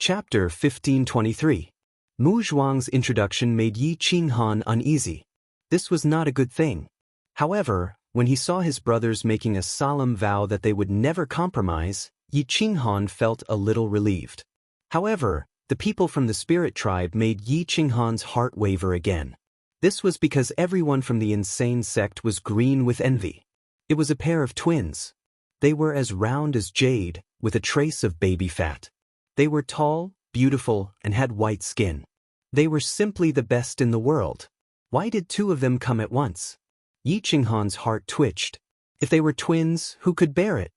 Chapter 1523. Mu Zhuang's introduction made Yi Qinghan uneasy. This was not a good thing. However, when he saw his brothers making a solemn vow that they would never compromise, Yi Qinghan felt a little relieved. However, the people from the spirit tribe made Yi Qinghan's heart waver again. This was because everyone from the insane sect was green with envy. It was a pair of twins. They were as round as jade, with a trace of baby fat. They were tall, beautiful, and had white skin. They were simply the best in the world. Why did two of them come at once? Yi Qinghan's heart twitched. If they were twins, who could bear it?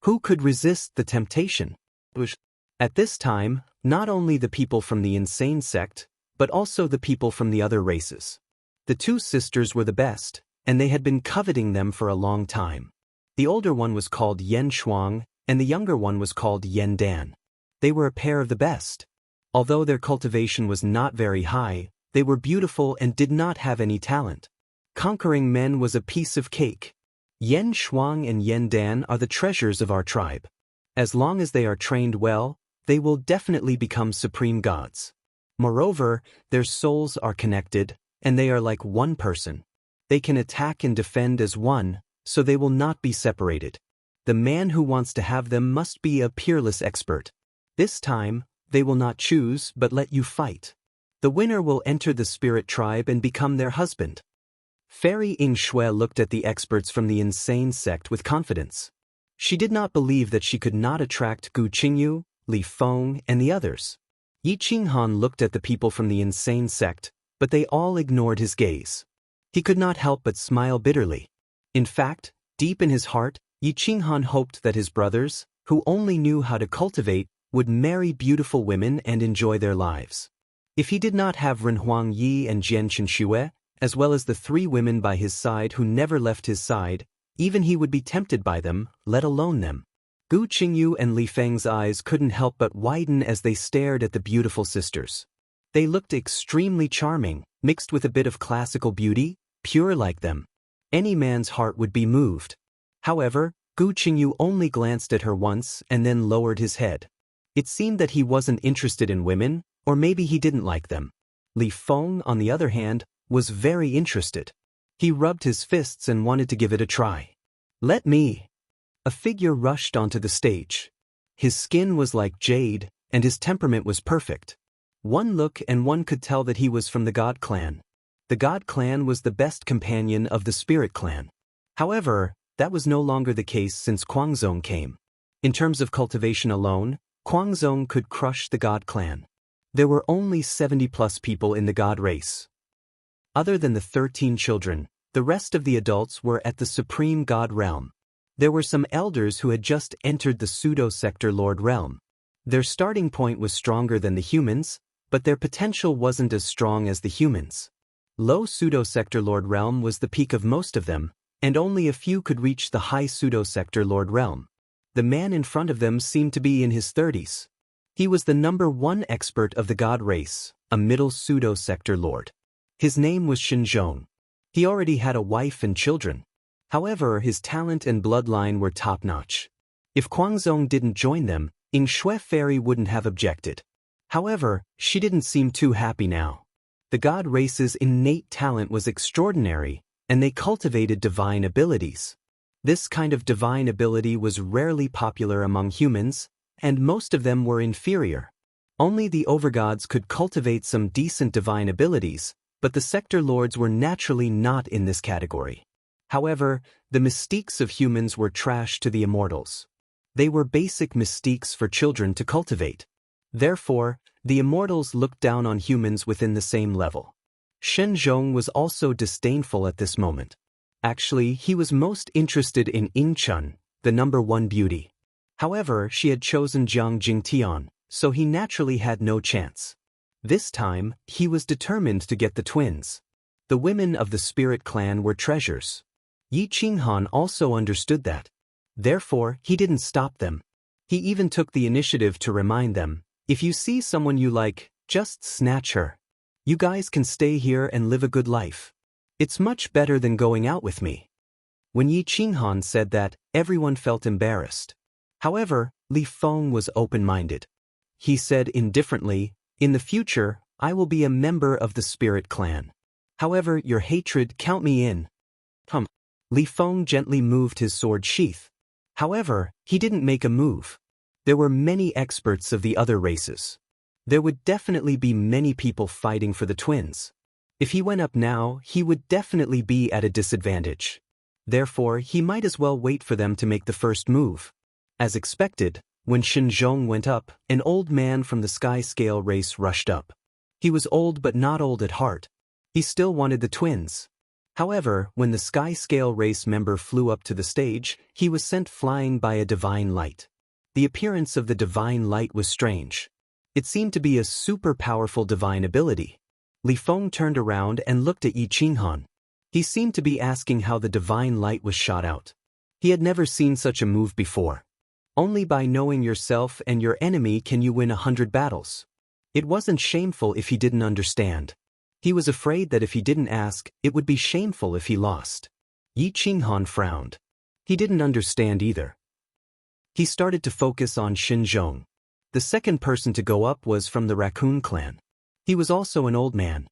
Who could resist the temptation? At this time, not only the people from the insane sect, but also the people from the other races. The two sisters were the best, and they had been coveting them for a long time. The older one was called Yan Shuang, and the younger one was called Yan Dan. They were a pair of the best. Although their cultivation was not very high, they were beautiful and did not have any talent. Conquering men was a piece of cake. Yan Shuang and Yan Dan are the treasures of our tribe. As long as they are trained well, they will definitely become supreme gods. Moreover, their souls are connected, and they are like one person. They can attack and defend as one, so they will not be separated. The man who wants to have them must be a peerless expert. This time, they will not choose but let you fight. The winner will enter the spirit tribe and become their husband. Fairy Ying Shui looked at the experts from the insane sect with confidence. She did not believe that she could not attract Gu Qingyu, Li Feng, and the others. Yi Qinghan looked at the people from the insane sect, but they all ignored his gaze. He could not help but smile bitterly. In fact, deep in his heart, Yi Qinghan hoped that his brothers, who only knew how to cultivate, would marry beautiful women and enjoy their lives. If he did not have Ren Huangyi and Jian Qinxue, as well as the three women by his side who never left his side, even he would be tempted by them, let alone them. Gu Qingyu and Li Feng's eyes couldn't help but widen as they stared at the beautiful sisters. They looked extremely charming, mixed with a bit of classical beauty, pure like them. Any man's heart would be moved. However, Gu Qingyu only glanced at her once and then lowered his head. It seemed that he wasn't interested in women, or maybe he didn't like them. Li Feng, on the other hand, was very interested. He rubbed his fists and wanted to give it a try. "Let me." A figure rushed onto the stage. His skin was like jade, and his temperament was perfect. One look and one could tell that he was from the God clan. The God clan was the best companion of the Spirit clan. However, that was no longer the case since Guangzong came. In terms of cultivation alone, Guangzong could crush the God clan. There were only 70+ people in the God race. Other than the 13 children, the rest of the adults were at the Supreme God realm. There were some elders who had just entered the pseudo-sector Lord realm. Their starting point was stronger than the humans, but their potential wasn't as strong as the humans. Low pseudo-sector Lord realm was the peak of most of them, and only a few could reach the high pseudo-sector Lord realm. The man in front of them seemed to be in his 30s. He was the #1 expert of the God race, a middle pseudo-sector lord. His name was Shenzhong. He already had a wife and children. However, his talent and bloodline were top-notch. If Guangzong didn't join them, Ying Shui Fairy wouldn't have objected. However, she didn't seem too happy now. The God race's innate talent was extraordinary, and they cultivated divine abilities. This kind of divine ability was rarely popular among humans, and most of them were inferior. Only the overgods could cultivate some decent divine abilities, but the sector lords were naturally not in this category. However, the mystiques of humans were trash to the immortals. They were basic mystiques for children to cultivate. Therefore, the immortals looked down on humans within the same level. Shenzhong was also disdainful at this moment. Actually, he was most interested in Ying Chun, the #1 beauty. However, she had chosen Jiang Jingtian, so he naturally had no chance. This time, he was determined to get the twins. The women of the Spirit clan were treasures. Yi Qinghan also understood that. Therefore, he didn't stop them. He even took the initiative to remind them, "If you see someone you like, just snatch her. You guys can stay here and live a good life. It's much better than going out with me." When Yi Qinghan said that, everyone felt embarrassed. However, Li Feng was open-minded. he said indifferently, in the future, I will be a member of the spirit clan. However, your hatred, count me in. Li Feng gently moved his sword sheath. However, he didn't make a move. There were many experts of the other races. There would definitely be many people fighting for the twins. If he went up now, he would definitely be at a disadvantage. Therefore, he might as well wait for them to make the first move. As expected, when Xinzhong went up, an old man from the sky scale race rushed up. He was old but not old at heart. He still wanted the twins. However, when the sky scale race member flew up to the stage, he was sent flying by a divine light. The appearance of the divine light was strange. It seemed to be a super powerful divine ability. Li Feng turned around and looked at Yi Qinghan. He seemed to be asking how the divine light was shot out. He had never seen such a move before. Only by knowing yourself and your enemy can you win 100 battles. It wasn't shameful if he didn't understand. He was afraid that if he didn't ask, it would be shameful if he lost. Yi Qinghan frowned. He didn't understand either. He started to focus on Xinzhong. The second person to go up was from the Raccoon clan. He was also an old man.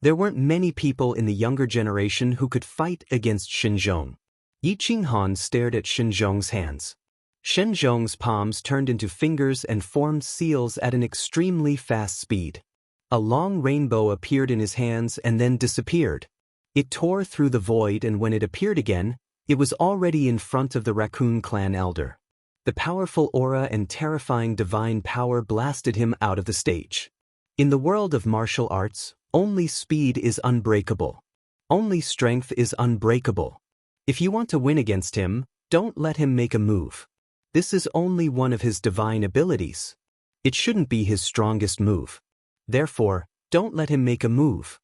There weren't many people in the younger generation who could fight against Xinzhong. Yi Qinghan stared at Xinzhong's hands. Xinzhong's palms turned into fingers and formed seals at an extremely fast speed. A long rainbow appeared in his hands and then disappeared. It tore through the void, and when it appeared again, it was already in front of the Raccoon clan elder. The powerful aura and terrifying divine power blasted him out of the stage. In the world of martial arts, only speed is unbreakable. Only strength is unbreakable. If you want to win against him, don't let him make a move. This is only one of his divine abilities. It shouldn't be his strongest move. Therefore, don't let him make a move.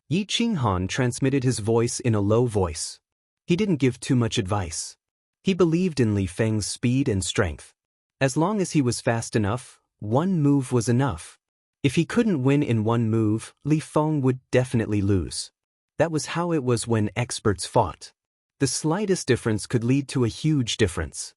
Yi Qinghan transmitted his voice in a low voice. He didn't give too much advice. He believed in Li Feng's speed and strength. As long as he was fast enough, one move was enough. If he couldn't win in one move, Li Feng would definitely lose. That was how it was when experts fought. The slightest difference could lead to a huge difference.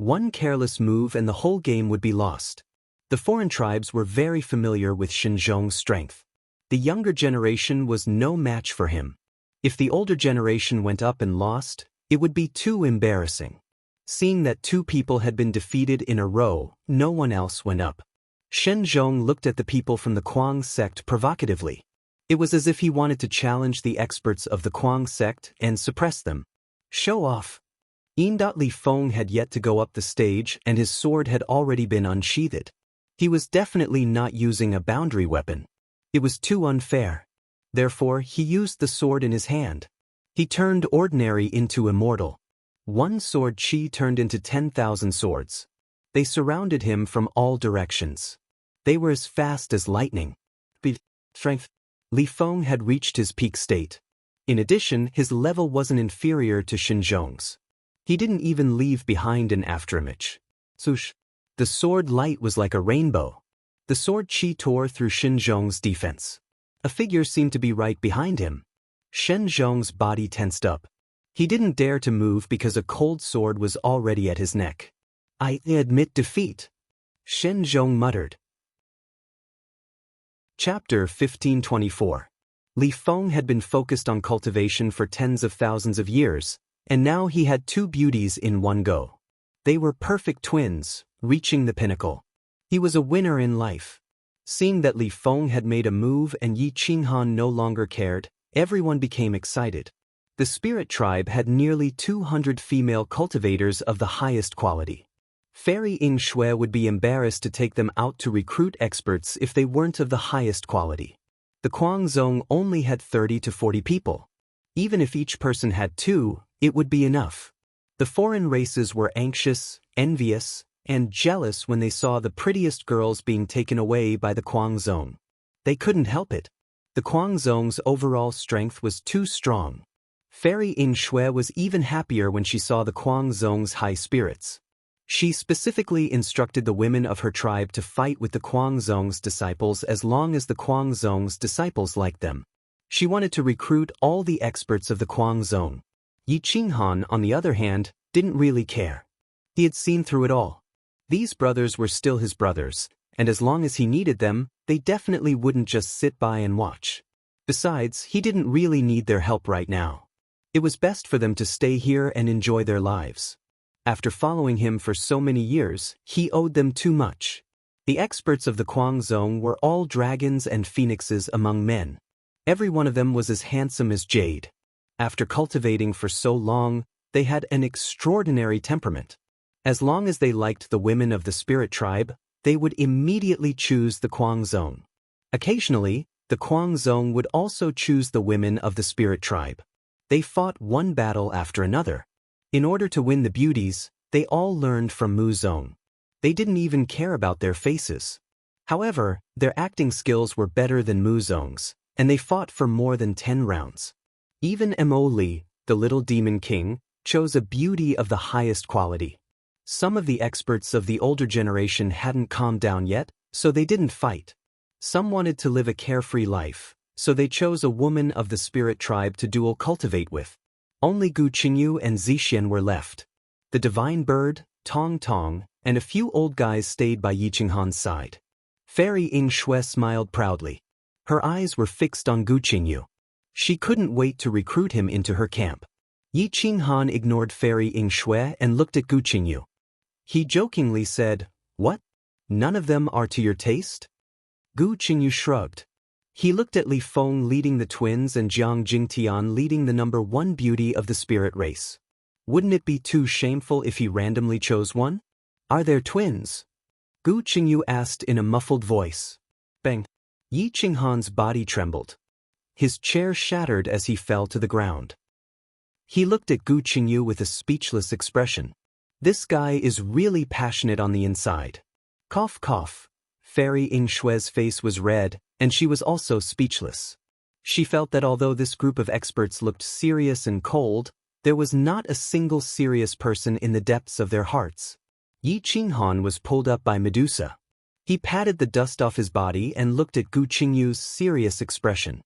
One careless move and the whole game would be lost. The foreign tribes were very familiar with Xinzhong's strength. The younger generation was no match for him. If the older generation went up and lost, it would be too embarrassing. Seeing that two people had been defeated in a row, no one else went up. Xinzhong looked at the people from the Kuang sect provocatively. It was as if he wanted to challenge the experts of the Kuang sect and suppress them. Show off. Li Feng had yet to go up the stage, and his sword had already been unsheathed. He was definitely not using a boundary weapon. It was too unfair. Therefore, he used the sword in his hand. He turned ordinary into immortal. One sword chi turned into 10,000 swords. They surrounded him from all directions. They were as fast as lightning. Strength. Li Feng had reached his peak state. In addition, his level wasn't inferior to Xinzhong's. He didn't even leave behind an afterimage. Swoosh. The sword light was like a rainbow. The sword chi tore through Xinzhong's defense. A figure seemed to be right behind him. Xinzhong's body tensed up. He didn't dare to move because a cold sword was already at his neck. I admit defeat. Xinzhong muttered. Chapter 1524. Li Feng had been focused on cultivation for tens of thousands of years, and now he had two beauties in one go. They were perfect twins, reaching the pinnacle. He was a winner in life. Seeing that Li Feng had made a move and Yi Qinghan no longer cared, everyone became excited. The spirit tribe had nearly 200 female cultivators of the highest quality. Fairy Ying Shui would be embarrassed to take them out to recruit experts if they weren't of the highest quality. The Guangzhong only had 30 to 40 people. Even if each person had two, it would be enough. The foreign races were anxious, envious, and jealous when they saw the prettiest girls being taken away by the Guangzhong. They couldn't help it. The Guangzhong's overall strength was too strong. Fairy Ying Shui was even happier when she saw the Guangzhong's high spirits. She specifically instructed the women of her tribe to fight with the Guangzhong's disciples as long as the Guangzhong's disciples liked them. She wanted to recruit all the experts of the Guangzhong. Yi Qinghan, on the other hand, didn't really care. He had seen through it all. These brothers were still his brothers, and as long as he needed them, they definitely wouldn't just sit by and watch. Besides, he didn't really need their help right now. It was best for them to stay here and enjoy their lives. After following him for so many years, he owed them too much. The experts of the Kwang Zone were all dragons and phoenixes among men. Every one of them was as handsome as jade. After cultivating for so long, they had an extraordinary temperament. As long as they liked the women of the spirit tribe, they would immediately choose the Kwang Zone. Occasionally, the Kwang Zone would also choose the women of the spirit tribe. They fought one battle after another. In order to win the beauties, they all learned from Mu Zone. They didn't even care about their faces. However, their acting skills were better than Mu Zone's, and they fought for more than 10 rounds. Even Mo Li, the little demon king, chose a beauty of the highest quality. Some of the experts of the older generation hadn't calmed down yet, so they didn't fight. Some wanted to live a carefree life, so they chose a woman of the spirit tribe to dual cultivate with. Only Gu Qingyu and Zixian were left. The divine bird, Tong Tong, and a few old guys stayed by Yi Qinghan's side. Fairy Ying Shui smiled proudly. Her eyes were fixed on Gu Qingyu. She couldn't wait to recruit him into her camp. Yi Qinghan ignored Fairy Ying Shui and looked at Gu Qingyu. He jokingly said, "What? None of them are to your taste?" Gu Qingyu shrugged. He looked at Li Feng leading the twins and Jiang Jingtian leading the number 1 beauty of the spirit race. Wouldn't it be too shameful if he randomly chose one? Are there twins? Gu Qingyu asked in a muffled voice. Bang! Yi Qinghan's body trembled. His chair shattered as he fell to the ground. He looked at Gu Qingyu with a speechless expression. This guy is really passionate on the inside. Cough cough. Fairy Ying Shui's face was red, and she was also speechless. She felt that although this group of experts looked serious and cold, there was not a single serious person in the depths of their hearts. Yi Qinghan was pulled up by Medusa. He patted the dust off his body and looked at Gu Qingyu's serious expression.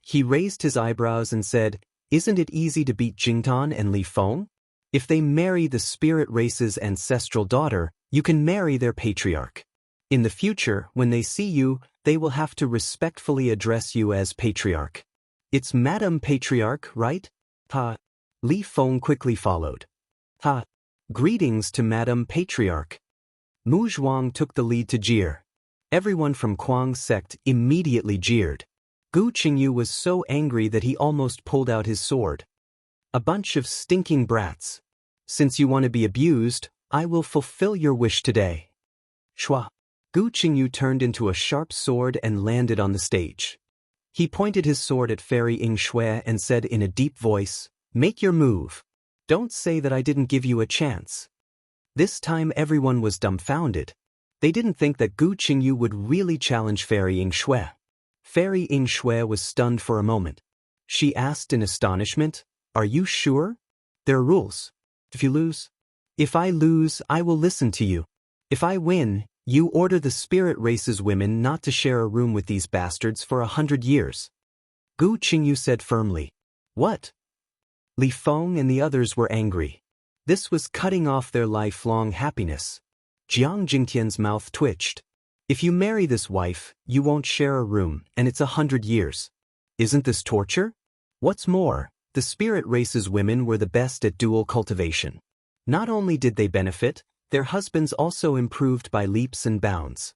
He raised his eyebrows and said, "Isn't it easy to beat Jingtan and Li Feng? If they marry the spirit race's ancestral daughter, you can marry their patriarch. In the future, when they see you, they will have to respectfully address you as patriarch. It's Madam Patriarch, right?" Ha! Li Feng quickly followed. Ha! Greetings to Madam Patriarch. Mu Zhuang took the lead to jeer. Everyone from Kwang's sect immediately jeered. Gu Qingyu was so angry that he almost pulled out his sword. "A bunch of stinking brats. Since you want to be abused, I will fulfill your wish today." Shua! Gu Qingyu turned into a sharp sword and landed on the stage. He pointed his sword at Fairy Ying Shui and said in a deep voice, "Make your move. Don't say that I didn't give you a chance." This time everyone was dumbfounded. They didn't think that Gu Qingyu would really challenge Fairy Ying Shui. Fairy Ying Shui was stunned for a moment. She asked in astonishment, "Are you sure? There are rules. If you lose..." "If I lose, I will listen to you. If I win, you order the spirit race's women not to share a room with these bastards for 100 years. Gu Qingyu said firmly. "What?" Li Feng and the others were angry. This was cutting off their lifelong happiness. Jiang Jingtian's mouth twitched. "If you marry this wife, you won't share a room, and it's 100 years. Isn't this torture? What's more, the spirit race's women were the best at dual cultivation. Not only did they benefit, their husbands also improved by leaps and bounds.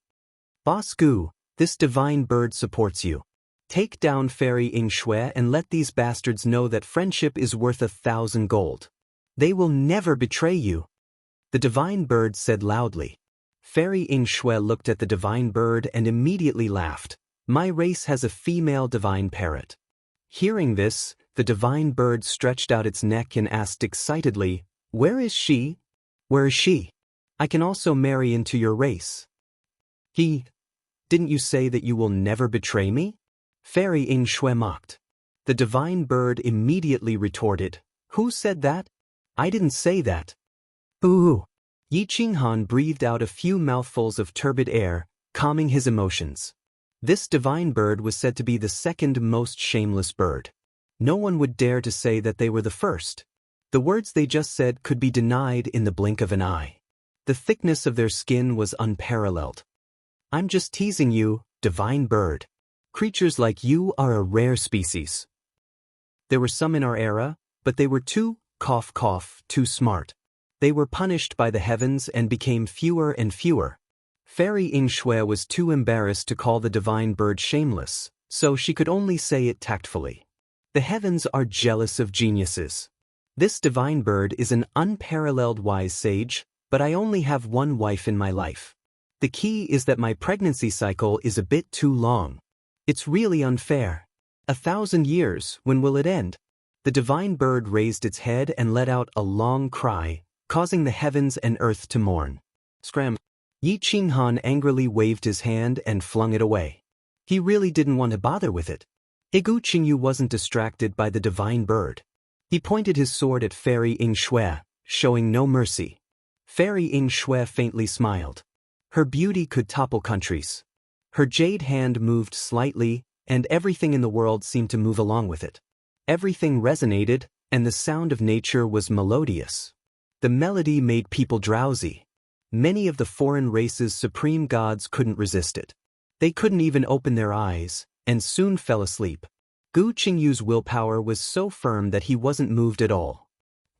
Boss Gu, this divine bird supports you. Take down Fairy Ying Shui and let these bastards know that friendship is worth 1,000 gold. They will never betray you." The divine bird said loudly. Fairy Ying Shui looked at the divine bird and immediately laughed. "My race has a female divine parrot." Hearing this, the divine bird stretched out its neck and asked excitedly, "Where is she? Where is she? I can also marry into your race." Didn't you say that you will never betray me?" Fairy Ying Shui mocked. The divine bird immediately retorted, "Who said that? I didn't say that." "Ooh." Yi Qinghan breathed out a few mouthfuls of turbid air, calming his emotions. This divine bird was said to be the second most shameless bird. No one would dare to say that they were the first. The words they just said could be denied in the blink of an eye. The thickness of their skin was unparalleled. I'm just teasing you, divine bird. Creatures like you are a rare species. There were some in our era, but they were too smart. They were punished by the heavens and became fewer and fewer. Fairy Ying was too embarrassed to call the divine bird shameless, so she could only say it tactfully. The heavens are jealous of geniuses. This divine bird is an unparalleled wise sage, but I only have one wife in my life. The key is that my pregnancy cycle is a bit too long. It's really unfair. 1,000 years, when will it end? The divine bird raised its head and let out a long cry, causing the heavens and earth to mourn. Scram! Yi Qinghan angrily waved his hand and flung it away. He really didn't want to bother with it. Gu Qingyu wasn't distracted by the divine bird. He pointed his sword at Fairy Ying, showing no mercy. Fairy Ying faintly smiled. Her beauty could topple countries. Her jade hand moved slightly, and everything in the world seemed to move along with it. Everything resonated, and the sound of nature was melodious. The melody made people drowsy. Many of the foreign race's supreme gods couldn't resist it. They couldn't even open their eyes, and soon fell asleep. Gu Qingyu's willpower was so firm that he wasn't moved at all.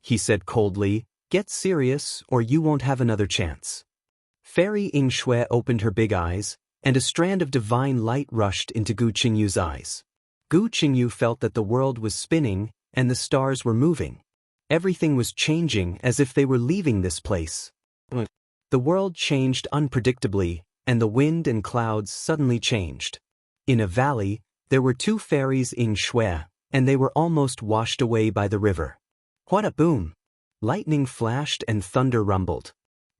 He said coldly, "Get serious, or you won't have another chance." Fairy Ying opened her big eyes, and a strand of divine light rushed into Gu Qingyu's eyes. Gu Qingyu felt that the world was spinning, and the stars were moving. Everything was changing as if they were leaving this place. The world changed unpredictably, and the wind and clouds suddenly changed. In a valley, there were two fairies Ying and they were almost washed away by the river. What a boom! Lightning flashed and thunder rumbled.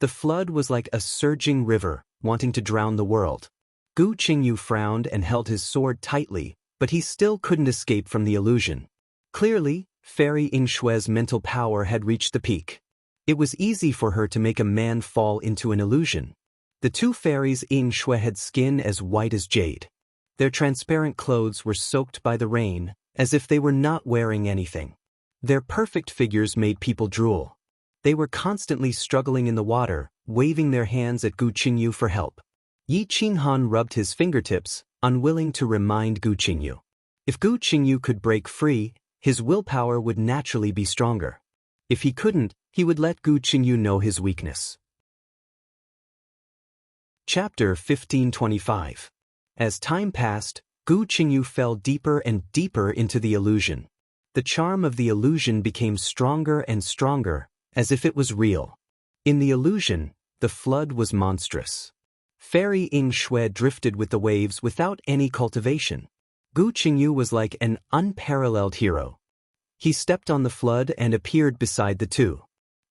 The flood was like a surging river, wanting to drown the world. Gu Qingyu frowned and held his sword tightly, but he still couldn't escape from the illusion. Clearly, Fairy Ying mental power had reached the peak. It was easy for her to make a man fall into an illusion. The two fairies Ying had skin as white as jade. Their transparent clothes were soaked by the rain, as if they were not wearing anything. Their perfect figures made people drool. They were constantly struggling in the water, waving their hands at Gu Qingyu for help. Yi Qinghan rubbed his fingertips, unwilling to remind Gu Qingyu. If Gu Qingyu could break free, his willpower would naturally be stronger. If he couldn't, he would let Gu Qingyu know his weakness. Chapter 1525. As time passed, Gu Qingyu fell deeper and deeper into the illusion. The charm of the illusion became stronger and stronger, as if it was real. In the illusion, the flood was monstrous. Fairy Ying drifted with the waves without any cultivation. Gu Qingyu was like an unparalleled hero. He stepped on the flood and appeared beside the two.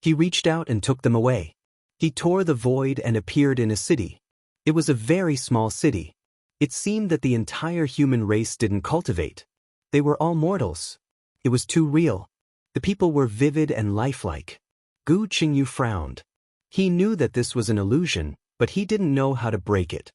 He reached out and took them away. He tore the void and appeared in a city. It was a very small city. It seemed that the entire human race didn't cultivate. They were all mortals. It was too real. The people were vivid and lifelike. Gu Qingyu frowned. He knew that this was an illusion, but he didn't know how to break it.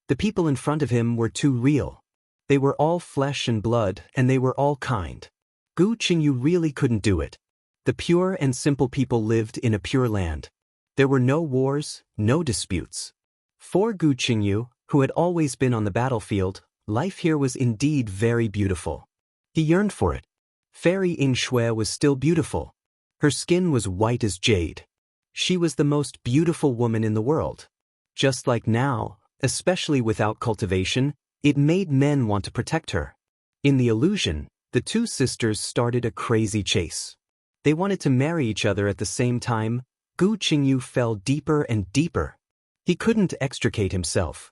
The people in front of him were too real. They were all flesh and blood, and they were all kind. Gu Qingyu really couldn't do it. The pure and simple people lived in a pure land. There were no wars, no disputes. For Gu Qingyu, who had always been on the battlefield, life here was indeed very beautiful. He yearned for it. Fairy Ying was still beautiful. Her skin was white as jade. She was the most beautiful woman in the world. Just like now, especially without cultivation, it made men want to protect her. In the illusion, the two sisters started a crazy chase. They wanted to marry each other at the same time. Gu Qingyu fell deeper and deeper. He couldn't extricate himself.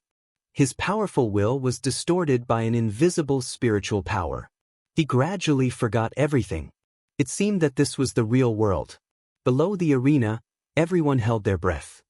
His powerful will was distorted by an invisible spiritual power. He gradually forgot everything. It seemed that this was the real world. Below the arena, everyone held their breath.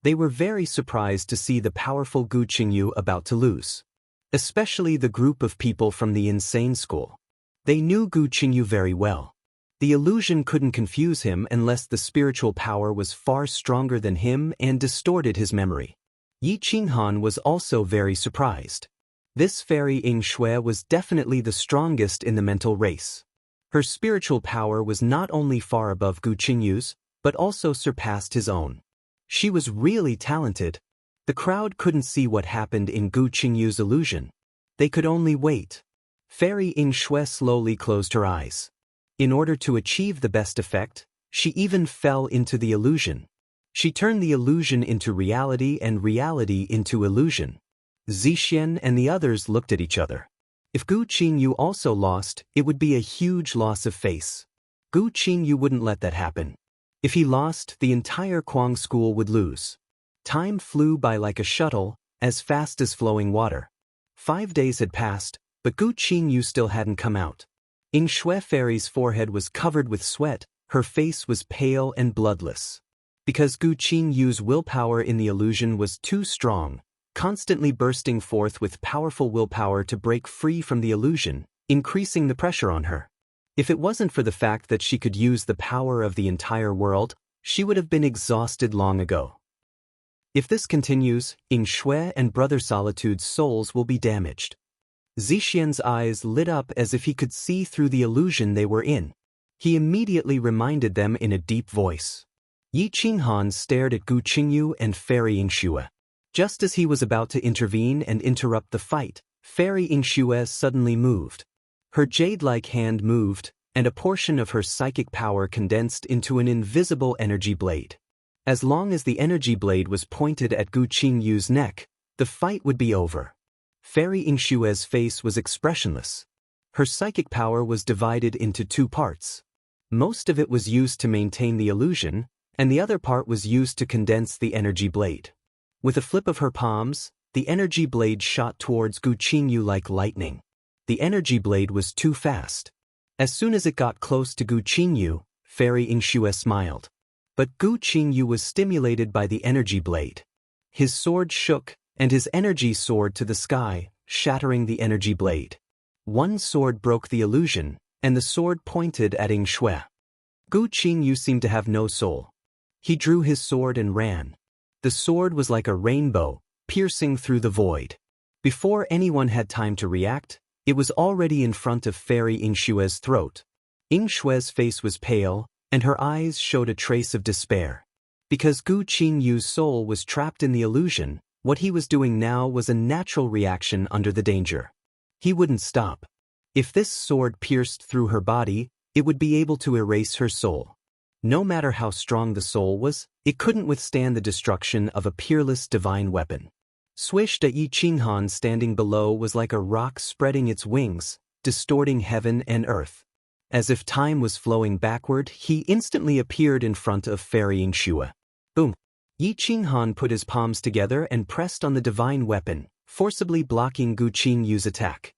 They were very surprised to see the powerful Gu Qingyu about to lose. Especially the group of people from the insane school. They knew Gu Qingyu very well. The illusion couldn't confuse him unless the spiritual power was far stronger than him and distorted his memory. Yi Qinghan was also very surprised. This Fairy Ying was definitely the strongest in the mental race. Her spiritual power was not only far above Gu Qingyu's, but also surpassed his own. She was really talented. The crowd couldn't see what happened in Gu Qingyu's illusion. They could only wait. Fairy Ing Shui slowly closed her eyes. In order to achieve the best effect, she even fell into the illusion. She turned the illusion into reality and reality into illusion. Zixian and the others looked at each other. If Gu Qingyu also lost, it would be a huge loss of face. Gu Qingyu wouldn't let that happen. If he lost, the entire Kuang school would lose. Time flew by like a shuttle, as fast as flowing water. 5 days had passed, but Gu Qingyu still hadn't come out. Ing Shui Fairy's forehead was covered with sweat, her face was pale and bloodless. Because Gu Qingyu's willpower in the illusion was too strong, constantly bursting forth with powerful willpower to break free from the illusion, increasing the pressure on her. If it wasn't for the fact that she could use the power of the entire world, she would have been exhausted long ago. If this continues, Ing Shui and Brother Solitude's souls will be damaged. Zixian's eyes lit up as if he could see through the illusion they were in. He immediately reminded them in a deep voice. Yi Qinghan stared at Gu Qingyu and Fairy Ing Shui. Just as he was about to intervene and interrupt the fight, Fairy Ing Shui suddenly moved. Her jade-like hand moved, and a portion of her psychic power condensed into an invisible energy blade. As long as the energy blade was pointed at Gu Qingyu's neck, the fight would be over. Fairy Ing Shui's face was expressionless. Her psychic power was divided into 2 parts. Most of it was used to maintain the illusion, and the other part was used to condense the energy blade. With a flip of her palms, the energy blade shot towards Gu Qingyu like lightning. The energy blade was too fast. As soon as it got close to Gu Qingyu, Fairy Ing Shui smiled. But Gu Qingyu was stimulated by the energy blade. His sword shook, and his energy soared to the sky, shattering the energy blade. One sword broke the illusion, and the sword pointed at Ing Shui. Gu Qingyu seemed to have no soul. He drew his sword and ran. The sword was like a rainbow, piercing through the void. Before anyone had time to react, it was already in front of Fairy Ing Shui's throat. Ing Shui's face was pale, and her eyes showed a trace of despair. Because Gu Qingyu's soul was trapped in the illusion, what he was doing now was a natural reaction under the danger. He wouldn't stop. If this sword pierced through her body, it would be able to erase her soul. No matter how strong the soul was, it couldn't withstand the destruction of a peerless divine weapon. Swish de Yi Qinghan standing below was like a rock spreading its wings, distorting heaven and earth. As if time was flowing backward, he instantly appeared in front of Fairy Ing Shui. Boom! Yi Qinghan put his palms together and pressed on the divine weapon, forcibly blocking Gu Qingyu's attack.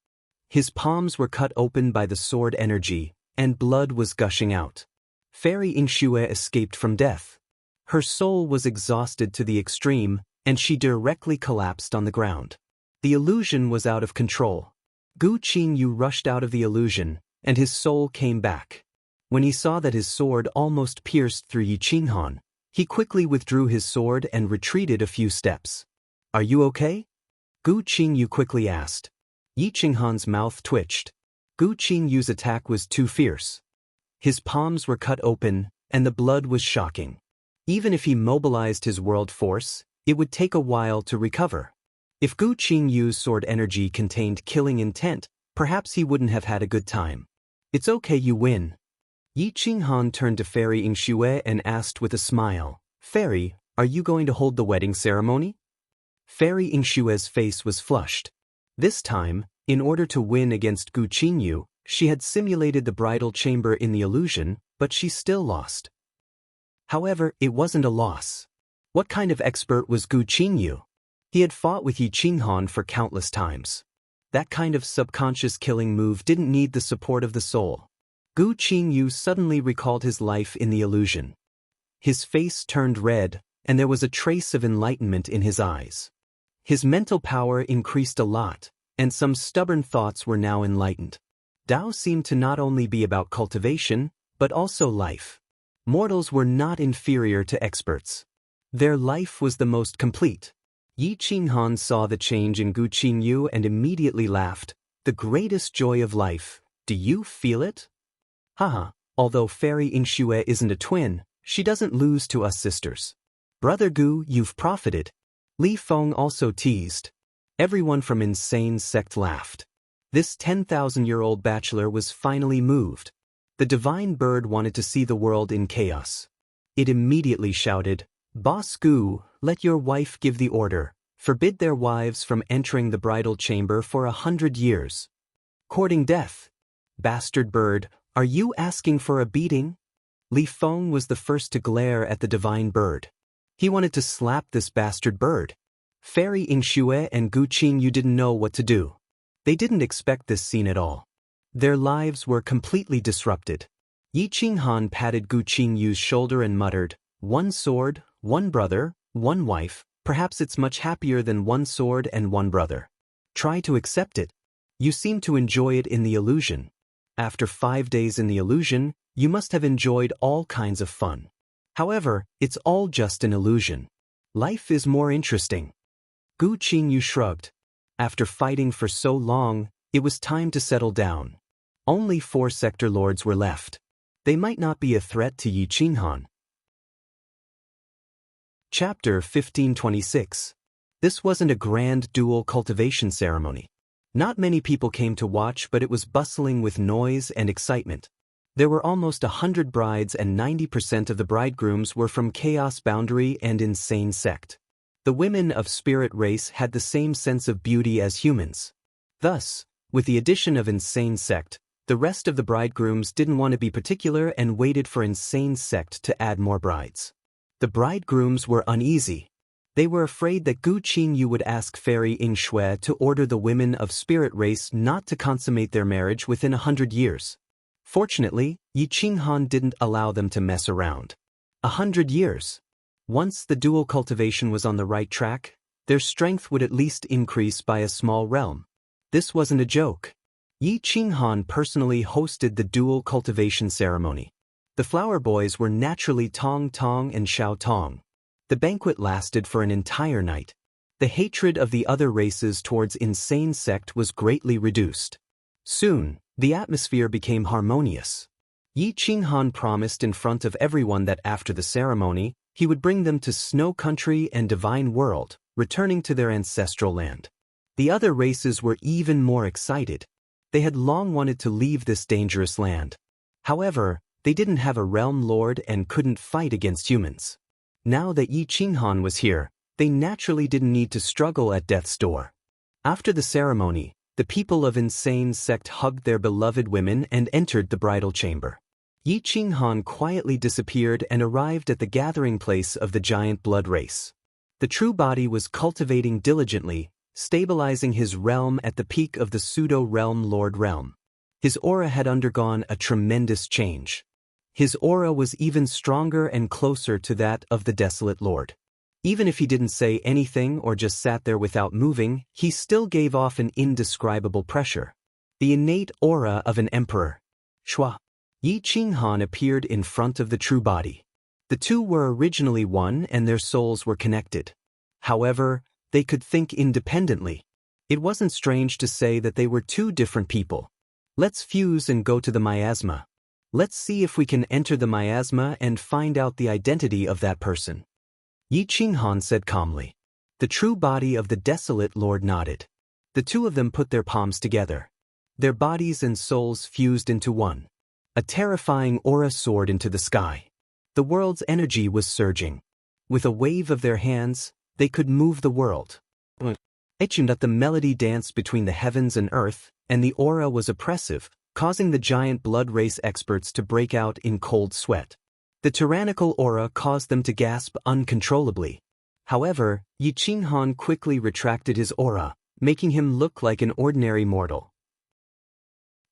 His palms were cut open by the sword energy, and blood was gushing out. Fairy Ing Shui escaped from death. Her soul was exhausted to the extreme, and she directly collapsed on the ground. The illusion was out of control. Gu Qingyu rushed out of the illusion, and his soul came back. When he saw that his sword almost pierced through Yi Qinghan, he quickly withdrew his sword and retreated a few steps. "Are you okay?" Gu Qingyu quickly asked. Yi Qinghan's mouth twitched. Gu Qingyu's attack was too fierce. His palms were cut open, and the blood was shocking. Even if he mobilized his world force, it would take a while to recover. If Gu Qingyu's sword energy contained killing intent, perhaps he wouldn't have had a good time. "It's okay, you win." Yi Qinghan turned to Fairy Ing Shui and asked with a smile, "Fairy, are you going to hold the wedding ceremony?" Fairy Ing Shui's face was flushed. This time, in order to win against Gu Qingyu, she had simulated the bridal chamber in the illusion, but she still lost. However, it wasn't a loss. What kind of expert was Gu Qingyu? He had fought with Yi Qinghan for countless times. That kind of subconscious killing move didn't need the support of the soul. Gu Qingyu suddenly recalled his life in the illusion. His face turned red, and there was a trace of enlightenment in his eyes. His mental power increased a lot, and some stubborn thoughts were now enlightened. Tao seemed to not only be about cultivation, but also life. Mortals were not inferior to experts. Their life was the most complete. Yi Qinghan saw the change in Gu Qingyu and immediately laughed. "The greatest joy of life. Do you feel it?" Haha, although Fairy Ing Shui isn't a twin, she doesn't lose to us sisters. "Brother Gu, you've profited." Li Feng also teased. Everyone from Insane Sect laughed. This 10,000-year-old bachelor was finally moved. The divine bird wanted to see the world in chaos. It immediately shouted, "Boss Gu, let your wife give the order. Forbid their wives from entering the bridal chamber for 100 years. Courting death. Bastard bird, are you asking for a beating?" Li Feng was the first to glare at the divine bird. He wanted to slap this bastard bird. Fairy Yingxue and Gu Qingyu didn't know what to do. They didn't expect this scene at all. Their lives were completely disrupted. Yi Qinghan patted Gu Qingyu's shoulder and muttered, "One sword, one brother, one wife, perhaps it's much happier than one sword and one brother. Try to accept it. You seem to enjoy it in the illusion. After 5 days in the illusion, you must have enjoyed all kinds of fun. However, it's all just an illusion. Life is more interesting." Gu Qingyu shrugged. After fighting for so long, it was time to settle down. Only 4 sector lords were left. They might not be a threat to Yi Qinghan. Chapter 1526. This wasn't a grand dual cultivation ceremony. Not many people came to watch, but it was bustling with noise and excitement. There were almost 100 brides and 90% of the bridegrooms were from Chaos Boundary and Insane Sect. The women of Spirit Race had the same sense of beauty as humans. Thus, with the addition of Insane Sect, the rest of the bridegrooms didn't want to be particular and waited for Insane Sect to add more brides. The bridegrooms were uneasy. They were afraid that Gu Qingyu would ask Fairy Yingxue to order the women of Spirit Race not to consummate their marriage within 100 years. Fortunately, Yi Qinghan didn't allow them to mess around. 100 years. Once the dual cultivation was on the right track, their strength would at least increase by a small realm. This wasn't a joke. Yi Qinghan personally hosted the dual cultivation ceremony. The flower boys were naturally Tong Tong and Xiao Tong. The banquet lasted for an entire night. The hatred of the other races towards Insane Sect was greatly reduced. Soon, the atmosphere became harmonious. Yi Qinghan promised in front of everyone that after the ceremony, he would bring them to Snow Country and Divine World, returning to their ancestral land. The other races were even more excited. They had long wanted to leave this dangerous land. However, they didn't have a realm lord and couldn't fight against humans. Now that Yi Qinghan was here, they naturally didn't need to struggle at death's door. After the ceremony, the people of Insane Sect hugged their beloved women and entered the bridal chamber. Yi Qinghan quietly disappeared and arrived at the gathering place of the giant blood race. The true body was cultivating diligently, stabilizing his realm at the peak of the pseudo-realm lord realm. His aura had undergone a tremendous change. His aura was even stronger and closer to that of the Desolate Lord. Even if he didn't say anything or just sat there without moving, he still gave off an indescribable pressure. The innate aura of an emperor. Shua. Yi Qinghan appeared in front of the true body. The two were originally one and their souls were connected. However, they could think independently. It wasn't strange to say that they were two different people. Let's fuse and go to the miasma. Let's see if we can enter the miasma and find out the identity of that person. Yi Qinghan said calmly. The true body of the Desolate Lord nodded. The two of them put their palms together. Their bodies and souls fused into one. A terrifying aura soared into the sky. The world's energy was surging. With a wave of their hands, they could move the world. That the melody danced between the heavens and earth, and the aura was oppressive, causing the giant blood race experts to break out in cold sweat. The tyrannical aura caused them to gasp uncontrollably. However, Yi Qinghan quickly retracted his aura, making him look like an ordinary mortal.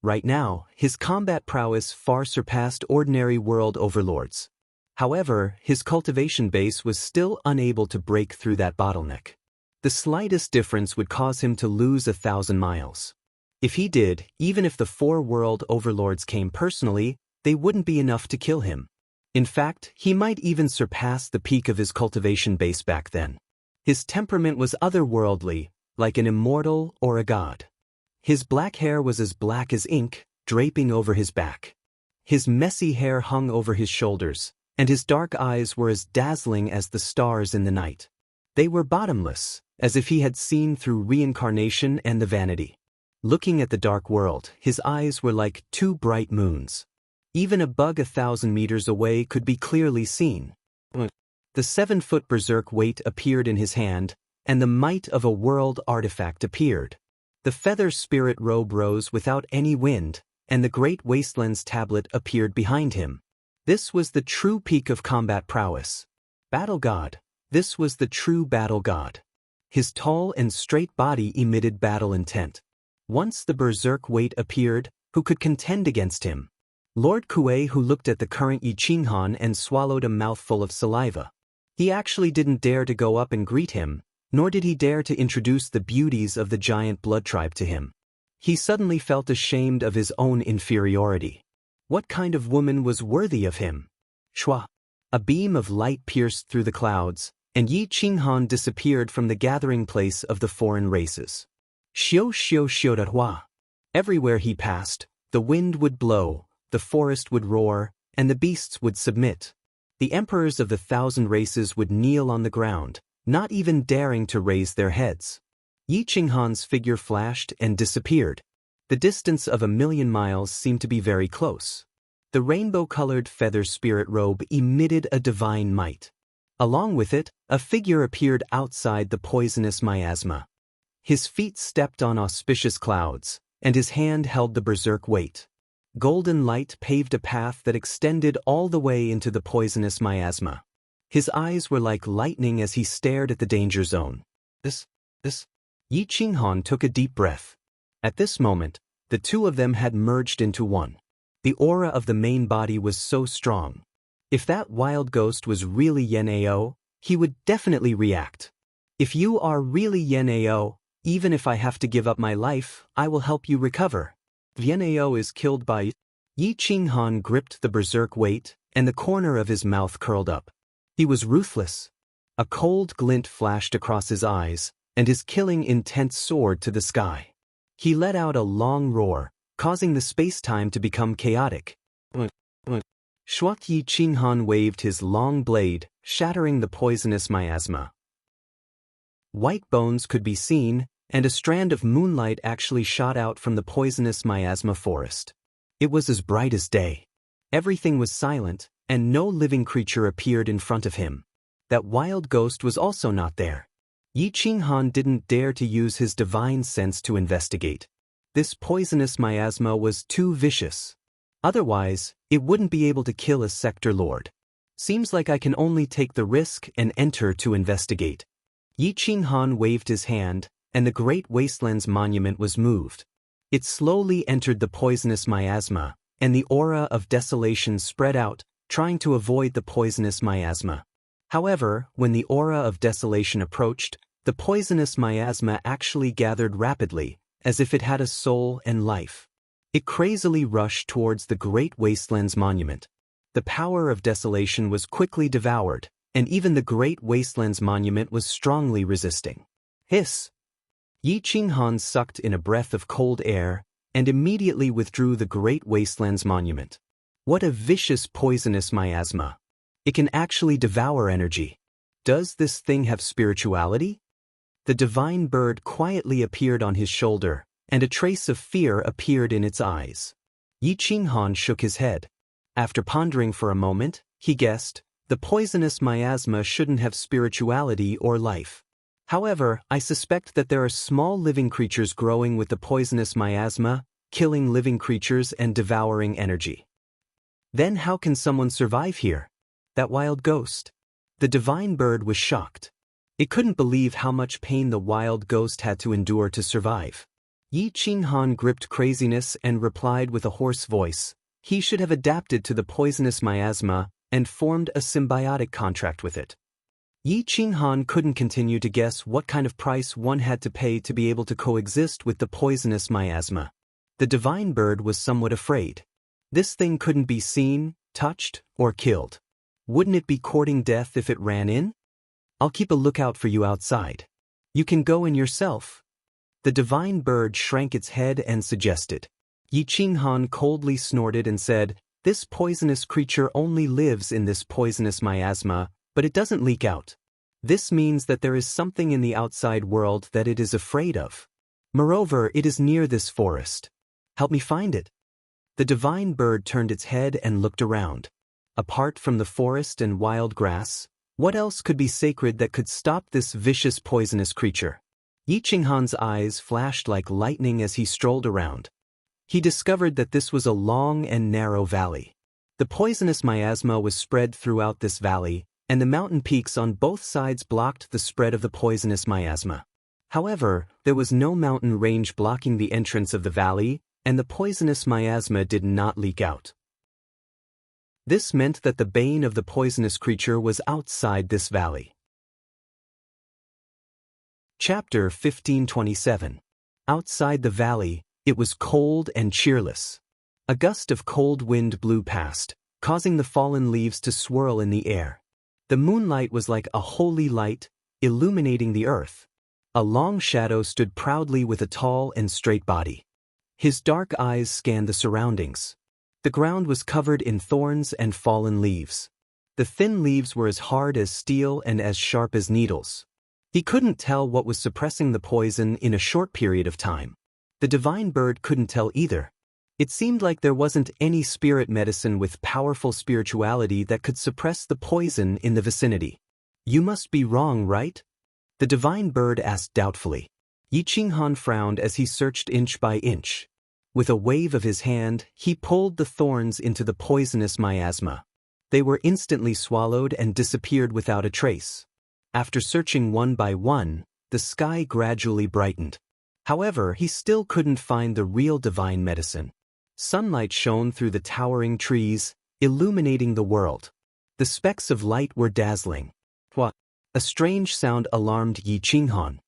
Right now, his combat prowess far surpassed ordinary world overlords. However, his cultivation base was still unable to break through that bottleneck. The slightest difference would cause him to lose 1,000 miles. If he did, even if the 4 world overlords came personally, they wouldn't be enough to kill him. In fact, he might even surpass the peak of his cultivation base back then. His temperament was otherworldly, like an immortal or a god. His black hair was as black as ink, draping over his back. His messy hair hung over his shoulders, and his dark eyes were as dazzling as the stars in the night. They were bottomless, as if he had seen through reincarnation and the vanity. Looking at the dark world, his eyes were like two bright moons. Even a bug 1,000 meters away could be clearly seen. The 7-foot berserk weight appeared in his hand, and the might of a world artifact appeared. The feather spirit robe rose without any wind, and the great wastelands tablet appeared behind him. This was the true peak of combat prowess. Battle God. This was the true battle god. His tall and straight body emitted battle intent. Once the berserk weight appeared, who could contend against him? Lord Kuei, who looked at the current Yi Qinghan and swallowed a mouthful of saliva. He actually didn't dare to go up and greet him, nor did he dare to introduce the beauties of the giant blood tribe to him. He suddenly felt ashamed of his own inferiority. What kind of woman was worthy of him? Shua! A beam of light pierced through the clouds, and Yi Qinghan disappeared from the gathering place of the foreign races. Xiu xiu xiu da hua. Everywhere he passed, the wind would blow, the forest would roar, and the beasts would submit. The emperors of the 1,000 races would kneel on the ground, not even daring to raise their heads. Yi Qinghan's figure flashed and disappeared. The distance of 1,000,000 miles seemed to be very close. The rainbow-colored feather spirit robe emitted a divine might. Along with it, a figure appeared outside the poisonous miasma. His feet stepped on auspicious clouds, and his hand held the berserk weight. Golden light paved a path that extended all the way into the poisonous miasma. His eyes were like lightning as he stared at the danger zone. This. Yi Qinghan took a deep breath. At this moment, the two of them had merged into one. The aura of the main body was so strong. If that wild ghost was really Yen Ao, he would definitely react. If you are really Yen Ao, even if I have to give up my life, I will help you recover. Yen Ao is killed by... Yi Qinghan gripped the berserk weight, and the corner of his mouth curled up. He was ruthless. A cold glint flashed across his eyes, and his killing intent soared to the sky. He let out a long roar, causing the space-time to become chaotic. Shuak Yi Qinghan waved his long blade, shattering the poisonous miasma. White bones could be seen, and a strand of moonlight actually shot out from the poisonous miasma forest. It was as bright as day. Everything was silent, and no living creature appeared in front of him. That wild ghost was also not there. Yi Qinghan didn't dare to use his divine sense to investigate. This poisonous miasma was too vicious. Otherwise, it wouldn't be able to kill a sector lord. Seems like I can only take the risk and enter to investigate. Yi Qinghan waved his hand, and the Great Wastelands monument was moved. It slowly entered the poisonous miasma, and the aura of desolation spread out, trying to avoid the poisonous miasma. However, when the aura of desolation approached, the poisonous miasma actually gathered rapidly, as if it had a soul and life. It crazily rushed towards the Great Wastelands monument. The power of desolation was quickly devoured, and even the Great Wastelands monument was strongly resisting. Hiss! Yi Qinghan sucked in a breath of cold air, and immediately withdrew the Great Wastelands monument. What a vicious poisonous miasma! It can actually devour energy. Does this thing have spirituality? The divine bird quietly appeared on his shoulder, and a trace of fear appeared in its eyes. Yi Qinghan shook his head. After pondering for a moment, he guessed, the poisonous miasma shouldn't have spirituality or life. However, I suspect that there are small living creatures growing with the poisonous miasma, killing living creatures and devouring energy. Then how can someone survive here? That wild ghost. The divine bird was shocked. It couldn't believe how much pain the wild ghost had to endure to survive. Yi Qinghan gripped craziness and replied with a hoarse voice. He should have adapted to the poisonous miasma and formed a symbiotic contract with it. Yi Qinghan couldn't continue to guess what kind of price one had to pay to be able to coexist with the poisonous miasma. The divine bird was somewhat afraid. This thing couldn't be seen, touched, or killed. Wouldn't it be courting death if it ran in? I'll keep a lookout for you outside. You can go in yourself. The divine bird shrank its head and suggested. Yi Qinghan coldly snorted and said, "This poisonous creature only lives in this poisonous miasma, but it doesn't leak out. This means that there is something in the outside world that it is afraid of. Moreover, it is near this forest. Help me find it. The divine bird turned its head and looked around. Apart from the forest and wild grass, what else could be sacred that could stop this vicious poisonous creature? Yi Qinghan's eyes flashed like lightning as he strolled around. He discovered that this was a long and narrow valley. The poisonous miasma was spread throughout this valley, and the mountain peaks on both sides blocked the spread of the poisonous miasma. However, there was no mountain range blocking the entrance of the valley, and the poisonous miasma did not leak out. This meant that the bane of the poisonous creature was outside this valley. Chapter 1527. Outside the valley, it was cold and cheerless. A gust of cold wind blew past, causing the fallen leaves to swirl in the air. The moonlight was like a holy light, illuminating the earth. A long shadow stood proudly with a tall and straight body. His dark eyes scanned the surroundings. The ground was covered in thorns and fallen leaves. The thin leaves were as hard as steel and as sharp as needles. He couldn't tell what was suppressing the poison in a short period of time. The divine bird couldn't tell either. It seemed like there wasn't any spirit medicine with powerful spirituality that could suppress the poison in the vicinity. You must be wrong, right? The divine bird asked doubtfully. Yi Qinghan frowned as he searched inch by inch. With a wave of his hand, he pulled the thorns into the poisonous miasma. They were instantly swallowed and disappeared without a trace. After searching one by one, the sky gradually brightened. However, he still couldn't find the real divine medicine. Sunlight shone through the towering trees, illuminating the world. The specks of light were dazzling. What? A strange sound alarmed Yi Qinghan.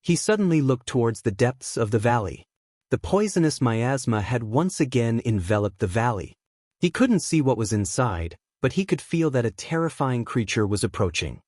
He suddenly looked towards the depths of the valley. The poisonous miasma had once again enveloped the valley. He couldn't see what was inside, but he could feel that a terrifying creature was approaching.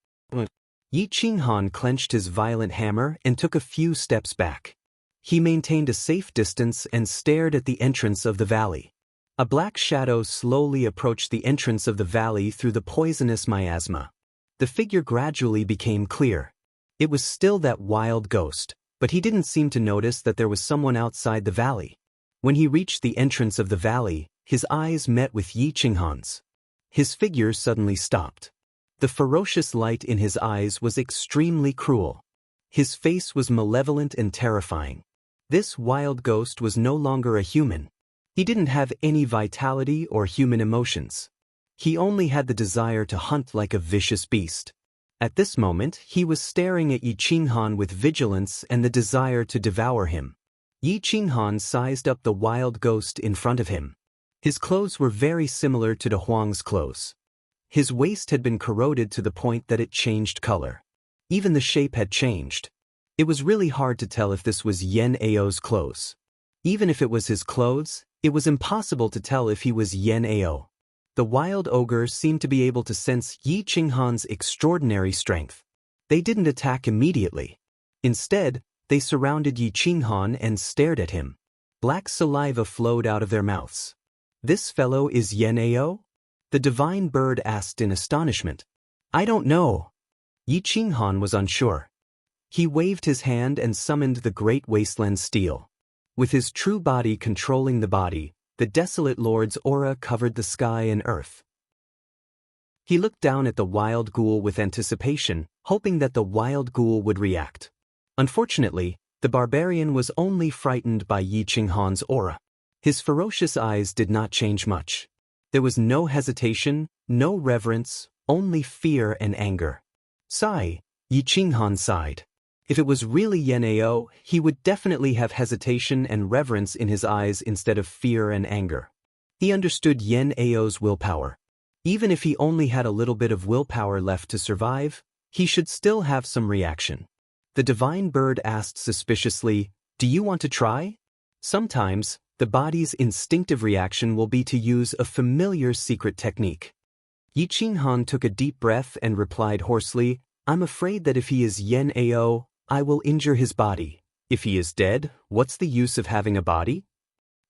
Yi Qinghan clenched his violent hammer and took a few steps back. He maintained a safe distance and stared at the entrance of the valley. A black shadow slowly approached the entrance of the valley through the poisonous miasma. The figure gradually became clear. It was still that wild ghost, but he didn't seem to notice that there was someone outside the valley. When he reached the entrance of the valley, his eyes met with Yi Qinghan's. His figure suddenly stopped. The ferocious light in his eyes was extremely cruel. His face was malevolent and terrifying. This wild ghost was no longer a human. He didn't have any vitality or human emotions. He only had the desire to hunt like a vicious beast. At this moment, he was staring at Yi Qinghan with vigilance and the desire to devour him. Yi Qinghan sized up the wild ghost in front of him. His clothes were very similar to De Huang's clothes. His waist had been corroded to the point that it changed color. Even the shape had changed. It was really hard to tell if this was Yan Ao's clothes. Even if it was his clothes, it was impossible to tell if he was Yan Ao. The wild ogre seemed to be able to sense Yi Qinghan's extraordinary strength. They didn't attack immediately. Instead, they surrounded Yi Qinghan and stared at him. Black saliva flowed out of their mouths. "This fellow is Yan Ao?" The divine bird asked in astonishment. "I don't know." Yi Qinghan was unsure. He waved his hand and summoned the great wasteland steel. With his true body controlling the body, the desolate lord's aura covered the sky and earth. He looked down at the wild ghoul with anticipation, hoping that the wild ghoul would react. Unfortunately, the barbarian was only frightened by Yi Qinghan's aura. His ferocious eyes did not change much. There was no hesitation, no reverence, only fear and anger. "Sigh," Yi Qinghan sighed. If it was really Yan Ao, he would definitely have hesitation and reverence in his eyes instead of fear and anger. He understood Yan Ao's willpower. Even if he only had a little bit of willpower left to survive, he should still have some reaction. The divine bird asked suspiciously, "Do you want to try?" Sometimes, the body's instinctive reaction will be to use a familiar secret technique. Yi Qinghan took a deep breath and replied hoarsely, "I'm afraid that if he is Yan Ao, I will injure his body. If he is dead, what's the use of having a body?"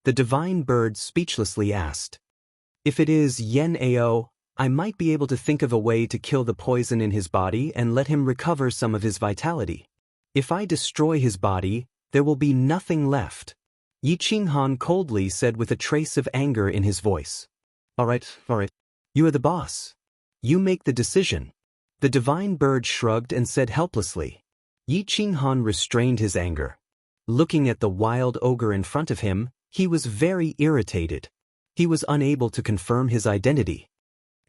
The divine bird speechlessly asked. "If it is Yan Ao, I might be able to think of a way to kill the poison in his body and let him recover some of his vitality. If I destroy his body, there will be nothing left. Yi Qinghan coldly said with a trace of anger in his voice. All right. You are the boss. You make the decision. The divine bird shrugged and said helplessly. Yi Qinghan restrained his anger. Looking at the wild ogre in front of him, he was very irritated. He was unable to confirm his identity.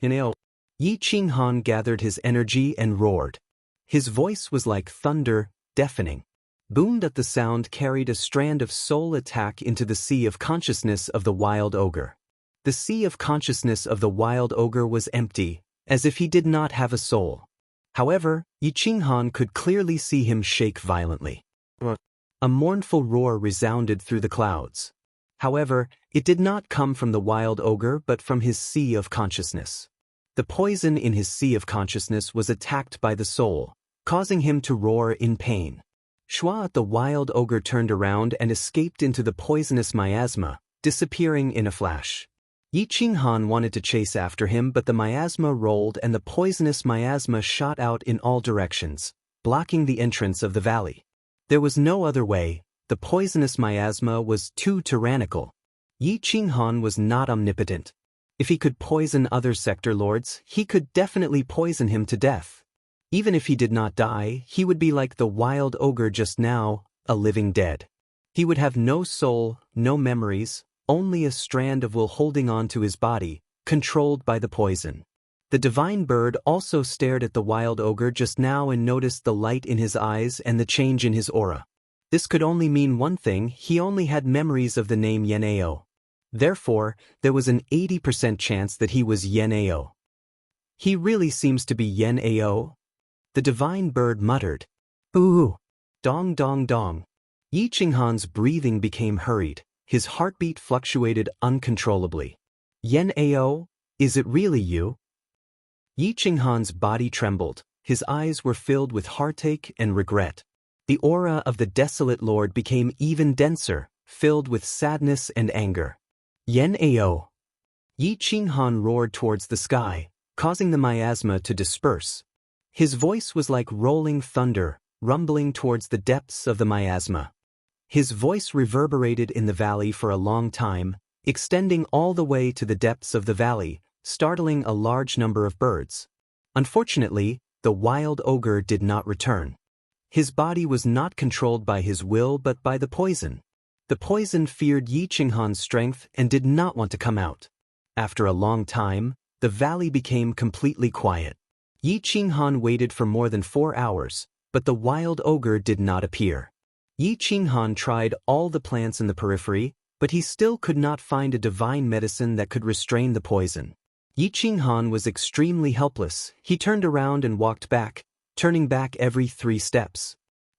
Yi Qinghan gathered his energy and roared. His voice was like thunder, deafening. Boomed at the sound carried a strand of soul attack into the sea of consciousness of the wild ogre. The sea of consciousness of the wild ogre was empty, as if he did not have a soul. However, Yi Qinghan could clearly see him shake violently. A mournful roar resounded through the clouds. However, it did not come from the wild ogre but from his sea of consciousness. The poison in his sea of consciousness was attacked by the soul, causing him to roar in pain. Shua the wild ogre turned around and escaped into the poisonous miasma, disappearing in a flash. Yi Qinghan wanted to chase after him, but the miasma rolled and the poisonous miasma shot out in all directions, blocking the entrance of the valley. There was no other way. The poisonous miasma was too tyrannical. Yi Qinghan was not omnipotent. If he could poison other sector lords, he could definitely poison him to death. Even if he did not die, he would be like the wild ogre just now, a living dead. He would have no soul, no memories, only a strand of will holding on to his body, controlled by the poison. The divine bird also stared at the wild ogre just now and noticed the light in his eyes and the change in his aura. This could only mean one thing: he only had memories of the name Yan'ao. Therefore, there was an 80% chance that he was Yan'ao. He really seems to be Yan'ao? The divine bird muttered. Ooh! Dong dong dong. Yi Qinghan's breathing became hurried. His heartbeat fluctuated uncontrollably. Yan'ao, is it really you? Yi Qinghan's body trembled. His eyes were filled with heartache and regret. The aura of the desolate lord became even denser, filled with sadness and anger. Yan'ao! Yi Qinghan roared towards the sky, causing the miasma to disperse. His voice was like rolling thunder, rumbling towards the depths of the miasma. His voice reverberated in the valley for a long time, extending all the way to the depths of the valley, startling a large number of birds. Unfortunately, the wild ogre did not return. His body was not controlled by his will but by the poison. The poison feared Yi Qinghan's strength and did not want to come out. After a long time, the valley became completely quiet. Yi Qinghan waited for more than 4 hours, but the wild ogre did not appear. Yi Qinghan tried all the plants in the periphery, but he still could not find a divine medicine that could restrain the poison. Yi Qinghan was extremely helpless. He turned around and walked back, turning back every 3 steps.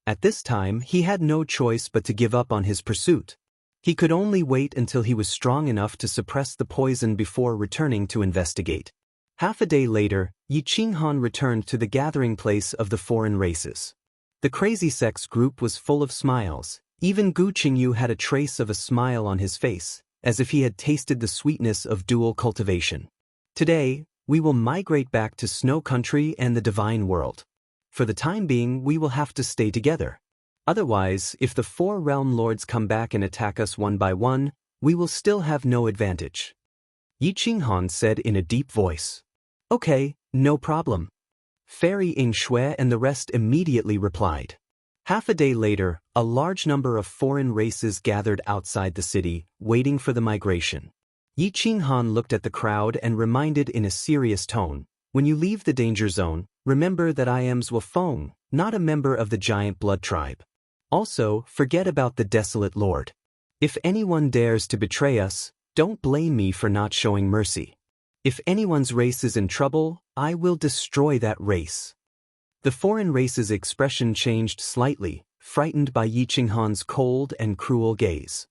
At this time, he had no choice but to give up on his pursuit. He could only wait until he was strong enough to suppress the poison before returning to investigate. Half a day later, Yi Qinghan returned to the gathering place of the foreign races. The crazy sex group was full of smiles. Even Gu Qingyu had a trace of a smile on his face, as if he had tasted the sweetness of dual cultivation. Today, we will migrate back to Snow Country and the Divine World. For the time being, we will have to stay together. Otherwise, if the 4 realm lords come back and attack us one by one, we will still have no advantage. Yi Qinghan said in a deep voice. Okay, no problem. Fairy Ying Shui and the rest immediately replied. Half a day later, a large number of foreign races gathered outside the city, waiting for the migration. Yi Qinghan looked at the crowd and reminded in a serious tone, when you leave the danger zone, remember that I am Zwafeng, not a member of the giant blood tribe. Also, forget about the desolate lord. If anyone dares to betray us, don't blame me for not showing mercy. If anyone's race is in trouble, I will destroy that race. The foreign race's expression changed slightly, frightened by Yi Qinghan's cold and cruel gaze.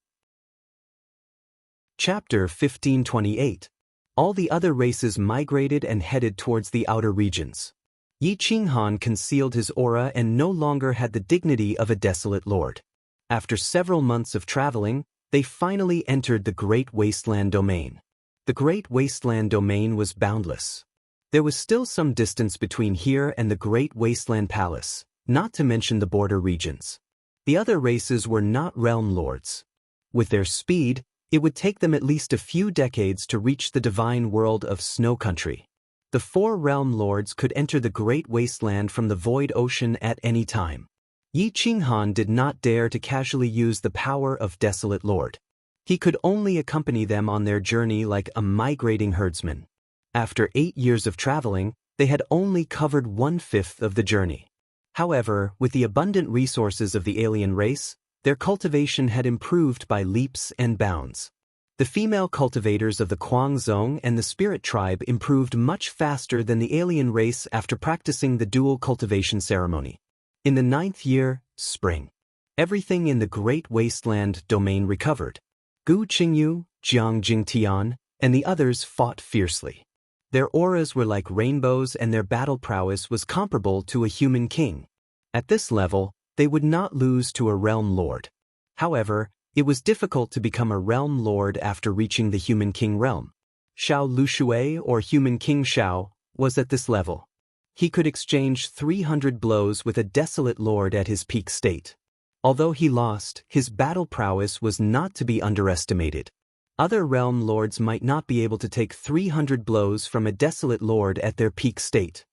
Chapter 1528. All the other races migrated and headed towards the outer regions. Yi Qinghan concealed his aura and no longer had the dignity of a desolate lord. After several months of traveling, they finally entered the Great Wasteland domain. The Great Wasteland domain was boundless. There was still some distance between here and the Great Wasteland Palace, not to mention the border regions. The other races were not realm lords. With their speed, it would take them at least a few decades to reach the divine world of Snow Country. The 4 realm lords could enter the Great Wasteland from the Void Ocean at any time. Yi Qinghan did not dare to casually use the power of Desolate Lord. He could only accompany them on their journey like a migrating herdsman. After 8 years of traveling, they had only covered 1/5 of the journey. However, with the abundant resources of the alien race, their cultivation had improved by leaps and bounds. The female cultivators of the Guangzong and the Spirit Tribe improved much faster than the alien race after practicing the dual cultivation ceremony. In the 9th year, spring, everything in the Great Wasteland domain recovered. Gu Qingyu, Jiang Jingtian, and the others fought fiercely. Their auras were like rainbows and their battle prowess was comparable to a human king. At this level, they would not lose to a realm lord. However, it was difficult to become a realm lord after reaching the human king realm. Xiao Lushui, or human king Xiao, was at this level. He could exchange 300 blows with a desolate lord at his peak state. Although he lost, his battle prowess was not to be underestimated. Other realm lords might not be able to take 300 blows from a desolate lord at their peak state.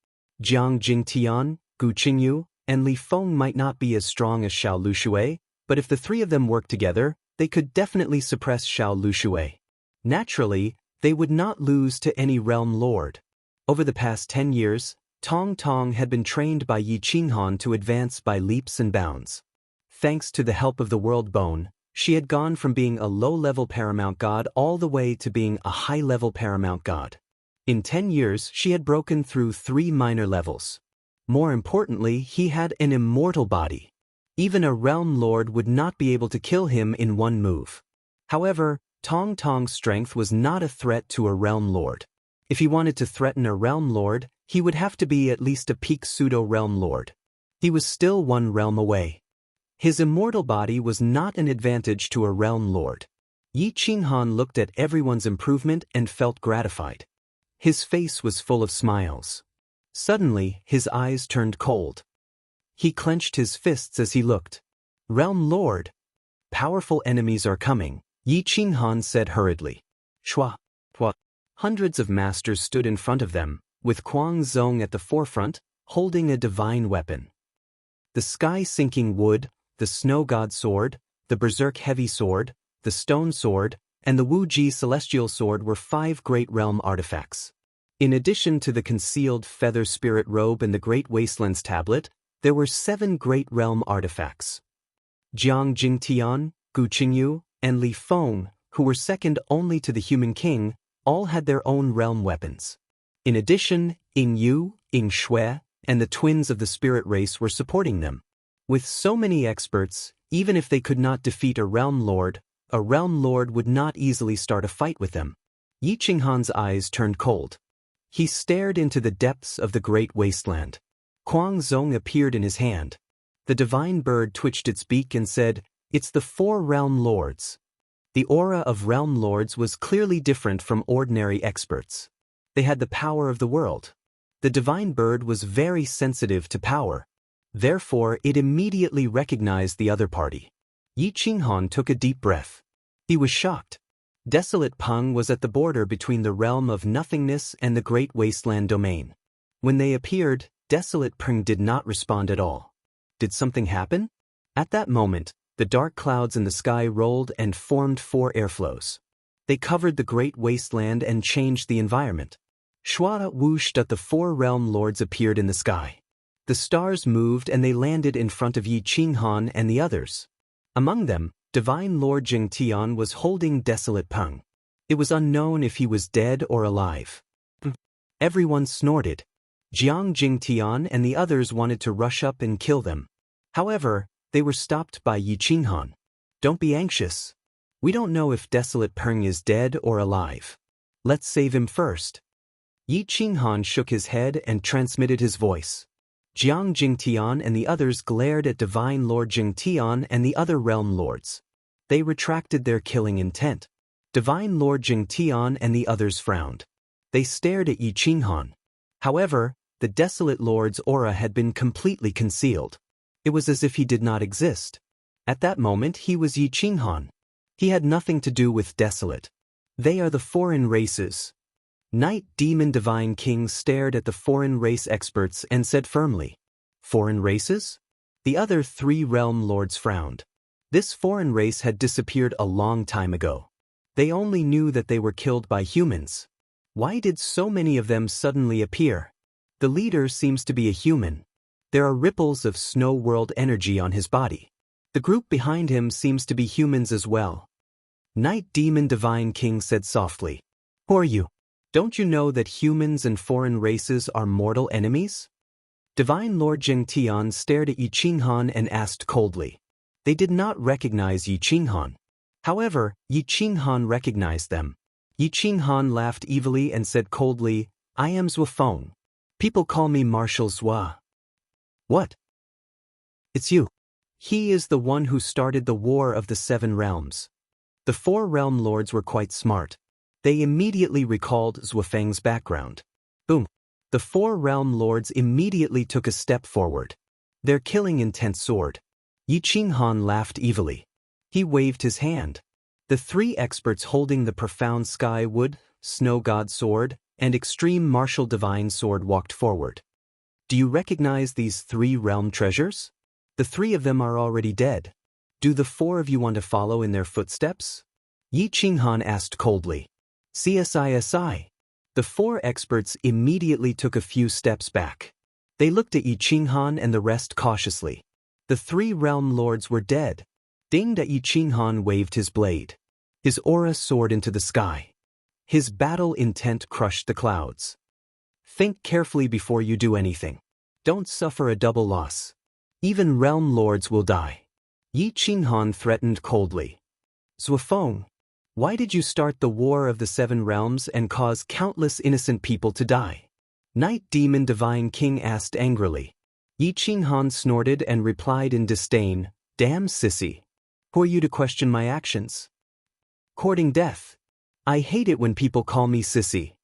Jiang Jingtian, Gu Qingyu, and Li Feng might not be as strong as Xiao Lushui, but if the 3 of them worked together, they could definitely suppress Xiao Lushui. Naturally, they would not lose to any realm lord. Over the past 10 years, Tong Tong had been trained by Yi Qinghan to advance by leaps and bounds. Thanks to the help of the World Bone, she had gone from being a low-level paramount god all the way to being a high-level paramount god. In 10 years, she had broken through 3 minor levels. More importantly, he had an immortal body. Even a realm lord would not be able to kill him in one move. However, Tong Tong's strength was not a threat to a realm lord. If he wanted to threaten a realm lord, he would have to be at least a peak pseudo-realm lord. He was still 1 realm away. His immortal body was not an advantage to a realm lord. Yi Qinghan looked at everyone's improvement and felt gratified. His face was full of smiles. Suddenly, his eyes turned cold. He clenched his fists as he looked. Realm Lord! Powerful enemies are coming, Yi Qinghan said hurriedly. Shua! Hua! Hundreds of masters stood in front of them, with Guangzong at the forefront, holding a divine weapon. The sky-sinking wood, the snow god sword, the berserk heavy sword, the stone sword, and the Wu-Ji celestial sword were 5 great realm artifacts. In addition to the concealed feather spirit robe and the Great Wastelands tablet, there were 7 great realm artifacts. Jiang Jingtian, Gu Qingyu, and Li Feng, who were second only to the human king, all had their own realm weapons. In addition, Ying Yu, Ying Shui, and the twins of the spirit race were supporting them. With so many experts, even if they could not defeat a realm lord would not easily start a fight with them. Yi Qinghan's eyes turned cold. He stared into the depths of the Great Wasteland. Guangzong appeared in his hand. The divine bird twitched its beak and said, "It's the 4 realm lords." The aura of realm lords was clearly different from ordinary experts. They had the power of the world. The divine bird was very sensitive to power. Therefore, it immediately recognized the other party. Yi Qinghan took a deep breath. He was shocked. Desolate Peng was at the border between the realm of nothingness and the Great Wasteland domain. When they appeared, Desolate Peng did not respond at all. Did something happen? At that moment, the dark clouds in the sky rolled and formed 4 airflows. They covered the Great Wasteland and changed the environment. Shua whooshed at the 4 realm lords appeared in the sky. The stars moved and they landed in front of Yi Qinghan and the others. Among them, Divine Lord Jingtian was holding Desolate Peng. It was unknown if he was dead or alive. Everyone snorted. Jiang Jingtian and the others wanted to rush up and kill them. However, they were stopped by Yi Qinghan. "Don't be anxious. We don't know if Desolate Peng is dead or alive. Let's save him first." Yi Qinghan shook his head and transmitted his voice. Jiang Jingtian and the others glared at Divine Lord Jingtian and the other realm lords. They retracted their killing intent. Divine Lord Jingtian and the others frowned. They stared at Yi Qinghan. However, the desolate lord's aura had been completely concealed. It was as if he did not exist. At that moment he was Yi Qinghan. He had nothing to do with desolate. They are the foreign races. Night Demon Divine King stared at the foreign race experts and said firmly, "Foreign races?" The other 3 realm lords frowned. This foreign race had disappeared a long time ago. They only knew that they were killed by humans. Why did so many of them suddenly appear? The leader seems to be a human. There are ripples of snow world energy on his body. The group behind him seems to be humans as well. Night Demon Divine King said softly, "Who are you? Don't you know that humans and foreign races are mortal enemies?" Divine Lord Jingtian stared at Yi Qinghan and asked coldly. They did not recognize Yi Qinghan. However, Yi Qinghan recognized them. Yi Qinghan laughed evilly and said coldly, "I am Zuofeng. People call me Marshal Zua." "What? It's you." He is the one who started the War of the 7 Realms. The 4 realm lords were quite smart. They immediately recalled Zuofeng's background. Boom. The 4 realm lords immediately took a step forward. Their killing intent soared. Yi Qinghan laughed evilly. He waved his hand. The 3 experts holding the profound sky wood, snow god sword, and extreme martial divine sword walked forward. Do you recognize these 3 realm treasures? The 3 of them are already dead. Do the 4 of you want to follow in their footsteps? Yi Qinghan asked coldly. CSISI. The 4 experts immediately took a few steps back. They looked at Yi Qinghan and the rest cautiously. The 3 realm lords were dead. Ding! Yi Qinghan waved his blade. His aura soared into the sky. His battle intent crushed the clouds. Think carefully before you do anything. Don't suffer a double loss. Even realm lords will die. Yi Qinghan threatened coldly. Zuofeng, why did you start the War of the 7 Realms and cause countless innocent people to die? Night Demon Divine King asked angrily. Yi Qinghan snorted and replied in disdain, "Damn sissy. Who are you to question my actions? Courting death. I hate it when people call me sissy."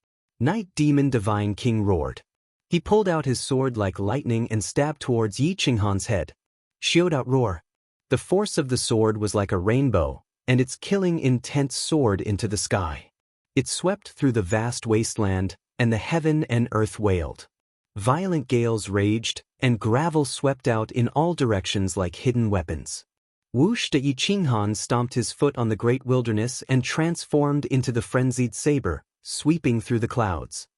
Night Demon Divine King roared. He pulled out his sword like lightning and stabbed towards Yi Qinghan's head. Shiout roar. The force of the sword was like a rainbow, and its killing intent soared into the sky. It swept through the vast wasteland, and the heaven and earth wailed. Violent gales raged, and gravel swept out in all directions like hidden weapons. Whoosh! Yi Qinghan stomped his foot on the great wilderness and transformed into the frenzied saber, sweeping through the clouds.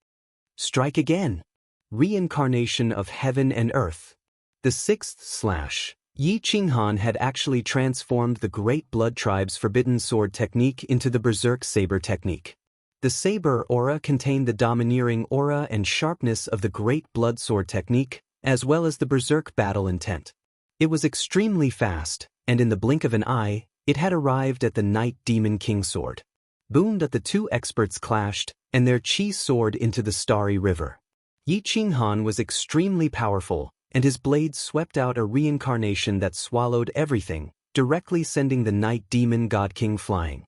Strike again! Reincarnation of heaven and earth. The 6th slash. Yi Qinghan had actually transformed the Great Blood Tribe's Forbidden Sword technique into the Berserk Saber technique. The saber aura contained the domineering aura and sharpness of the Great Blood Sword technique, as well as the Berserk battle intent. It was extremely fast, and in the blink of an eye, it had arrived at the Night Demon King sword. Boom! The 2 experts clashed, and their chi soared into the starry river. Yi Qinghan was extremely powerful, and his blade swept out a reincarnation that swallowed everything, directly sending the Night Demon God King flying.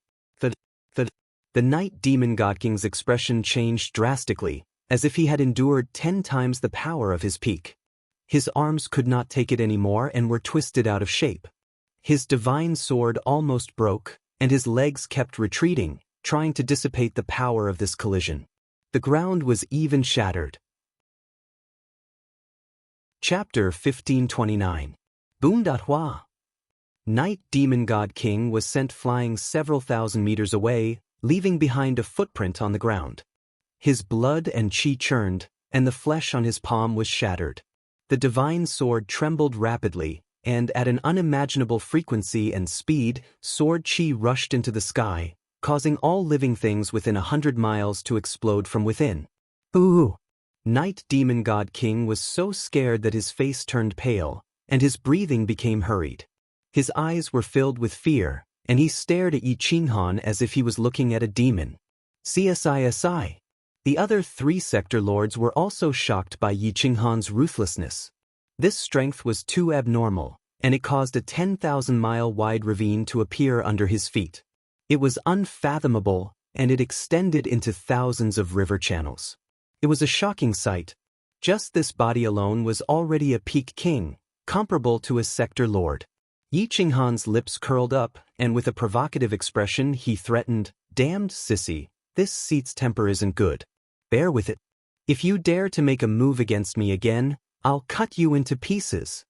The Night Demon God King's expression changed drastically, as if he had endured 10 times the power of his peak. His arms could not take it anymore and were twisted out of shape. His divine sword almost broke, and his legs kept retreating, trying to dissipate the power of this collision. The ground was even shattered. Chapter 1529. Boom! Hua. Night Demon God King was sent flying several thousand meters away, leaving behind a footprint on the ground. His blood and chi churned, and the flesh on his palm was shattered. The divine sword trembled rapidly, and at an unimaginable frequency and speed, sword chi rushed into the sky, causing all living things within 100 miles to explode from within. Ooh! Night Demon God King was so scared that his face turned pale, and his breathing became hurried. His eyes were filled with fear, and he stared at Yi Qinghan as if he was looking at a demon. CSISI. The other 3 sector lords were also shocked by Yi Qinghan's ruthlessness. This strength was too abnormal, and it caused a 10,000-mile wide ravine to appear under his feet. It was unfathomable, and it extended into thousands of river channels. It was a shocking sight. Just this body alone was already a peak king, comparable to a sector lord. Yi Qinghan's lips curled up, and with a provocative expression he threatened, "Damned sissy, this seat's temper isn't good. Bear with it. If you dare to make a move against me again, I'll cut you into pieces."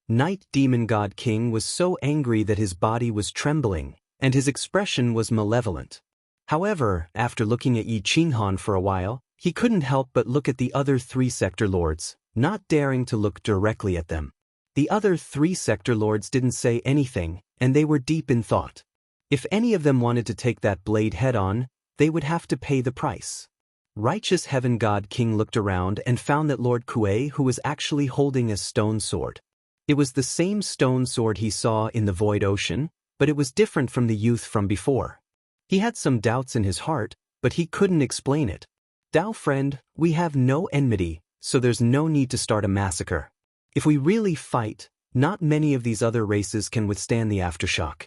Night Demon God King was so angry that his body was trembling, and his expression was malevolent. However, after looking at Yi Qinghan for a while, he couldn't help but look at the other 3 sector lords, not daring to look directly at them. The other 3 sector lords didn't say anything, and they were deep in thought. If any of them wanted to take that blade head-on, they would have to pay the price. Righteous Heaven God King looked around and found that Lord Kuei who was actually holding a stone sword. It was the same stone sword he saw in the void ocean, but it was different from the youth from before. He had some doubts in his heart, but he couldn't explain it. "Dao friend, we have no enmity, so there's no need to start a massacre. If we really fight, not many of these other races can withstand the aftershock."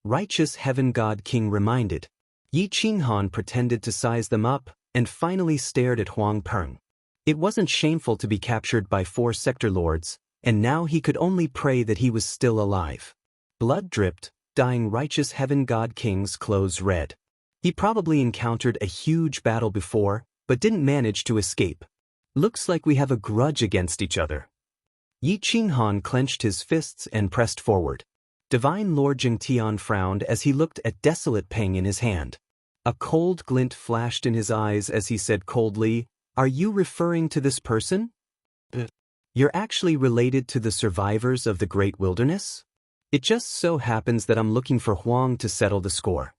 Righteous Heaven God King reminded. Yi Qinghan pretended to size them up, and finally stared at Huang Peng. It wasn't shameful to be captured by 4 sector lords, and now he could only pray that he was still alive. Blood dripped, dyeing Righteous Heaven God King's clothes red. He probably encountered a huge battle before, but didn't manage to escape. "Looks like we have a grudge against each other." Yi Qinghan clenched his fists and pressed forward. Divine Lord Jingtian frowned as he looked at Desolate Peng in his hand. A cold glint flashed in his eyes as he said coldly, "Are you referring to this person? You're actually related to the survivors of the Great Wilderness? It just so happens that I'm looking for Huang to settle the score.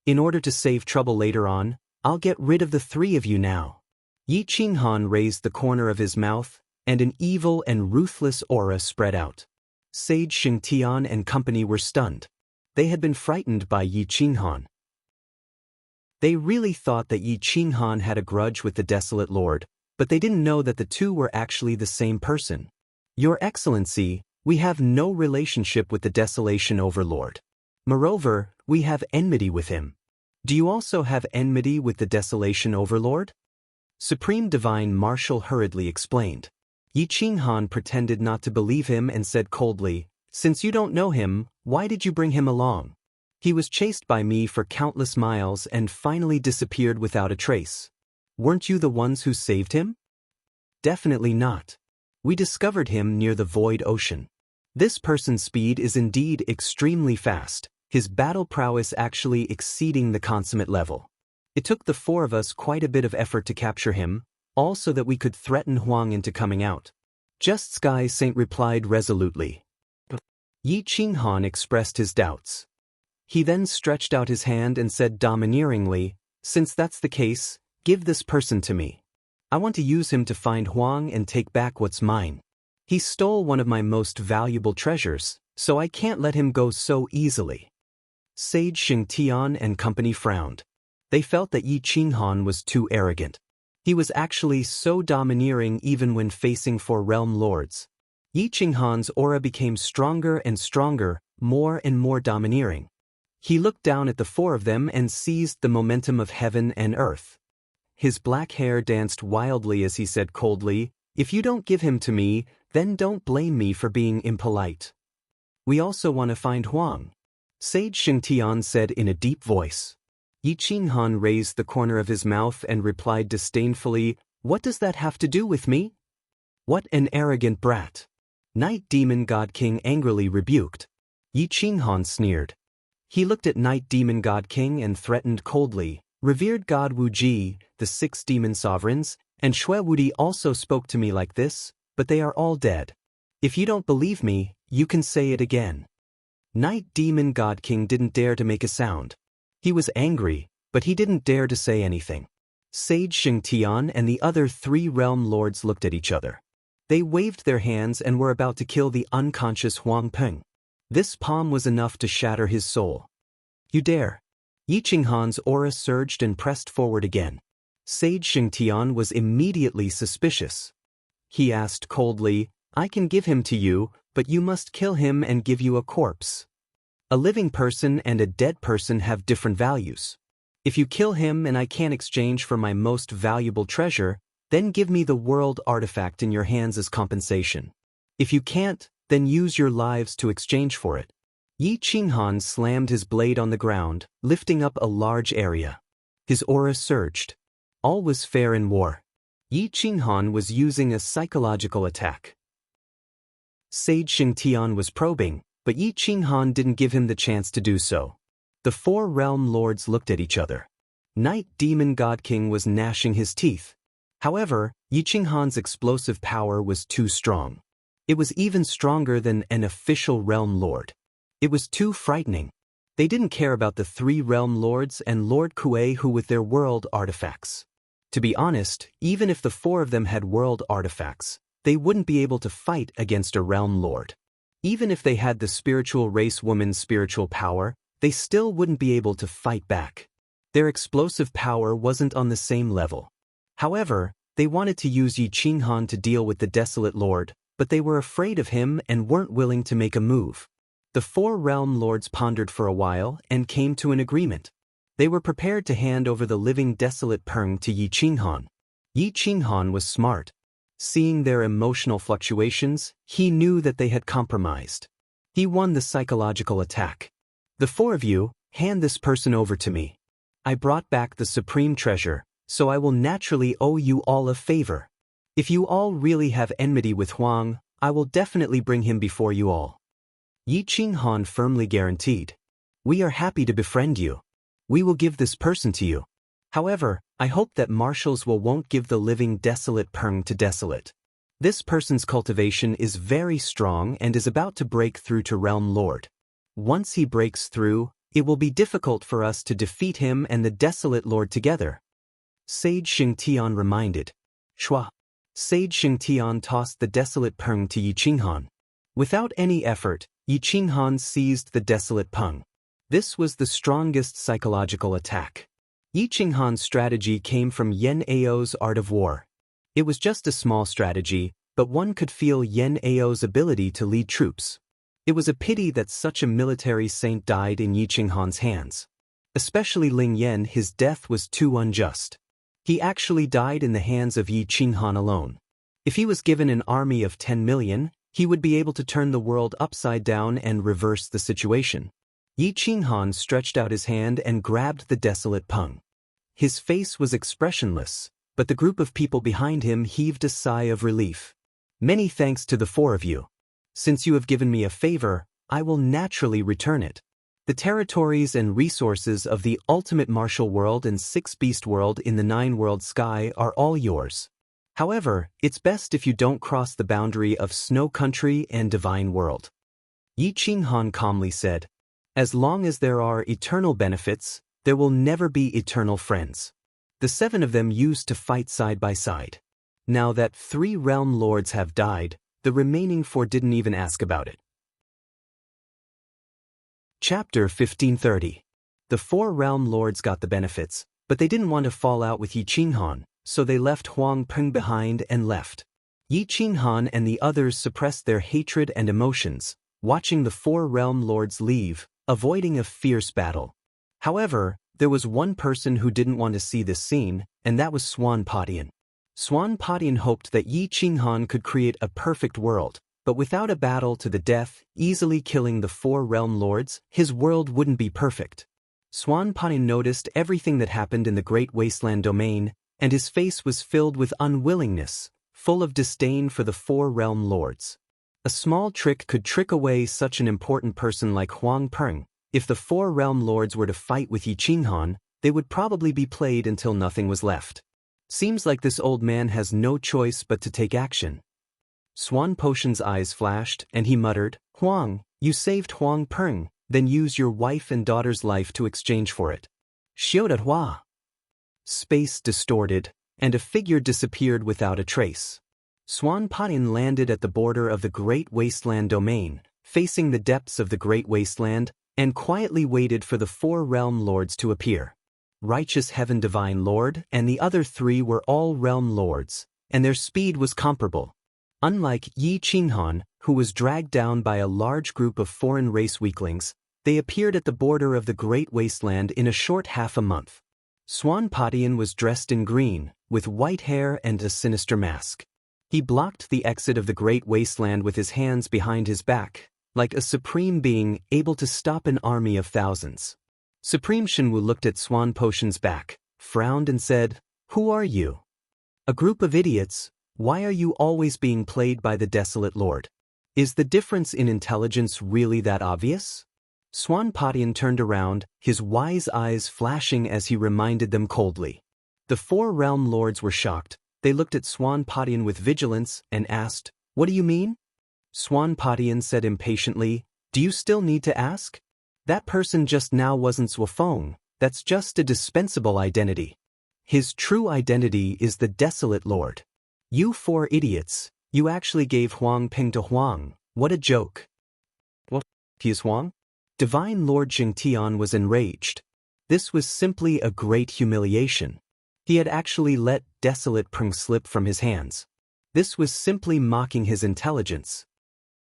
In order to save trouble later on, I'll get rid of the 3 of you now." Yi Qinghan raised the corner of his mouth, and an evil and ruthless aura spread out. Sage Xingtian and company were stunned. They had been frightened by Yi Qinghan. They really thought that Yi Qinghan had a grudge with the Desolate Lord, but they didn't know that the 2 were actually the same person. "Your Excellency, we have no relationship with the Desolation Overlord. Moreover, we have enmity with him. Do you also have enmity with the Desolation Overlord?" Supreme Divine Marshal hurriedly explained. Yi Qinghan pretended not to believe him and said coldly, "Since you don't know him, why did you bring him along? He was chased by me for countless miles and finally disappeared without a trace. Weren't you the ones who saved him?" "Definitely not. We discovered him near the void ocean. This person's speed is indeed extremely fast, his battle prowess actually exceeding the consummate level. It took the 4 of us quite a bit of effort to capture him, all so that we could threaten Huang into coming out." Just Sky Saint replied resolutely. Yi Qinghan expressed his doubts. He then stretched out his hand and said domineeringly, "Since that's the case, give this person to me. I want to use him to find Huang and take back what's mine. He stole one of my most valuable treasures, so I can't let him go so easily." Sage Xingtian and company frowned. They felt that Yi Qinghan was too arrogant. He was actually so domineering even when facing 4 realm lords. Yi Qinghan's aura became stronger and stronger, more and more domineering. He looked down at the 4 of them and seized the momentum of heaven and earth. His black hair danced wildly as he said coldly, "If you don't give him to me, then don't blame me for being impolite. We also want to find Huang." Sage Xingtian said in a deep voice. Yi Qinghan raised the corner of his mouth and replied disdainfully, "What does that have to do with me?" "What an arrogant brat." Night Demon God King angrily rebuked. Yi Qinghan sneered. He looked at Night Demon God King and threatened coldly, "Revered God Wuji, the 6 demon sovereigns, and Shui Wudi also spoke to me like this, but they are all dead. If you don't believe me, you can say it again." Night Demon God King didn't dare to make a sound. He was angry, but he didn't dare to say anything. Sage Xingtian and the other 3 realm lords looked at each other. They waved their hands and were about to kill the unconscious Huang Peng. This palm was enough to shatter his soul. "You dare." Yi Qinghan's aura surged and pressed forward again. Sage Xingtian was immediately suspicious. He asked coldly, "I can give him to you, but you must kill him and give you a corpse." A living person and a dead person have different values. If you kill him and I can't exchange for my most valuable treasure, then give me the world artifact in your hands as compensation. If you can't, then use your lives to exchange for it. Yi Qinghan slammed his blade on the ground, lifting up a large area. His aura surged. All was fair in war. Yi Qinghan was using a psychological attack. Sage Xingtian was probing, but Yi Qinghan didn't give him the chance to do so. The four realm lords looked at each other. Night Demon God King was gnashing his teeth. However, Yi Qinghan's explosive power was too strong. It was even stronger than an official realm lord. It was too frightening. They didn't care about the three realm lords and Lord Kuei who with their world artifacts. To be honest, even if the four of them had world artifacts, they wouldn't be able to fight against a realm lord. Even if they had the spiritual race woman's spiritual power, they still wouldn't be able to fight back. Their explosive power wasn't on the same level. However, they wanted to use Yi Qinghan to deal with the Desolate Lord, but they were afraid of him and weren't willing to make a move. The four realm lords pondered for a while and came to an agreement. They were prepared to hand over the living Desolate Peng to Yi Qinghan. Yi Qinghan was smart. Seeing their emotional fluctuations, he knew that they had compromised. He won the psychological attack. The four of you, hand this person over to me. I brought back the supreme treasure, so I will naturally owe you all a favor. If you all really have enmity with Huang, I will definitely bring him before you all. Yi Qinghan firmly guaranteed. We are happy to befriend you. We will give this person to you. However, I hope that marshals won't give the living Desolate Peng to Desolate. This person's cultivation is very strong and is about to break through to Realm Lord. Once he breaks through, it will be difficult for us to defeat him and the Desolate Lord together. Sage Xingtian reminded. Shua. Sage Xingtian tossed the Desolate Peng to Yi Qinghan. Without any effort, Yi Qinghan seized the Desolate Peng. This was the strongest psychological attack. Yi Qinghan's strategy came from Yen Ao's Art of War. It was just a small strategy, but one could feel Yen Ao's ability to lead troops. It was a pity that such a military saint died in Yi Qinghan's hands. Especially Ling Yen, his death was too unjust. He actually died in the hands of Yi Qinghan alone. If he was given an army of 10 million, he would be able to turn the world upside down and reverse the situation. Yi Qinghan stretched out his hand and grabbed the Desolate Peng. His face was expressionless, but the group of people behind him heaved a sigh of relief. Many thanks to the four of you. Since you have given me a favor, I will naturally return it. The territories and resources of the ultimate martial world and six-beast world in the nine-world sky are all yours. However, it's best if you don't cross the boundary of Snow Country and Divine World. Yi Qinghan calmly said, as long as there are eternal benefits, there will never be eternal friends. The seven of them used to fight side by side. Now that 3 realm lords have died, the remaining 4 didn't even ask about it. Chapter 1530. The 4 realm lords got the benefits, but they didn't want to fall out with Yi Qinghan, so they left Huang Peng behind and left. Yi Qinghan and the others suppressed their hatred and emotions, watching the 4 realm lords leave, avoiding a fierce battle. However, there was one person who didn't want to see this scene, and that was Swan Padian. Swan Padian hoped that Yi Qinghan could create a perfect world, but without a battle to the death, easily killing the 4 realm lords, his world wouldn't be perfect. Swan Padian noticed everything that happened in the Great Wasteland domain, and his face was filled with unwillingness, full of disdain for the 4 realm lords. A small trick could trick away such an important person like Huang Peng. If the 4 realm lords were to fight with Yi Qinghan, they would probably be played until nothing was left. Seems like this old man has no choice but to take action. Swan Potion's eyes flashed, and he muttered, Huang, you saved Huang Peng, then use your wife and daughter's life to exchange for it. Xiao Hua. Space distorted, and a figure disappeared without a trace. Swan Padian landed at the border of the Great Wasteland domain, facing the depths of the Great Wasteland, and quietly waited for the 4 realm lords to appear. Righteous Heaven Divine Lord and the other 3 were all realm lords, and their speed was comparable. Unlike Yi Qinghan, who was dragged down by a large group of foreign race weaklings, They appeared at the border of the Great Wasteland in a short half a month. Swanpatian was dressed in green, with white hair and a sinister mask. He blocked the exit of the Great Wasteland with his hands behind his back, like a supreme being able to stop an army of thousands. Supreme Shenwu looked at Swanpotion's back, frowned and said, "Who are you?" "A group of idiots. Why are you always being played by the Desolate Lord? Is the difference in intelligence really that obvious?" Swanpatian turned around, his wise eyes flashing as he reminded them coldly. The four realm lords were shocked. They looked at Swanpatian with vigilance and asked, "What do you mean?" Swanpatian said impatiently, "Do you still need to ask? That person just now wasn't Swafeng, that's just a dispensable identity. His true identity is the Desolate Lord. You four idiots, you actually gave Huang Ping to Huang, what a joke." "What? He is Huang?" Divine Lord Jingtian was enraged. This was simply a great humiliation. He had actually let Desolate Peng slip from his hands. This was simply mocking his intelligence.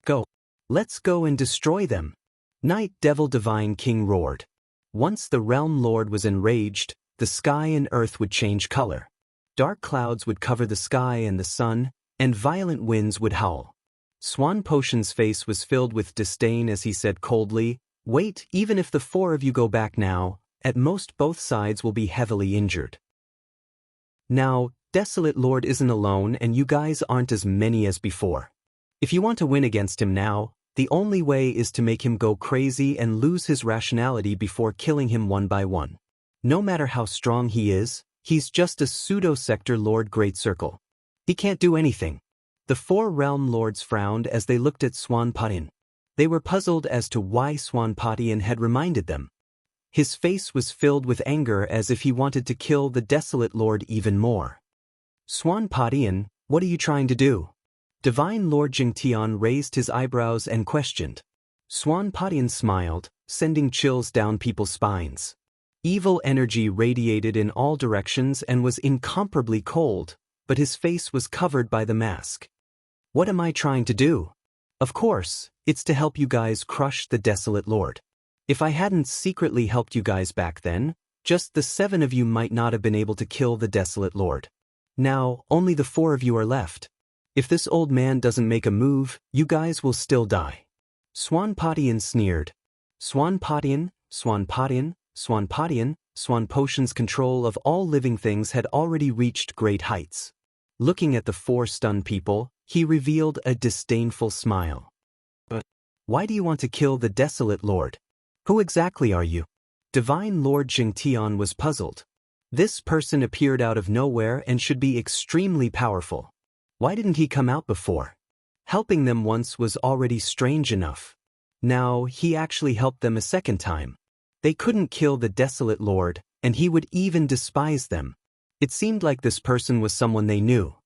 "Go. Let's go and destroy them." Night Devil Divine King roared. Once the Realm Lord was enraged, the sky and earth would change color. Dark clouds would cover the sky and the sun, and violent winds would howl. Swanpotion's face was filled with disdain as he said coldly, "Wait, even if the four of you go back now, at most both sides will be heavily injured. Now, Desolate Lord isn't alone and you guys aren't as many as before. If you want to win against him now, the only way is to make him go crazy and lose his rationality before killing him one by one. No matter how strong he is, he's just a pseudo-sector Lord Great Circle. He can't do anything." The four realm lords frowned as they looked at Swanpatian. They were puzzled as to why Swanpatian had reminded them. His face was filled with anger as if he wanted to kill the Desolate Lord even more. "Swanpatian, what are you trying to do?" Divine Lord Jingtian raised his eyebrows and questioned. Swanpatian smiled, sending chills down people's spines. Evil energy radiated in all directions and was incomparably cold, but his face was covered by the mask. "What am I trying to do? Of course, it's to help you guys crush the Desolate Lord. If I hadn't secretly helped you guys back then, just the 7 of you might not have been able to kill the Desolate Lord. Now, only the 4 of you are left. If this old man doesn't make a move, you guys will still die." Swanpatian sneered. Swanpatian, Swanpatian, Swanpatian, Swanpotion's control of all living things had already reached great heights. Looking at the 4 stunned people, he revealed a disdainful smile. "But why do you want to kill the Desolate Lord? Who exactly are you?" Divine Lord Jingtian was puzzled. This person appeared out of nowhere and should be extremely powerful. Why didn't he come out before? Helping them once was already strange enough. Now he actually helped them a second time. They couldn't kill the Desolate Lord, and he would even despise them. It seemed like this person was someone they knew.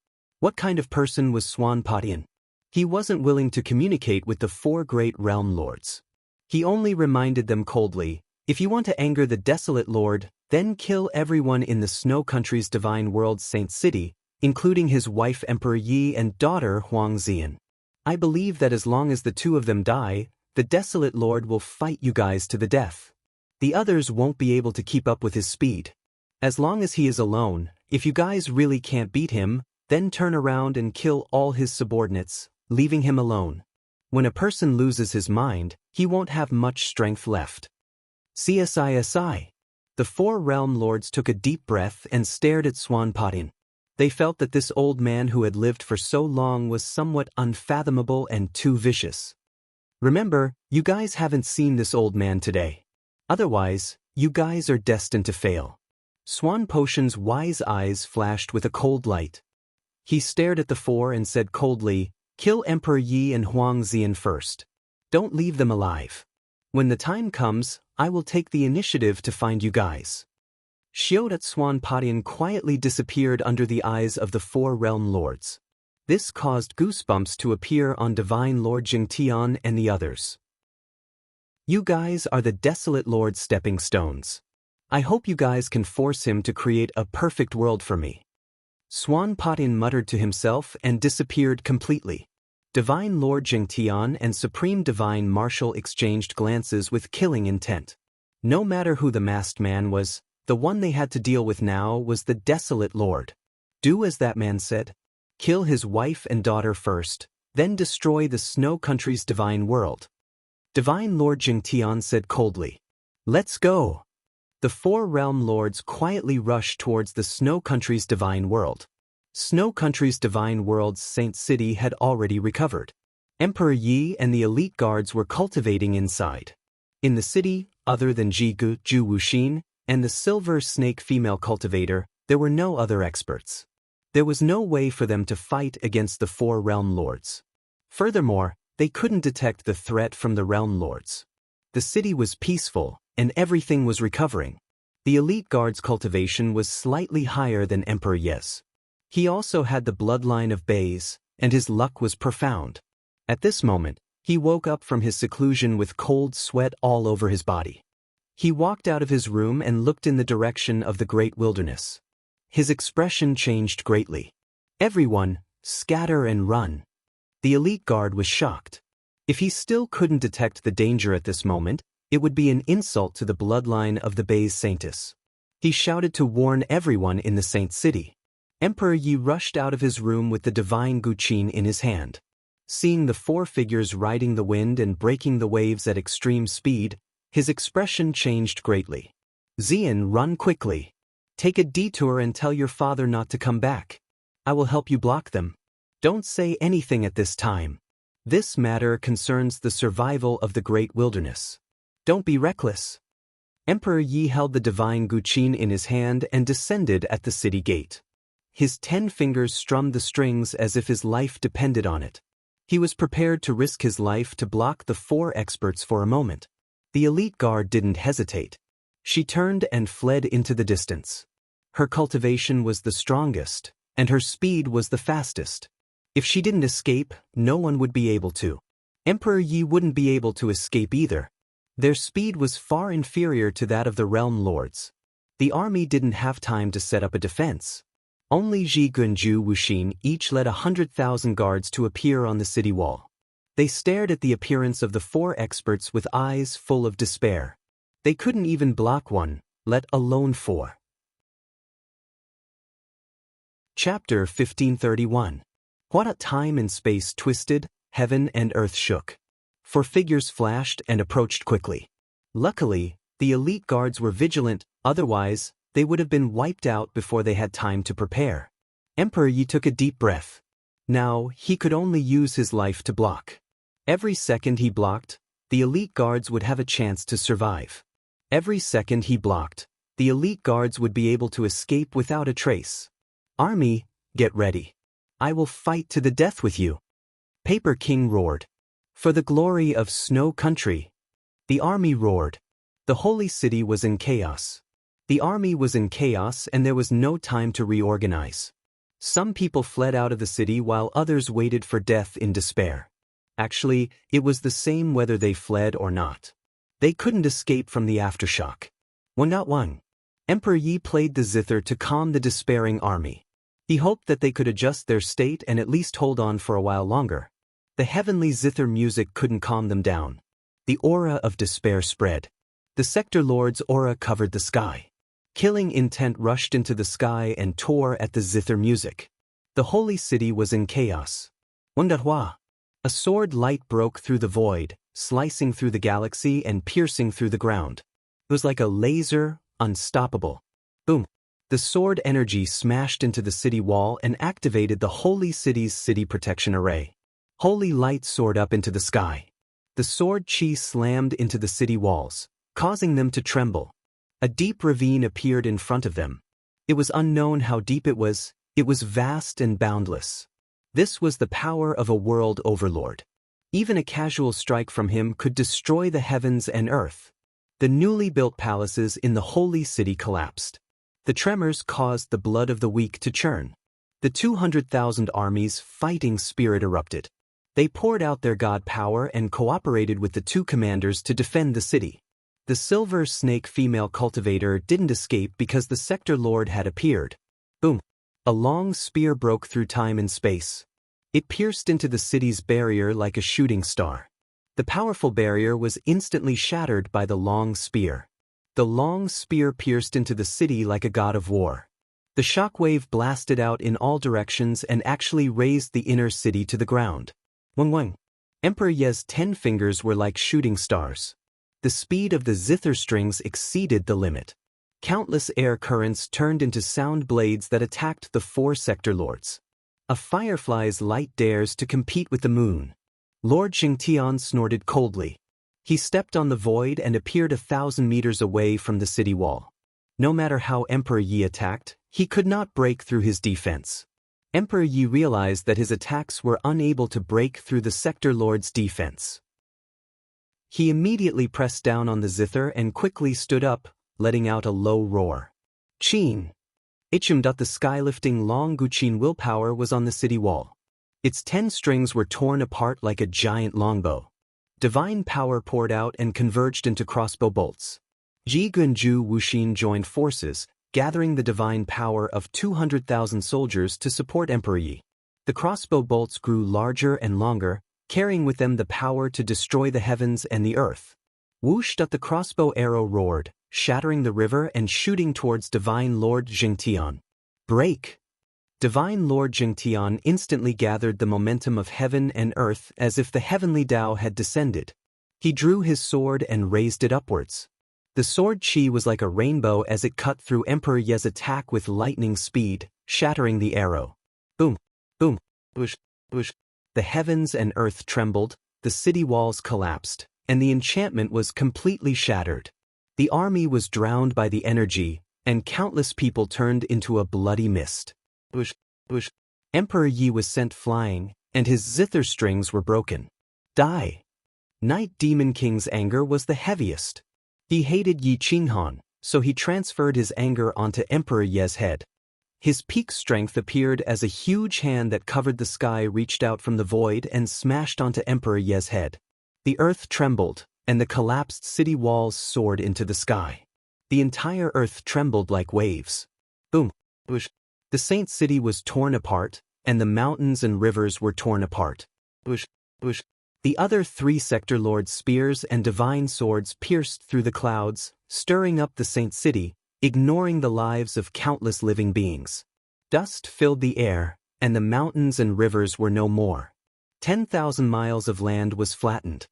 What kind of person was Swanpatian? He wasn't willing to communicate with the 4 great realm lords. He only reminded them coldly, "If you want to anger the Desolate Lord, then kill everyone in the Snow Country's divine world Saint City, including his wife Emperor Yi and daughter Huang Xian. I believe that as long as the 2 of them die, the Desolate Lord will fight you guys to the death. The others won't be able to keep up with his speed. As long as he is alone, if you guys really can't beat him, then turn around and kill all his subordinates, leaving him alone. When a person loses his mind, he won't have much strength left." CSISI. The 4 realm lords took a deep breath and stared at Swanpatian. They felt that this old man who had lived for so long was somewhat unfathomable and too vicious. "Remember, you guys haven't seen this old man today. Otherwise, you guys are destined to fail." Swanpotion's wise eyes flashed with a cold light. He stared at the 4 and said coldly, "Kill Emperor Yi and Huang Xian first. Don't leave them alive. When the time comes, I will take the initiative to find you guys." Xiudat Swanpatian quietly disappeared under the eyes of the 4 realm lords. This caused goosebumps to appear on Divine Lord Jingtian and the others. "You guys are the Desolate Lord's stepping stones. I hope you guys can force him to create a perfect world for me." Swanpatian muttered to himself and disappeared completely. Divine Lord Jingtian and Supreme Divine Marshal exchanged glances with killing intent. No matter who the masked man was, the one they had to deal with now was the desolate lord. Do as that man said. Kill his wife and daughter first, then destroy the Snow Country's divine world. Divine Lord Jingtian said coldly. Let's go. The four realm lords quietly rushed towards the Snow Country's divine world. Snow Country's divine world's Saint City had already recovered. Emperor Yi and the elite guards were cultivating inside. In the city, other than Jigu, Ju Wuxin, and the Silver Snake female cultivator, there were no other experts. There was no way for them to fight against the four realm lords. Furthermore, they couldn't detect the threat from the realm lords. The city was peaceful, and everything was recovering. The elite guard's cultivation was slightly higher than Emperor Ye's. He also had the bloodline of Bays, and his luck was profound. At this moment, he woke up from his seclusion with cold sweat all over his body. He walked out of his room and looked in the direction of the great wilderness. His expression changed greatly. Everyone, scatter and run. The elite guard was shocked. If he still couldn't detect the danger at this moment, it would be an insult to the bloodline of the Bays Saintess. He shouted to warn everyone in the Saint City. Emperor Yi rushed out of his room with the divine Guqin in his hand. Seeing the four figures riding the wind and breaking the waves at extreme speed, his expression changed greatly. Xian, run quickly. Take a detour and tell your father not to come back. I will help you block them. Don't say anything at this time. This matter concerns the survival of the great wilderness. Don't be reckless. Emperor Yi held the divine Guqin in his hand and descended at the city gate. His 10 fingers strummed the strings as if his life depended on it. He was prepared to risk his life to block the four experts for a moment. The elite guard didn't hesitate. She turned and fled into the distance. Her cultivation was the strongest, and her speed was the fastest. If she didn't escape, no one would be able to. Emperor Yi wouldn't be able to escape either. Their speed was far inferior to that of the realm lords. The army didn't have time to set up a defense. Only Jigu and Ju Wuxin each led 100,000 guards to appear on the city wall. They stared at the appearance of the four experts with eyes full of despair. They couldn't even block one, let alone four. Chapter 1531. What a time and space twisted, heaven and earth shook. Four figures flashed and approached quickly. Luckily, the elite guards were vigilant, otherwise, they would have been wiped out before they had time to prepare. Emperor Yi took a deep breath. Now, he could only use his life to block. Every second he blocked, the elite guards would have a chance to survive. Every second he blocked, the elite guards would be able to escape without a trace. Army, get ready. I will fight to the death with you. Paper King roared. For the glory of Snow Country. The army roared. The holy city was in chaos. The army was in chaos and there was no time to reorganize. Some people fled out of the city while others waited for death in despair. Actually, it was the same whether they fled or not. They couldn't escape from the aftershock. 1.1. Emperor Yi played the zither to calm the despairing army. He hoped that they could adjust their state and at least hold on for a while longer. The heavenly zither music couldn't calm them down. The aura of despair spread. The sector lord's aura covered the sky. Killing intent rushed into the sky and tore at the zither music. The holy city was in chaos. 1.1. A sword light broke through the void, slicing through the galaxy and piercing through the ground. It was like a laser, unstoppable. Boom. The sword energy smashed into the city wall and activated the holy city's city protection array. Holy light soared up into the sky. The sword chi slammed into the city walls, causing them to tremble. A deep ravine appeared in front of them. It was unknown how deep it was vast and boundless. This was the power of a world overlord. Even a casual strike from him could destroy the heavens and earth. The newly built palaces in the holy city collapsed. The tremors caused the blood of the weak to churn. The 200,000 army's fighting spirit erupted. They poured out their god power and cooperated with the two commanders to defend the city. The Silver Snake female cultivator didn't escape because the sector lord had appeared. Boom! A long spear broke through time and space. It pierced into the city's barrier like a shooting star. The powerful barrier was instantly shattered by the long spear. The long spear pierced into the city like a god of war. The shockwave blasted out in all directions and actually razed the inner city to the ground. Wang. Emperor Ye's 10 fingers were like shooting stars. The speed of the zither strings exceeded the limit. Countless air currents turned into sound blades that attacked the 4 sector lords. A firefly's light dares to compete with the moon. Lord Jingtian snorted coldly. He stepped on the void and appeared 1,000 meters away from the city wall. No matter how Emperor Yi attacked, he could not break through his defense. Emperor Yi realized that his attacks were unable to break through the sector lord's defense. He immediately pressed down on the zither and quickly stood up, letting out a low roar. Qin. The sky-lifting long Guqin willpower was on the city wall. Its 10 strings were torn apart like a giant longbow. Divine power poured out and converged into crossbow bolts. Ji Gunju Wuxin joined forces, gathering the divine power of 200,000 soldiers to support Emperor Yi. The crossbow bolts grew larger and longer, carrying with them the power to destroy the heavens and the earth. Whoosh! The crossbow arrow roared, shattering the river and shooting towards Divine Lord Jingtian. Break! Divine Lord Jingtian instantly gathered the momentum of heaven and earth as if the heavenly Tao had descended. He drew his sword and raised it upwards. The sword chi was like a rainbow as it cut through Emperor Ye's attack with lightning speed, shattering the arrow. Boom! Boom! Whoosh! Whoosh! The heavens and earth trembled, the city walls collapsed, and the enchantment was completely shattered. The army was drowned by the energy, and countless people turned into a bloody mist. Whoosh! Whoosh! Emperor Yi was sent flying, and his zither strings were broken. Die! Night Demon King's anger was the heaviest. He hated Yi Qinghan, so he transferred his anger onto Emperor Ye's head. His peak strength appeared as a huge hand that covered the sky reached out from the void and smashed onto Emperor Ye's head. The earth trembled, and the collapsed city walls soared into the sky. The entire earth trembled like waves. Boom! Whoosh! The Saint City was torn apart, and the mountains and rivers were torn apart. Whoosh! Whoosh! The other 3 sector lords' spears and divine swords pierced through the clouds, stirring up the Saint City, ignoring the lives of countless living beings. Dust filled the air, and the mountains and rivers were no more. 10,000 miles of land was flattened.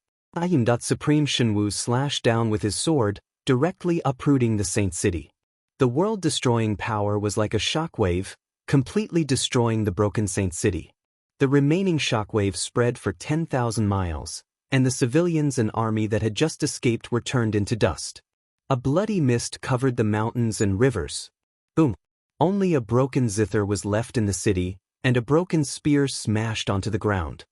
Supreme Shenwu slashed down with his sword, directly uprooting the Saint City. The world-destroying power was like a shockwave, completely destroying the broken Saint City. The remaining shockwave spread for 10,000 miles, and the civilians and army that had just escaped were turned into dust. A bloody mist covered the mountains and rivers. Boom! Only a broken zither was left in the city, and a broken spear smashed onto the ground.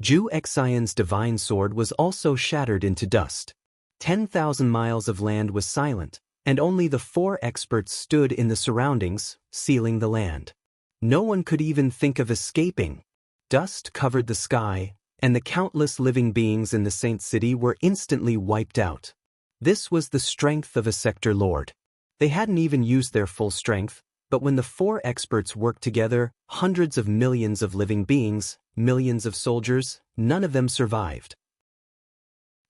Zhu Xian's divine sword was also shattered into dust. 10,000 miles of land was silent, and only the 4 experts stood in the surroundings, sealing the land. No one could even think of escaping. Dust covered the sky, and the countless living beings in the Saint City were instantly wiped out. This was the strength of a sector lord. They hadn't even used their full strength, but when the 4 experts worked together, hundreds of millions of living beings, millions of soldiers, none of them survived.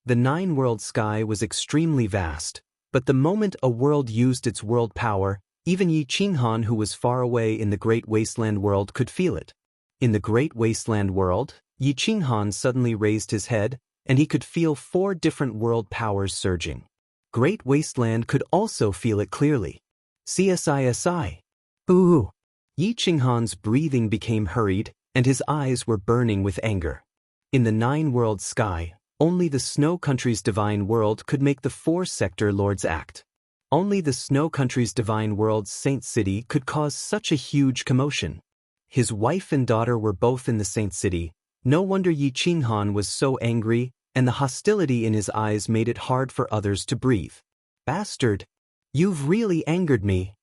The 9-world sky was extremely vast, but the moment a world used its world power, even Yi Qinghan, who was far away in the Great Wasteland world, could feel it. In the Great Wasteland world, Yi Qinghan suddenly raised his head, and he could feel 4 different world powers surging. Great Wasteland could also feel it clearly. CSISI. Ooh! Yi Qinghan's breathing became hurried, and his eyes were burning with anger. In the 9-world sky, only the Snow Country's divine world could make the 4 sector lords act. Only the Snow Country's divine world's Saint City could cause such a huge commotion. His wife and daughter were both in the Saint City. No wonder Yi Qinghan was so angry, and the hostility in his eyes made it hard for others to breathe. Bastard! You've really angered me!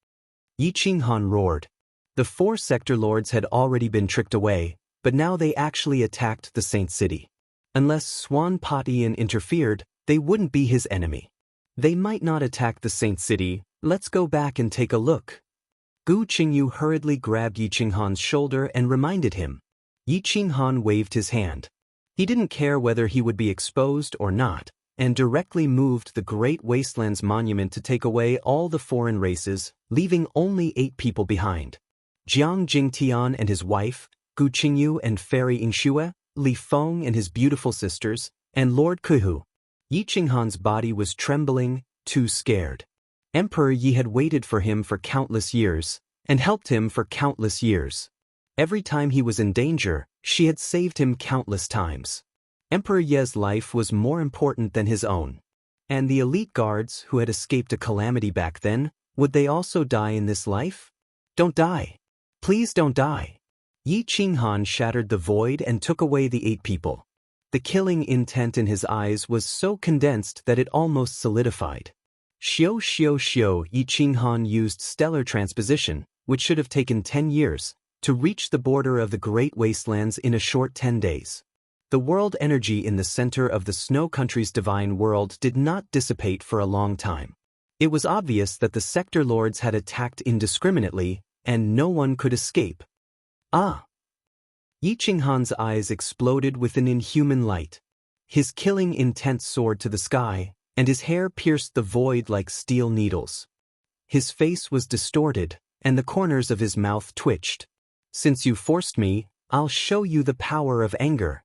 Yi Qinghan roared. The 4 sector lords had already been tricked away, but now they actually attacked the Saint City. Unless Swan Potian interfered, they wouldn't be his enemy. They might not attack the Saint City. Let's go back and take a look. Gu Qingyu hurriedly grabbed Yi Qinghan's shoulder and reminded him. Yi Qinghan waved his hand. He didn't care whether he would be exposed or not, and directly moved the Great Wastelands Monument to take away all the foreign races, leaving only 8 people behind. Jiang Jingtian and his wife, Gu Qingyu and Fairy Yingxue, Li Feng and his beautiful sisters, and Lord Kuhu. Yi Qinghan's body was trembling, too scared. Emperor Yi had waited for him for countless years, and helped him for countless years. Every time he was in danger, she had saved him countless times. Emperor Ye's life was more important than his own. And the elite guards who had escaped a calamity back then, would they also die in this life? Don't die. Please don't die. Yi Qinghan shattered the void and took away the 8 people. The killing intent in his eyes was so condensed that it almost solidified. Xiao Xiao Xiao. Yi Qinghan used stellar transposition, which should have taken 10 years, to reach the border of the Great Wastelands in a short 10 days. The world energy in the center of the Snow Country's divine world did not dissipate for a long time. It was obvious that the sector lords had attacked indiscriminately, and no one could escape. Ah! Yi Qinghan's eyes exploded with an inhuman light. His killing intent soared to the sky, and his hair pierced the void like steel needles. His face was distorted, and the corners of his mouth twitched. Since you forced me, I'll show you the power of anger.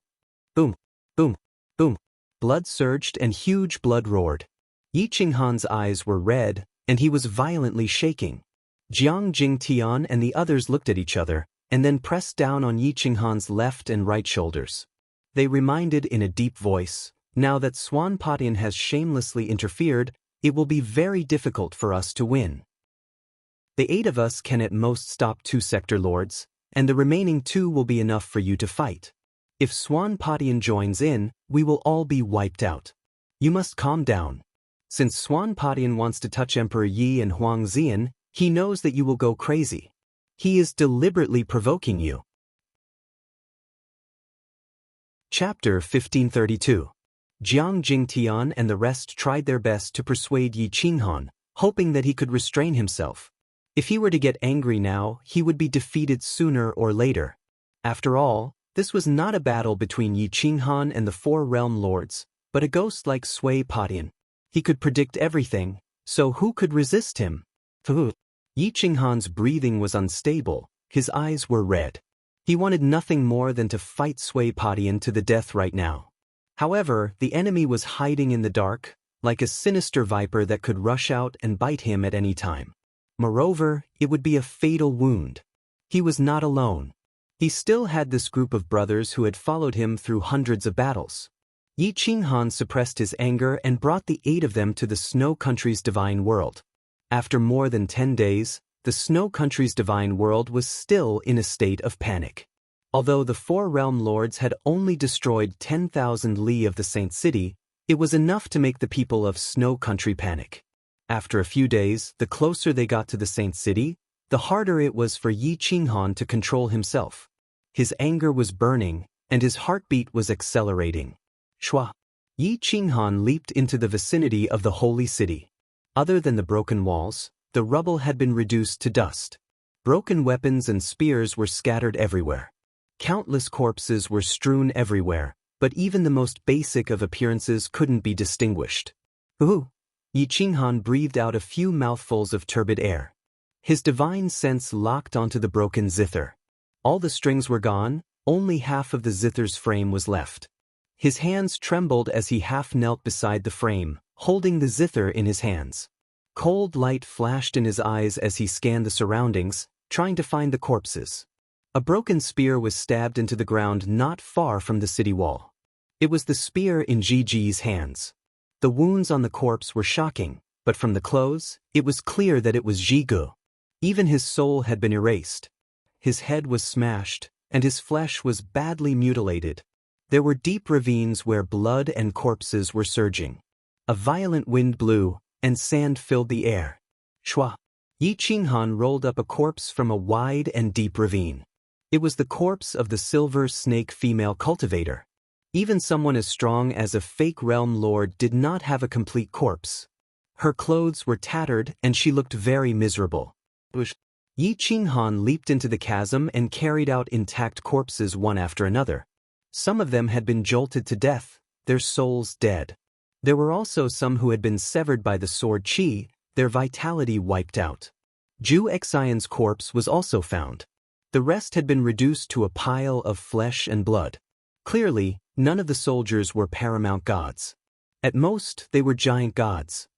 Boom, boom, boom. Blood surged and huge blood roared. Yi Qinghan's eyes were red, and he was violently shaking. Jiang Jingtian and the others looked at each other, and then pressed down on Yi Qinghan's left and right shoulders. They reminded in a deep voice, now that Swan Patian has shamelessly interfered, it will be very difficult for us to win. The 8 of us can at most stop 2 sector lords, and the remaining 2 will be enough for you to fight. If Swan Patian joins in, we will all be wiped out. You must calm down. Since Swan Patian wants to touch Emperor Yi and Huang Xian, he knows that you will go crazy. He is deliberately provoking you. Chapter 1532. Jiang Jingtian and the rest tried their best to persuade Yi Qinghan, hoping that he could restrain himself. If he were to get angry now, he would be defeated sooner or later. After all, this was not a battle between Yi Qinghan and the 4 realm lords, but a ghost like Sui Patian. He could predict everything, so who could resist him? Yi Qinghan's breathing was unstable, his eyes were red. He wanted nothing more than to fight Sui Patian to the death right now. However, the enemy was hiding in the dark, like a sinister viper that could rush out and bite him at any time. Moreover, it would be a fatal wound. He was not alone. He still had this group of brothers who had followed him through hundreds of battles. Yi Qinghan suppressed his anger and brought the 8 of them to the Snow Country's divine world. After more than 10 days, the Snow Country's divine world was still in a state of panic. Although the 4 realm lords had only destroyed 10,000 li of the Saint City, it was enough to make the people of Snow Country panic. After a few days, the closer they got to the Saint City, the harder it was for Yi Qinghan to control himself. His anger was burning, and his heartbeat was accelerating. Shua! Yi Qinghan leaped into the vicinity of the holy city. Other than the broken walls, the rubble had been reduced to dust. Broken weapons and spears were scattered everywhere. Countless corpses were strewn everywhere, but even the most basic of appearances couldn't be distinguished. Ooh! Yi Qinghan breathed out a few mouthfuls of turbid air. His divine sense locked onto the broken zither. All the strings were gone, only half of the zither's frame was left. His hands trembled as he half knelt beside the frame, holding the zither in his hands. Cold light flashed in his eyes as he scanned the surroundings, trying to find the corpses. A broken spear was stabbed into the ground not far from the city wall. It was the spear in Ji's hands. The wounds on the corpse were shocking, but from the clothes, it was clear that it was Jigu. Even his soul had been erased. His head was smashed, and his flesh was badly mutilated. There were deep ravines where blood and corpses were surging. A violent wind blew, and sand filled the air. Shua! Yi Qinghan rolled up a corpse from a wide and deep ravine. It was the corpse of the silver snake female cultivator. Even someone as strong as a fake realm lord did not have a complete corpse. Her clothes were tattered and she looked very miserable. Yi Qinghan leaped into the chasm and carried out intact corpses one after another. Some of them had been jolted to death, their souls dead. There were also some who had been severed by the sword qi, their vitality wiped out. Zhu Exion's corpse was also found. The rest had been reduced to a pile of flesh and blood. Clearly, none of the soldiers were paramount gods. At most, they were giant gods.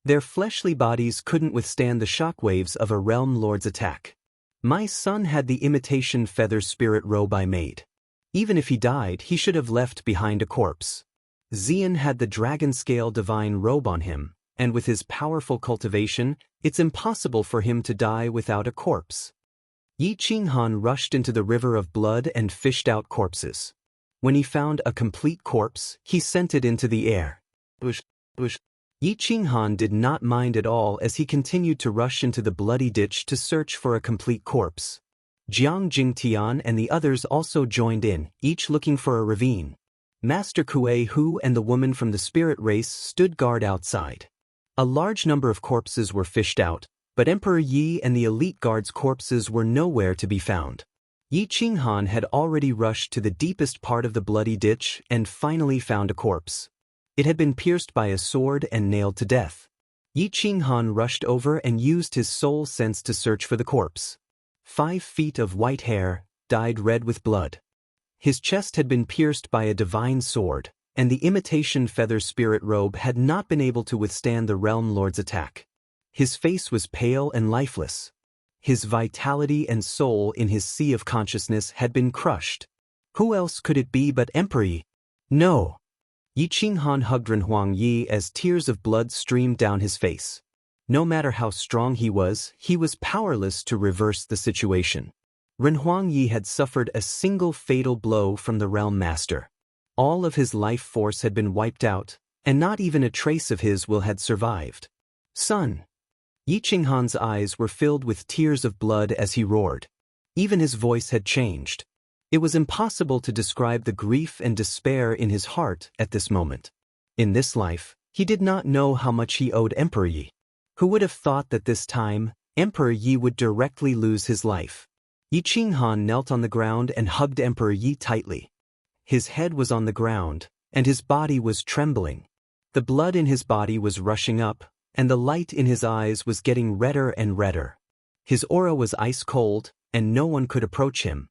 Their fleshly bodies couldn't withstand the shockwaves of a realm lord's attack. My son had the imitation feather spirit robe I made. Even if he died, he should have left behind a corpse. Xian had the dragon scale divine robe on him, and with his powerful cultivation, it's impossible for him to die without a corpse. Yi Qinghan rushed into the river of blood and fished out corpses. When he found a complete corpse, he sent it into the air. Yi Qinghan did not mind at all as he continued to rush into the bloody ditch to search for a complete corpse. Jiang Jingtian and the others also joined in, each looking for a ravine. Master Kuei Hu and the woman from the spirit race stood guard outside. A large number of corpses were fished out, but Emperor Yi and the elite guard's corpses were nowhere to be found. Yi Qinghan had already rushed to the deepest part of the bloody ditch and finally found a corpse. It had been pierced by a sword and nailed to death. Yi Qinghan rushed over and used his soul sense to search for the corpse. 5 feet of white hair, dyed red with blood. His chest had been pierced by a divine sword, and the imitation feather spirit robe had not been able to withstand the realm lord's attack. His face was pale and lifeless. His vitality and soul in his sea of consciousness had been crushed. Who else could it be but Emperor Yi? No! Yi Qinghan hugged Renhuang Yi as tears of blood streamed down his face. No matter how strong he was powerless to reverse the situation. Renhuang Yi had suffered a single fatal blow from the Realm Master. All of his life force had been wiped out, and not even a trace of his will had survived. Son! Yi Qinghan's eyes were filled with tears of blood as he roared. Even his voice had changed. It was impossible to describe the grief and despair in his heart at this moment. In this life, he did not know how much he owed Emperor Yi. Who would have thought that this time, Emperor Yi would directly lose his life? Yi Qinghan knelt on the ground and hugged Emperor Yi tightly. His head was on the ground, and his body was trembling. The blood in his body was rushing up, and the light in his eyes was getting redder and redder. His aura was ice cold, and no one could approach him.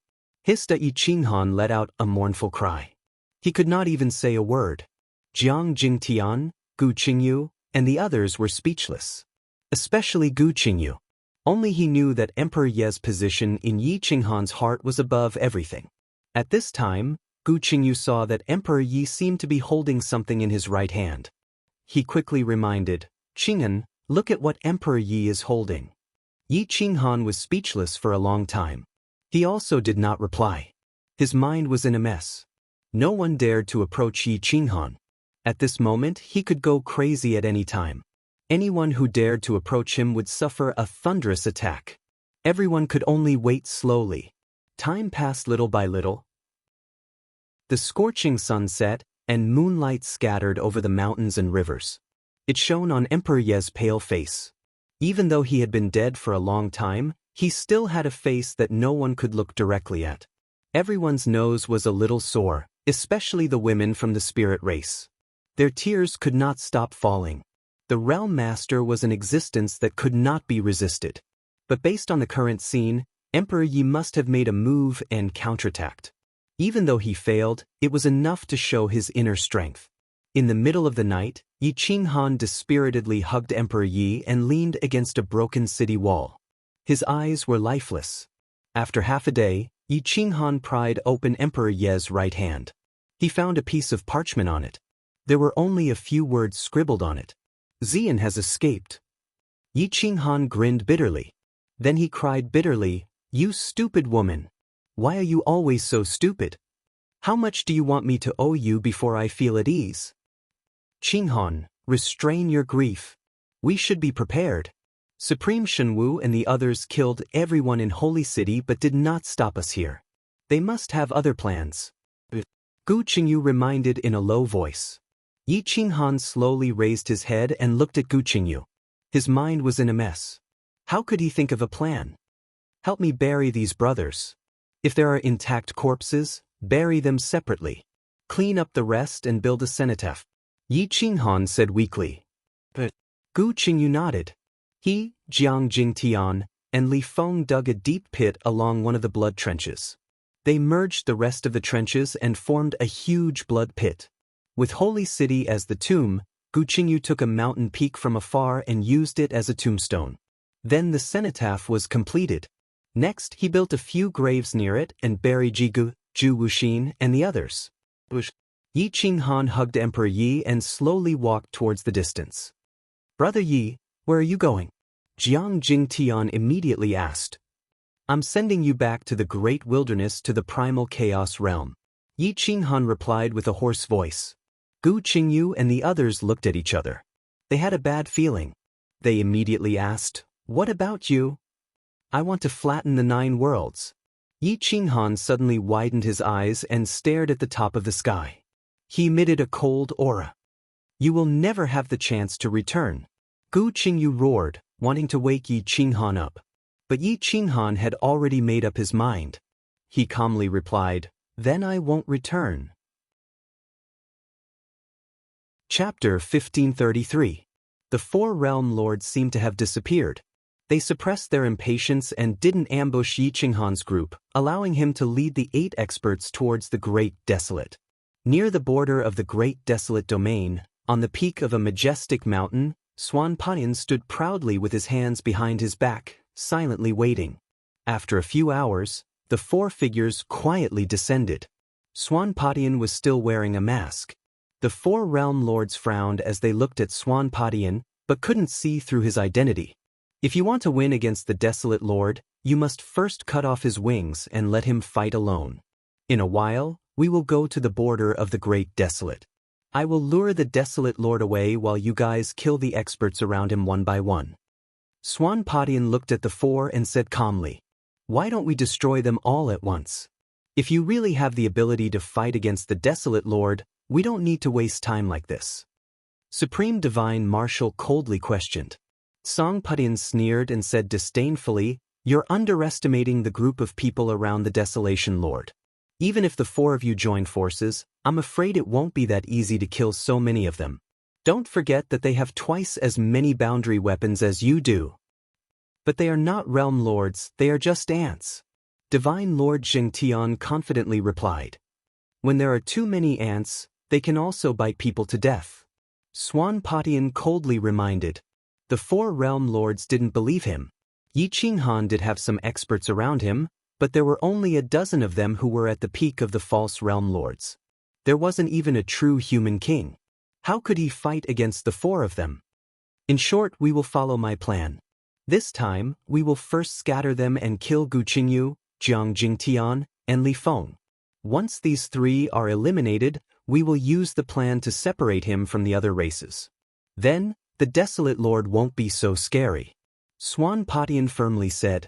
Hista Yi Qinghan let out a mournful cry. He could not even say a word. Jiang Jingtian, Gu Qingyu, and the others were speechless. Especially Gu Qingyu. Only he knew that Emperor Ye's position in Yi Qinghan's heart was above everything. At this time, Gu Qingyu saw that Emperor Yi seemed to be holding something in his right hand. He quickly reminded, Qing'an, look at what Emperor Yi is holding. Yi Qinghan was speechless for a long time. He also did not reply. His mind was in a mess. No one dared to approach Yi Qinghan. At this moment, he could go crazy at any time. Anyone who dared to approach him would suffer a thunderous attack. Everyone could only wait slowly. Time passed little by little. The scorching sun set, and moonlight scattered over the mountains and rivers. It shone on Emperor Ye's pale face. Even though he had been dead for a long time, he still had a face that no one could look directly at. Everyone's nose was a little sore, especially the women from the spirit race. Their tears could not stop falling. The Realm Master was an existence that could not be resisted. But based on the current scene, Emperor Yi must have made a move and counterattacked. Even though he failed, it was enough to show his inner strength. In the middle of the night, Yi Qinghan dispiritedly hugged Emperor Yi and leaned against a broken city wall. His eyes were lifeless. After half a day, Yi Qinghan pried open Emperor Ye's right hand. He found a piece of parchment on it. There were only a few words scribbled on it. Xian has escaped. Yi Qinghan grinned bitterly. Then he cried bitterly, You stupid woman! Why are you always so stupid? How much do you want me to owe you before I feel at ease? Qinghan, restrain your grief. We should be prepared. Supreme Shenwu and the others killed everyone in Holy City but did not stop us here. They must have other plans. Gu Qingyu reminded in a low voice. Yi Qinghan slowly raised his head and looked at Gu Qingyu. His mind was in a mess. How could he think of a plan? Help me bury these brothers. If there are intact corpses, bury them separately. Clean up the rest and build a cenotaph. Yi Qinghan said weakly. But Gu Qingyu nodded. He, Jiang Jingtian, and Li Feng dug a deep pit along one of the blood trenches. They merged the rest of the trenches and formed a huge blood pit. With Holy City as the tomb, Gu Qingyu took a mountain peak from afar and used it as a tombstone. Then the cenotaph was completed. Next, he built a few graves near it and buried Jigu, Zhu Wuxin, and the others. Yi Qinghan hugged Emperor Yi and slowly walked towards the distance. Brother Yi, where are you going? Jiang Jingtian immediately asked. I'm sending you back to the great wilderness to the primal chaos realm. Yi Qinghan replied with a hoarse voice. Gu Qingyu and the others looked at each other. They had a bad feeling. They immediately asked, What about you? I want to flatten the 9 worlds. Yi Qinghan suddenly widened his eyes and stared at the top of the sky. He emitted a cold aura. You will never have the chance to return. Gu Qingyu roared, wanting to wake Yi Qinghan up. But Yi Qinghan had already made up his mind. He calmly replied, Then I won't return. Chapter 1533. The 4 realm lords seemed to have disappeared. They suppressed their impatience and didn't ambush Yi Qinghan's group, allowing him to lead the 8 experts towards the Great Desolate. Near the border of the Great Desolate Domain, on the peak of a majestic mountain, Swan Padian stood proudly with his hands behind his back, silently waiting. After a few hours, the 4 figures quietly descended. Swan Padian was still wearing a mask. The 4 realm lords frowned as they looked at Swan Padian, but couldn't see through his identity. If you want to win against the Desolate Lord, you must first cut off his wings and let him fight alone. In a while, we will go to the border of the Great Desolate. I will lure the Desolate Lord away while you guys kill the experts around him one by one. Swan Padian looked at the 4 and said calmly, Why don't we destroy them all at once? If you really have the ability to fight against the Desolate Lord, we don't need to waste time like this. Supreme Divine Marshal coldly questioned. Song Padian sneered and said disdainfully, You're underestimating the group of people around the Desolation Lord. Even if the 4 of you join forces, I'm afraid it won't be that easy to kill so many of them. Don't forget that they have twice as many boundary weapons as you do. But they are not realm lords, they are just ants. Divine Lord Jingtian confidently replied. When there are too many ants, they can also bite people to death. Swan Padian coldly reminded. The 4 realm lords didn't believe him. Yi Qinghan did have some experts around him, but there were only a dozen of them who were at the peak of the false realm lords. There wasn't even a true human king. How could he fight against the 4 of them? In short, we will follow my plan. This time, we will first scatter them and kill Gu Qingyu, Jiang Jingtian, and Li Feng. Once these 3 are eliminated, we will use the plan to separate him from the other races. Then, the Desolate Lord won't be so scary. Swan Padian firmly said.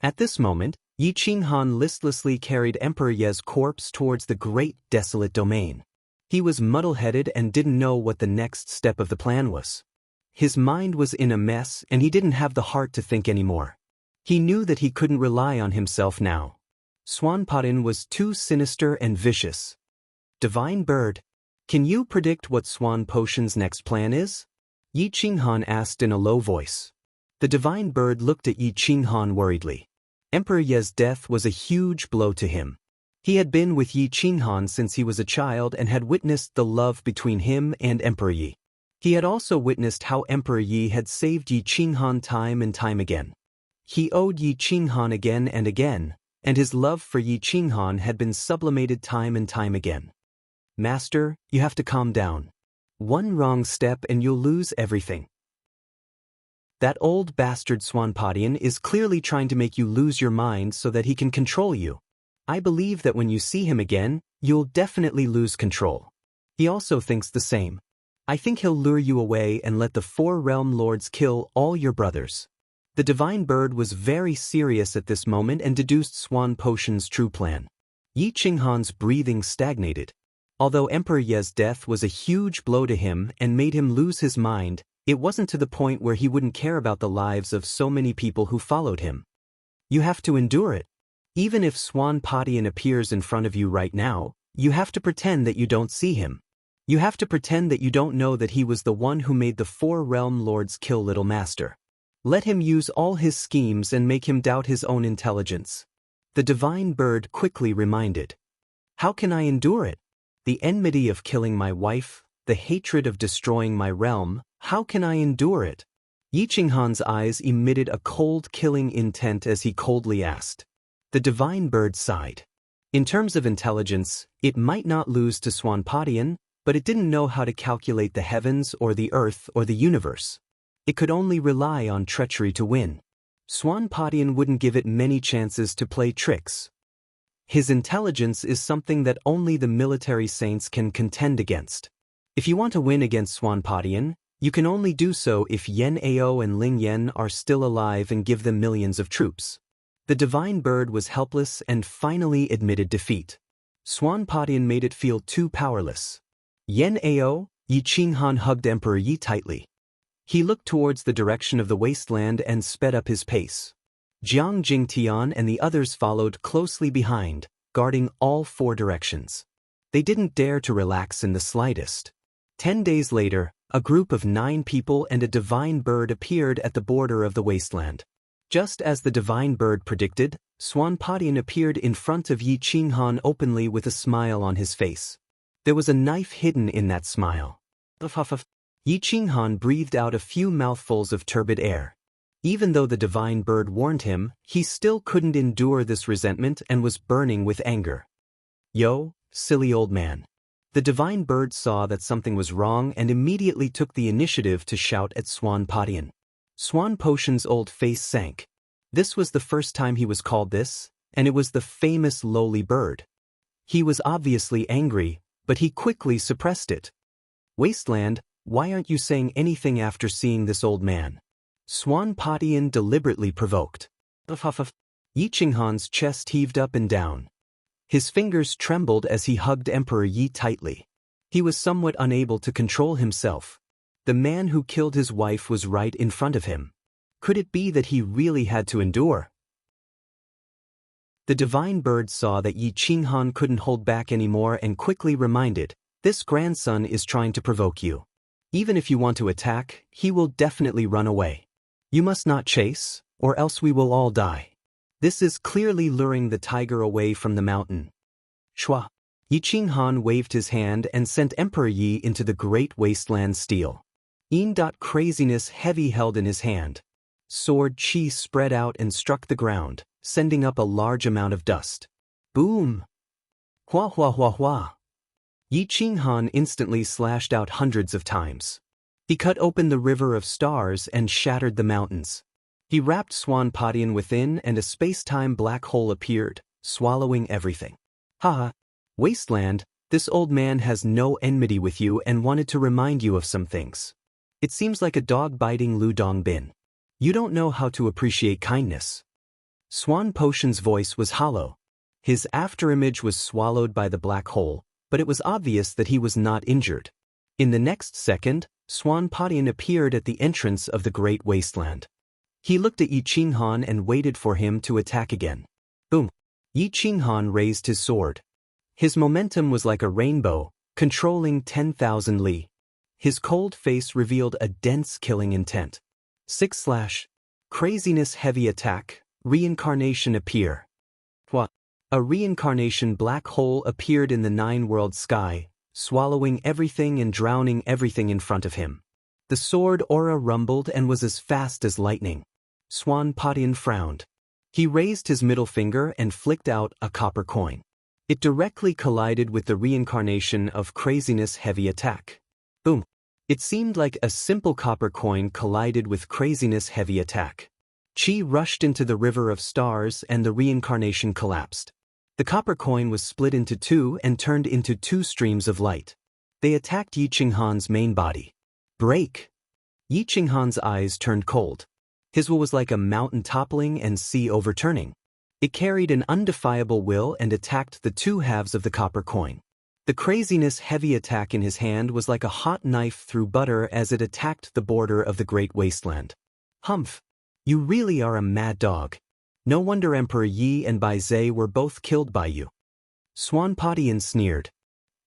At this moment, Yi Qinghan listlessly carried Emperor Ye's corpse towards the Great Desolate Domain. He was muddle-headed and didn't know what the next step of the plan was. His mind was in a mess and he didn't have the heart to think anymore. He knew that he couldn't rely on himself now. Swan Padian was too sinister and vicious. Divine Bird, can you predict what Swan Potion's next plan is? Yi Qinghan asked in a low voice. The Divine Bird looked at Yi Qinghan worriedly. Emperor Ye's death was a huge blow to him. He had been with Yi Qinghan since he was a child and had witnessed the love between him and Emperor Yi. He had also witnessed how Emperor Yi had saved Yi Qinghan time and time again. He owed Yi Qinghan again and again, and his love for Yi Qinghan had been sublimated time and time again. Master, you have to calm down. One wrong step and you'll lose everything. That old bastard Swan Padian is clearly trying to make you lose your mind so that he can control you. I believe that when you see him again, you'll definitely lose control. He also thinks the same. I think he'll lure you away and let the 4 realm lords kill all your brothers. The Divine Bird was very serious at this moment and deduced Swan Potion's true plan. Yi Qinghan's breathing stagnated. Although Emperor Ye's death was a huge blow to him and made him lose his mind, It wasn't to the point where he wouldn't care about the lives of so many people who followed him. You have to endure it. Even if Swanpatian appears in front of you right now, you have to pretend that you don't see him. You have to pretend that you don't know that he was the one who made the 4 realm lords kill Little Master. Let him use all his schemes and make him doubt his own intelligence. The divine bird quickly reminded. How can I endure it? The enmity of killing my wife, the hatred of destroying my realm, how can I endure it? Yi Qinghan's eyes emitted a cold killing intent as he coldly asked. The divine bird sighed. In terms of intelligence, it might not lose to Swanpatian, but it didn't know how to calculate the heavens or the earth or the universe. It could only rely on treachery to win. Swanpatian wouldn't give it many chances to play tricks. His intelligence is something that only the military saints can contend against. If you want to win against Swanpatian, you can only do so if Yen Ao and Ling Yen are still alive and give them millions of troops. The divine bird was helpless and finally admitted defeat. Swanpatian made it feel too powerless. Yen Ao, Yi Qinghan hugged Emperor Yi tightly. He looked towards the direction of the wasteland and sped up his pace. Jiang Jingtian and the others followed closely behind, guarding all 4 directions. They didn't dare to relax in the slightest. 10 days later, a group of 9 people and a divine bird appeared at the border of the wasteland. Just as the divine bird predicted, Swanpatian appeared in front of Yi Qinghan openly with a smile on his face. There was a knife hidden in that smile. Yi Qinghan breathed out a few mouthfuls of turbid air. Even though the divine bird warned him, he still couldn't endure this resentment and was burning with anger. Yo, silly old man. The divine bird saw that something was wrong and immediately took the initiative to shout at Swanpatian. Swanpatian's old face sank. This was the first time he was called this, and it was the famous lowly bird. He was obviously angry, but he quickly suppressed it. Wasteland, why aren't you saying anything after seeing this old man? Swanpatian deliberately provoked. Yi Qinghan's chest heaved up and down. His fingers trembled as he hugged Emperor Yi tightly. He was somewhat unable to control himself. The man who killed his wife was right in front of him. Could it be that he really had to endure? The divine bird saw that Yi Qinghan couldn't hold back anymore and quickly reminded, this grandson is trying to provoke you. Even if you want to attack, he will definitely run away. You must not chase, or else we will all die. This is clearly luring the tiger away from the mountain. Shua. Yi Qinghan waved his hand and sent Emperor Yi into the great wasteland steel. Craziness heavy held in his hand. Sword chi spread out and struck the ground, sending up a large amount of dust. Boom! Hua hua hua hua! Yi Qinghan instantly slashed out hundreds of times. He cut open the river of stars and shattered the mountains. He wrapped Swanpatian within and a space-time black hole appeared, swallowing everything. Haha! Wasteland, this old man has no enmity with you and wanted to remind you of some things. It seems like a dog biting Lu Dongbin. You don't know how to appreciate kindness. Swanpatian's voice was hollow. His afterimage was swallowed by the black hole, but it was obvious that he was not injured. In the next second, Swanpatian appeared at the entrance of the great wasteland. He looked at Yi Qinghan and waited for him to attack again. Boom! Yi Qinghan raised his sword. His momentum was like a rainbow, controlling 10,000 li. His cold face revealed a dense killing intent. Craziness heavy attack, reincarnation appear. What? A reincarnation black hole appeared in the 9-world sky, swallowing everything and drowning everything in front of him. The sword aura rumbled and was as fast as lightning. Swanpatian frowned. He raised his middle finger and flicked out a copper coin. It directly collided with the reincarnation of craziness heavy attack. Boom! It seemed like a simple copper coin collided with craziness heavy attack. Chi rushed into the river of stars and the reincarnation collapsed. The copper coin was split into 2 and turned into 2 streams of light. They attacked Yi Qinghan's main body. Break! Yi Qinghan's eyes turned cold. His will was like a mountain toppling and sea overturning. It carried an undefiable will and attacked the 2 halves of the copper coin. The craziness heavy attack in his hand was like a hot knife through butter as it attacked the border of the great wasteland. Humph! You really are a mad dog. No wonder Emperor Yi and Bai Zhe were both killed by you. Swanpatian sneered.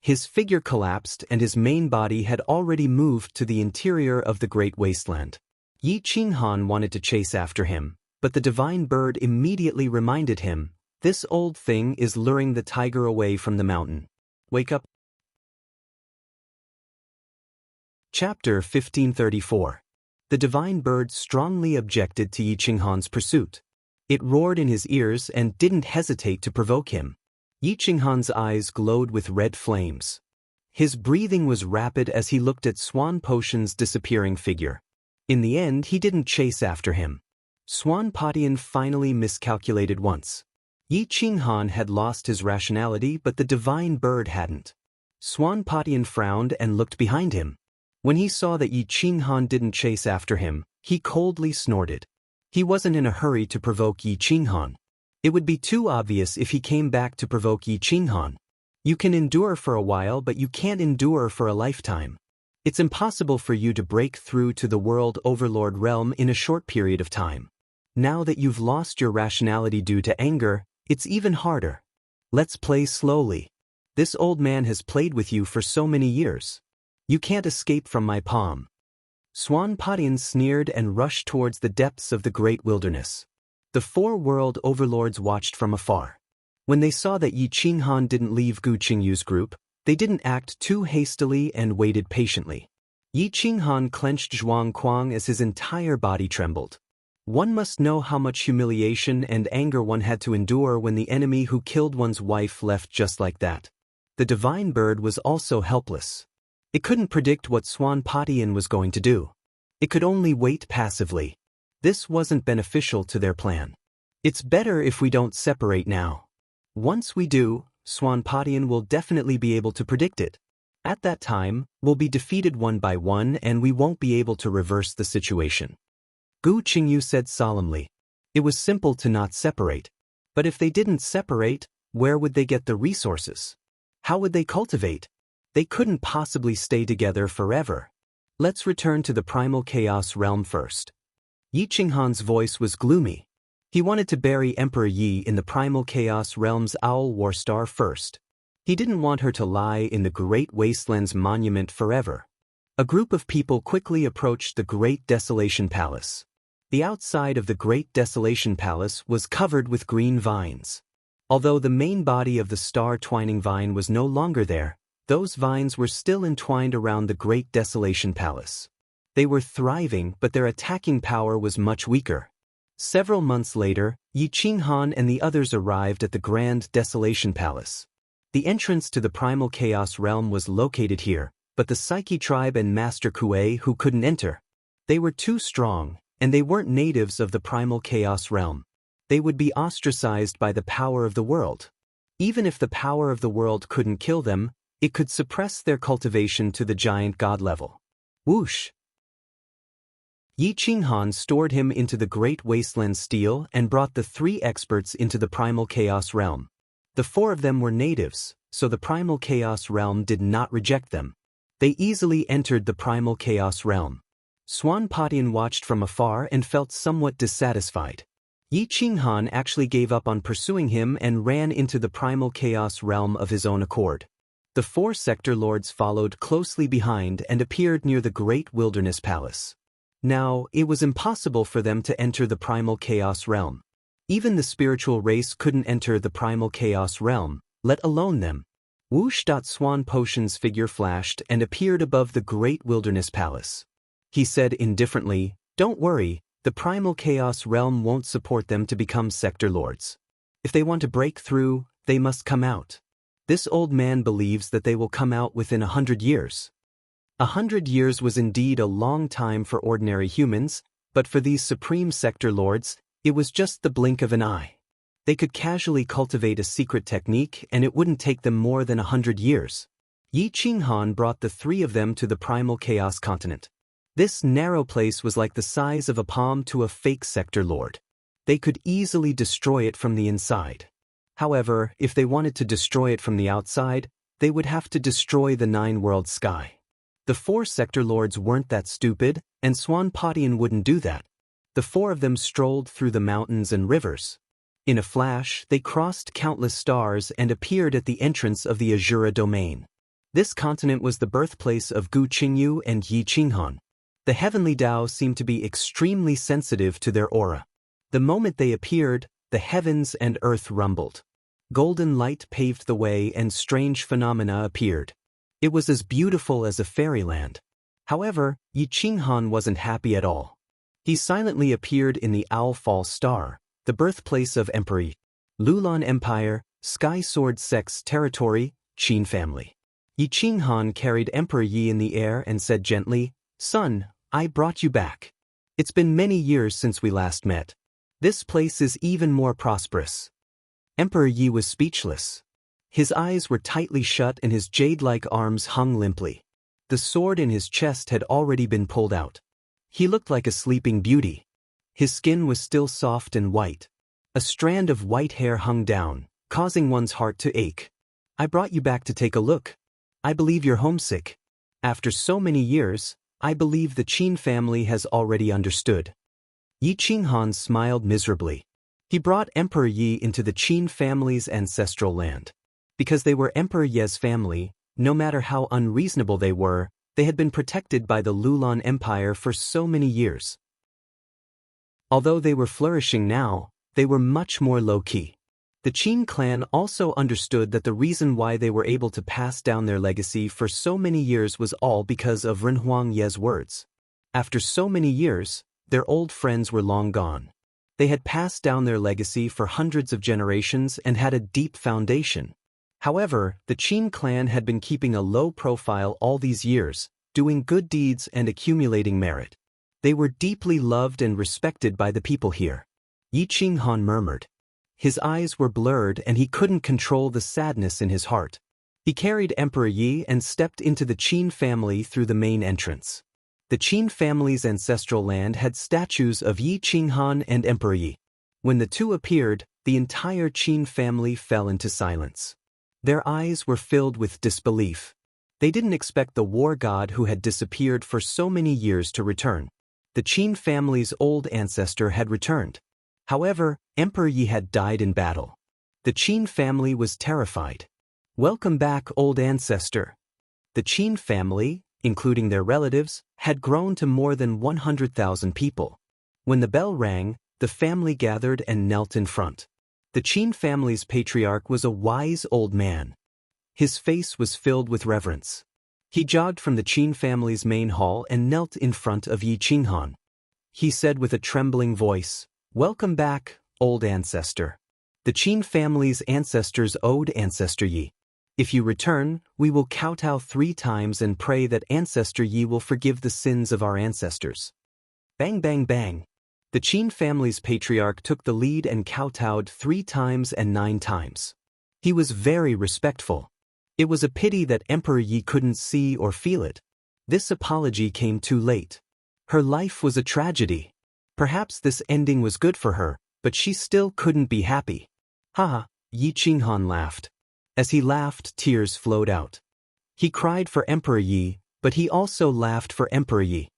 His figure collapsed and his main body had already moved to the interior of the great wasteland. Yi Qinghan wanted to chase after him, but the divine bird immediately reminded him, "This old thing is luring the tiger away from the mountain. Wake up." Chapter 1534. The divine bird strongly objected to Yi Qinghan's pursuit. It roared in his ears and didn't hesitate to provoke him. Yi Qinghan's eyes glowed with red flames. His breathing was rapid as he looked at Swan Potion's disappearing figure. In the end, he didn't chase after him. Swanpatian finally miscalculated once. Yi Qinghan had lost his rationality, but the divine bird hadn't. Swanpatian frowned and looked behind him. When he saw that Yi Qinghan didn't chase after him, he coldly snorted. He wasn't in a hurry to provoke Yi Qinghan. It would be too obvious if he came back to provoke Yi Qinghan. You can endure for a while, but you can't endure for a lifetime. It's impossible for you to break through to the world overlord realm in a short period of time. Now that you've lost your rationality due to anger, it's even harder. Let's play slowly. This old man has played with you for so many years. You can't escape from my palm. Swanpatian sneered and rushed towards the depths of the great wilderness. The four world overlords watched from afar. When they saw that Yi Qinghan didn't leave Gu Qingyu's group, they didn't act too hastily and waited patiently. Yi Qinghan clenched Zhuang Kuang as his entire body trembled. One must know how much humiliation and anger one had to endure when the enemy who killed one's wife left just like that. The divine bird was also helpless. It couldn't predict what Swanpatian was going to do. It could only wait passively. This wasn't beneficial to their plan. It's better if we don't separate now. Once we do, Swanpatian will definitely be able to predict it. At that time, we'll be defeated one by one and we won't be able to reverse the situation. Gu Qingyu said solemnly. It was simple to not separate. But if they didn't separate, where would they get the resources? How would they cultivate? They couldn't possibly stay together forever. Let's return to the primal chaos realm first. Yi Qinghan's voice was gloomy. He wanted to bury Emperor Yi in the primal chaos realm's Owl War Star first. He didn't want her to lie in the Great Wasteland's monument forever. A group of people quickly approached the Great Desolation Palace. The outside of the Great Desolation Palace was covered with green vines. Although the main body of the star-twining vine was no longer there, those vines were still entwined around the Great Desolation Palace. They were thriving, but their attacking power was much weaker. Several months later, Yi Qinghan and the others arrived at the Grand Desolation Palace. The entrance to the Primal Chaos Realm was located here, but the Psyche tribe and Master Kuei who couldn't enter. They were too strong, and they weren't natives of the Primal Chaos Realm. They would be ostracized by the power of the world. Even if the power of the world couldn't kill them, it could suppress their cultivation to the giant god level. Whoosh! Yi Qinghan stored him into the Great Wasteland Steel and brought the three experts into the Primal Chaos Realm. The four of them were natives, so the Primal Chaos Realm did not reject them. They easily entered the Primal Chaos Realm. Swanpatian watched from afar and felt somewhat dissatisfied. Yi Qinghan actually gave up on pursuing him and ran into the Primal Chaos Realm of his own accord. The four sector lords followed closely behind and appeared near the Great Wilderness Palace. Now, it was impossible for them to enter the Primal Chaos Realm. Even the spiritual race couldn't enter the Primal Chaos Realm, let alone them. Whoosh! Swan Potion's figure flashed and appeared above the Great Wilderness Palace. He said indifferently, "Don't worry, the Primal Chaos Realm won't support them to become sector lords. If they want to break through, they must come out. This old man believes that they will come out within 100 years. 100 years was indeed a long time for ordinary humans, but for these supreme sector lords, it was just the blink of an eye. They could casually cultivate a secret technique and it wouldn't take them more than 100 years. Yi Qinghan brought the three of them to the Primal Chaos continent. This narrow place was like the size of a palm to a fake sector lord. They could easily destroy it from the inside. However, if they wanted to destroy it from the outside, they would have to destroy the nine-world sky. The four sector lords weren't that stupid, and Swanpatian wouldn't do that. The four of them strolled through the mountains and rivers. In a flash, they crossed countless stars and appeared at the entrance of the Azura domain. This continent was the birthplace of Gu Qingyu and Yi Qinghan. The heavenly Tao seemed to be extremely sensitive to their aura. The moment they appeared, the heavens and earth rumbled. Golden light paved the way and strange phenomena appeared. It was as beautiful as a fairyland. However, Yi Qinghan wasn't happy at all. He silently appeared in the Owl Falls Star, the birthplace of Emperor Yi. Lulan Empire, Sky Sword Sect's territory, Qin family. Yi Qinghan carried Emperor Yi in the air and said gently, "Son, I brought you back. It's been many years since we last met. This place is even more prosperous." Emperor Yi was speechless. His eyes were tightly shut and his jade-like arms hung limply. The sword in his chest had already been pulled out. He looked like a sleeping beauty. His skin was still soft and white. A strand of white hair hung down, causing one's heart to ache. "I brought you back to take a look. I believe you're homesick. After so many years, I believe the Qin family has already understood." Yi Qinghan smiled miserably. He brought Emperor Yi into the Qin family's ancestral land. Because they were Emperor Ye's family, no matter how unreasonable they had been protected by the Lulan Empire for so many years. Although they were flourishing now, they were much more low-key. The Qin clan also understood that the reason why they were able to pass down their legacy for so many years was all because of Renhuang Ye's words. After so many years, their old friends were long gone. They had passed down their legacy for hundreds of generations and had a deep foundation. However, the Qin clan had been keeping a low profile all these years, doing good deeds and accumulating merit. They were deeply loved and respected by the people here. Yi Qinghan murmured. His eyes were blurred and he couldn't control the sadness in his heart. He carried Emperor Yi and stepped into the Qin family through the main entrance. The Qin family's ancestral land had statues of Yi Qinghan and Emperor Yi. When the two appeared, the entire Qin family fell into silence. Their eyes were filled with disbelief. They didn't expect the war god who had disappeared for so many years to return. The Qin family's old ancestor had returned. However, Emperor Yi had died in battle. The Qin family was terrified. "Welcome back, old ancestor." The Qin family, including their relatives, had grown to more than 100,000 people. When the bell rang, the family gathered and knelt in front. The Qin family's patriarch was a wise old man. His face was filled with reverence. He jogged from the Qin family's main hall and knelt in front of Yi Qinghan. He said with a trembling voice, "Welcome back, old ancestor. The Qin family's ancestors owed Ancestor Yi. If you return, we will kowtow 3 times and pray that Ancestor Yi will forgive the sins of our ancestors." Bang bang bang. The Qin family's patriarch took the lead and kowtowed 3 times and 9 times. He was very respectful. It was a pity that Emperor Yi couldn't see or feel it. This apology came too late. Her life was a tragedy. Perhaps this ending was good for her, but she still couldn't be happy. "Ha!" Yi Qinghan laughed. As he laughed, tears flowed out. He cried for Emperor Yi, but he also laughed for Emperor Yi.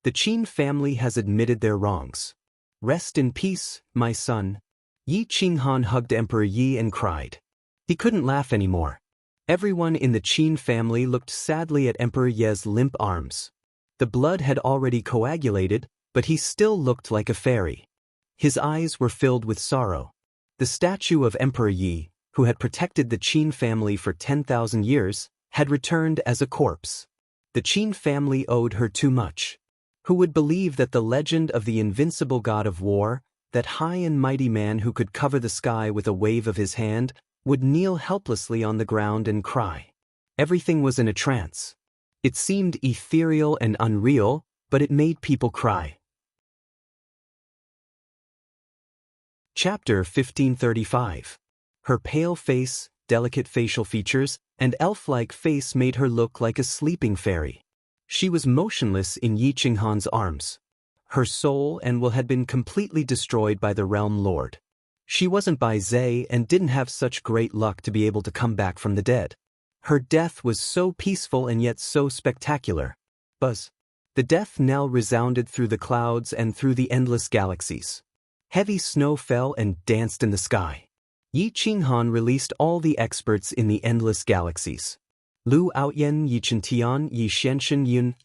The Qin family has admitted their wrongs. Rest in peace, my son. Yi Qinghan hugged Emperor Yi and cried. He couldn't laugh anymore. Everyone in the Qin family looked sadly at Emperor Ye's limp arms. The blood had already coagulated, but he still looked like a fairy. His eyes were filled with sorrow. The statue of Emperor Yi, who had protected the Qin family for 10,000 years, had returned as a corpse. The Qin family owed her too much. Who would believe that the legend of the invincible god of war, that high and mighty man who could cover the sky with a wave of his hand, would kneel helplessly on the ground and cry? Everything was in a trance. It seemed ethereal and unreal, but it made people cry. Chapter 1535. Her pale face, delicate facial features, and elf-like face made her look like a sleeping fairy. She was motionless in Yi Qinghan's arms. Her soul and will had been completely destroyed by the Realm Lord. She wasn't Bai Zhe and didn't have such great luck to be able to come back from the dead. Her death was so peaceful and yet so spectacular. Buzz. The death knell resounded through the clouds and through the endless galaxies. Heavy snow fell and danced in the sky. Yi Qinghan released all the experts in the endless galaxies. Lu Aoyan, Yi Chintian, Yi Xianshen Yun,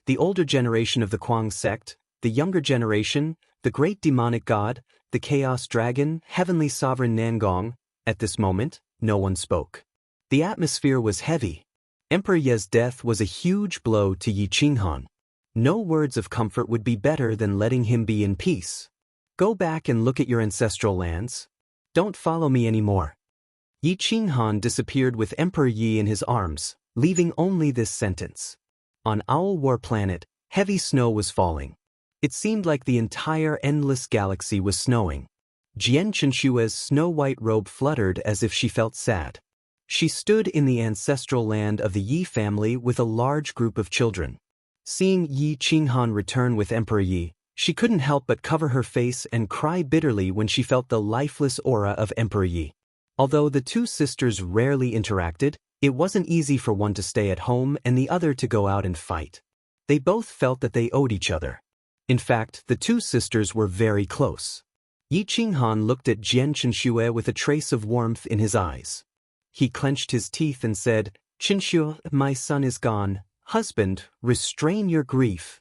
the older generation of the Kuang sect, the younger generation, the great demonic god, the chaos dragon, heavenly sovereign Nangong. At this moment, no one spoke. The atmosphere was heavy. Emperor Ye's death was a huge blow to Yi Qinghan. No words of comfort would be better than letting him be in peace. Go back and look at your ancestral lands. Don't follow me anymore. Yi Qinghan disappeared with Emperor Yi in his arms, leaving only this sentence. On Owl War Planet, heavy snow was falling. It seemed like the entire endless galaxy was snowing. Jian Qinshue's snow-white robe fluttered as if she felt sad. She stood in the ancestral land of the Yi family with a large group of children. Seeing Yi Qinghan return with Emperor Yi, she couldn't help but cover her face and cry bitterly when she felt the lifeless aura of Emperor Yi. Although the two sisters rarely interacted, it wasn't easy for one to stay at home and the other to go out and fight. They both felt that they owed each other. In fact, the two sisters were very close. Yi Qinghan looked at Jian Qinshui with a trace of warmth in his eyes. He clenched his teeth and said, "Qinshu, my son is gone. Husband, restrain your grief."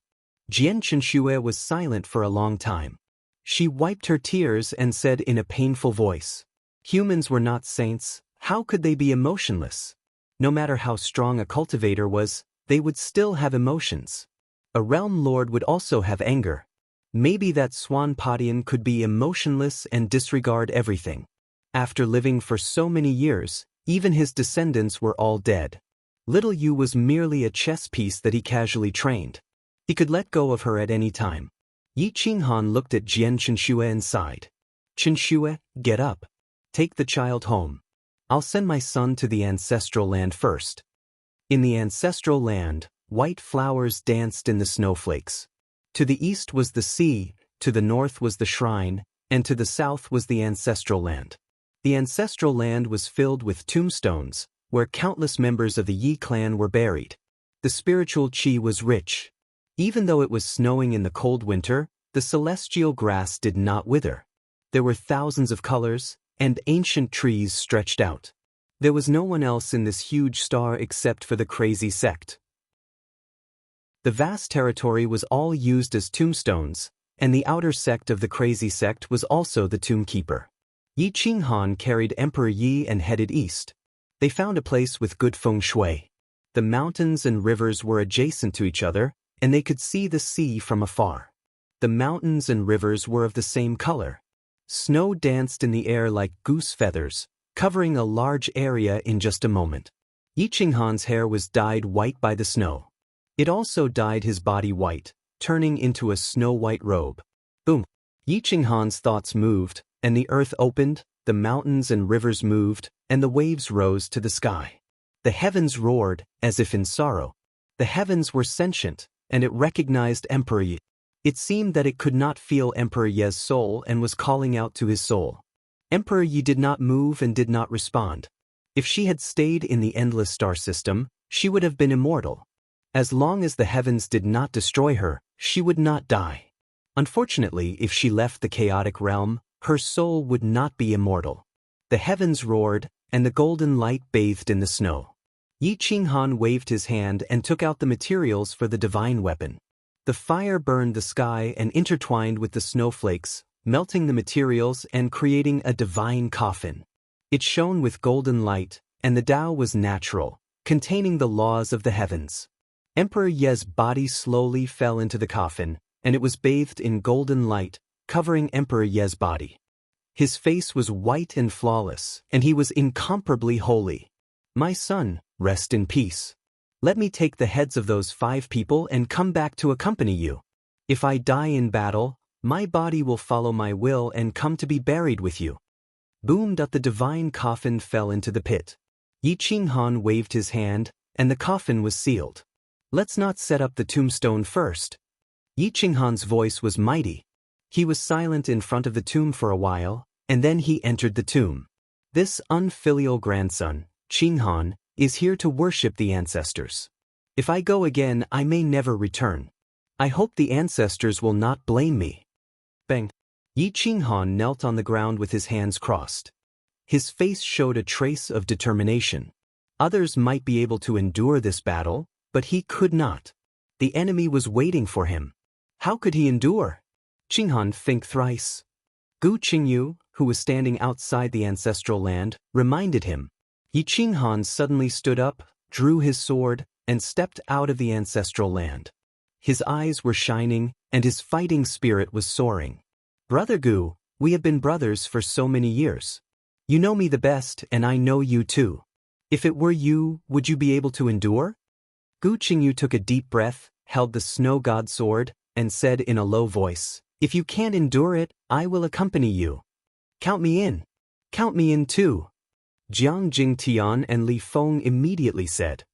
Jian Qinshui was silent for a long time. She wiped her tears and said in a painful voice, "Humans were not saints. How could they be emotionless? No matter how strong a cultivator was, they would still have emotions. A realm lord would also have anger. Maybe that Swan Padian could be emotionless and disregard everything. After living for so many years, even his descendants were all dead. Little Yu was merely a chess piece that he casually trained. He could let go of her at any time." Yi Qinghan looked at Jian Qinshui and sighed. "Qinshui, get up. Take the child home. I'll send my son to the ancestral land first." In the ancestral land, white flowers danced in the snowflakes. To the east was the sea, to the north was the shrine, and to the south was the ancestral land. The ancestral land was filled with tombstones, where countless members of the Yi clan were buried. The spiritual qi was rich. Even though it was snowing in the cold winter, the celestial grass did not wither. There were thousands of colors, and ancient trees stretched out. There was no one else in this huge star except for the crazy sect. The vast territory was all used as tombstones, and the outer sect of the crazy sect was also the tomb keeper. Yi Qinghan carried Emperor Yi and headed east. They found a place with good feng shui. The mountains and rivers were adjacent to each other, and they could see the sea from afar. The mountains and rivers were of the same color. Snow danced in the air like goose feathers, covering a large area in just a moment. Yi Qinghan's hair was dyed white by the snow. It also dyed his body white, turning into a snow-white robe. Boom! Yi Qinghan's thoughts moved, and the earth opened, the mountains and rivers moved, and the waves rose to the sky. The heavens roared, as if in sorrow. The heavens were sentient, and it recognized Emperor Yi. It seemed that it could not feel Emperor Ye's soul and was calling out to his soul. Emperor Yi did not move and did not respond. If she had stayed in the endless star system, she would have been immortal. As long as the heavens did not destroy her, she would not die. Unfortunately, if she left the chaotic realm, her soul would not be immortal. The heavens roared, and the golden light bathed in the snow. Yi Qinghan waved his hand and took out the materials for the divine weapon. The fire burned the sky and intertwined with the snowflakes, melting the materials and creating a divine coffin. It shone with golden light, and the Tao was natural, containing the laws of the heavens. Emperor Ye's body slowly fell into the coffin, and it was bathed in golden light, covering Emperor Ye's body. His face was white and flawless, and he was incomparably holy. "My son, rest in peace. Let me take the heads of those 5 people and come back to accompany you. If I die in battle, my body will follow my will and come to be buried with you." Boom! The divine coffin fell into the pit. Yi Qinghan waved his hand, and the coffin was sealed. "Let's not set up the tombstone first." Yi Qinghan's voice was mighty. He was silent in front of the tomb for a while, and then he entered the tomb. This unfilial grandson, Qinghan, is here to worship the ancestors. If I go again, I may never return. I hope the ancestors will not blame me. Bang! Yi Qinghan knelt on the ground with his hands crossed. His face showed a trace of determination. Others might be able to endure this battle, but he could not. The enemy was waiting for him. How could he endure? Qinghan think thrice. Gu Qingyu, who was standing outside the ancestral land, reminded him. Yi Qinghan suddenly stood up, drew his sword, and stepped out of the ancestral land. His eyes were shining, and his fighting spirit was soaring. Brother Gu, we have been brothers for so many years. You know me the best, and I know you too. If it were you, would you be able to endure? Gu Qingyu took a deep breath, held the snow god sword, and said in a low voice, "If you can't endure it, I will accompany you. Count me in. Count me in too." Jiang Jingtian and Li Feng immediately said.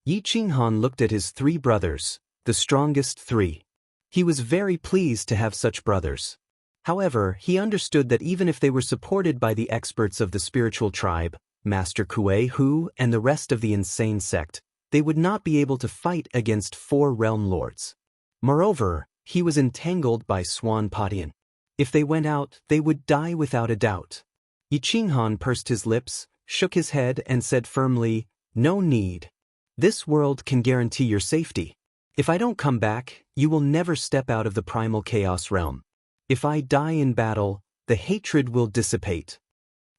Yi Qinghan looked at his 3 brothers, the strongest 3. He was very pleased to have such brothers. However, he understood that even if they were supported by the experts of the spiritual tribe, Master Kuei Hu and the rest of the insane sect, they would not be able to fight against 4 realm lords. Moreover, he was entangled by Swan Padian. If they went out, they would die without a doubt. Yi Qinghan pursed his lips, shook his head and said firmly, "No need. This world can guarantee your safety. If I don't come back, you will never step out of the primal chaos realm. If I die in battle, the hatred will dissipate."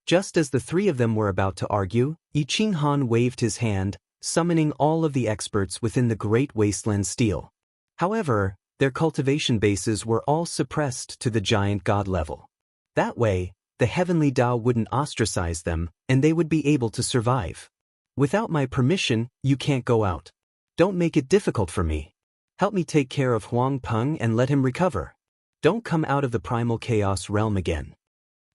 Just as the 3 of them were about to argue, Yi Qinghan waved his hand, summoning all of the experts within the Great Wasteland Steel. However, their cultivation bases were all suppressed to the giant god level. That way, the heavenly Tao wouldn't ostracize them, and they would be able to survive. Without my permission, you can't go out. Don't make it difficult for me. Help me take care of Huang Peng and let him recover. Don't come out of the primal chaos realm again.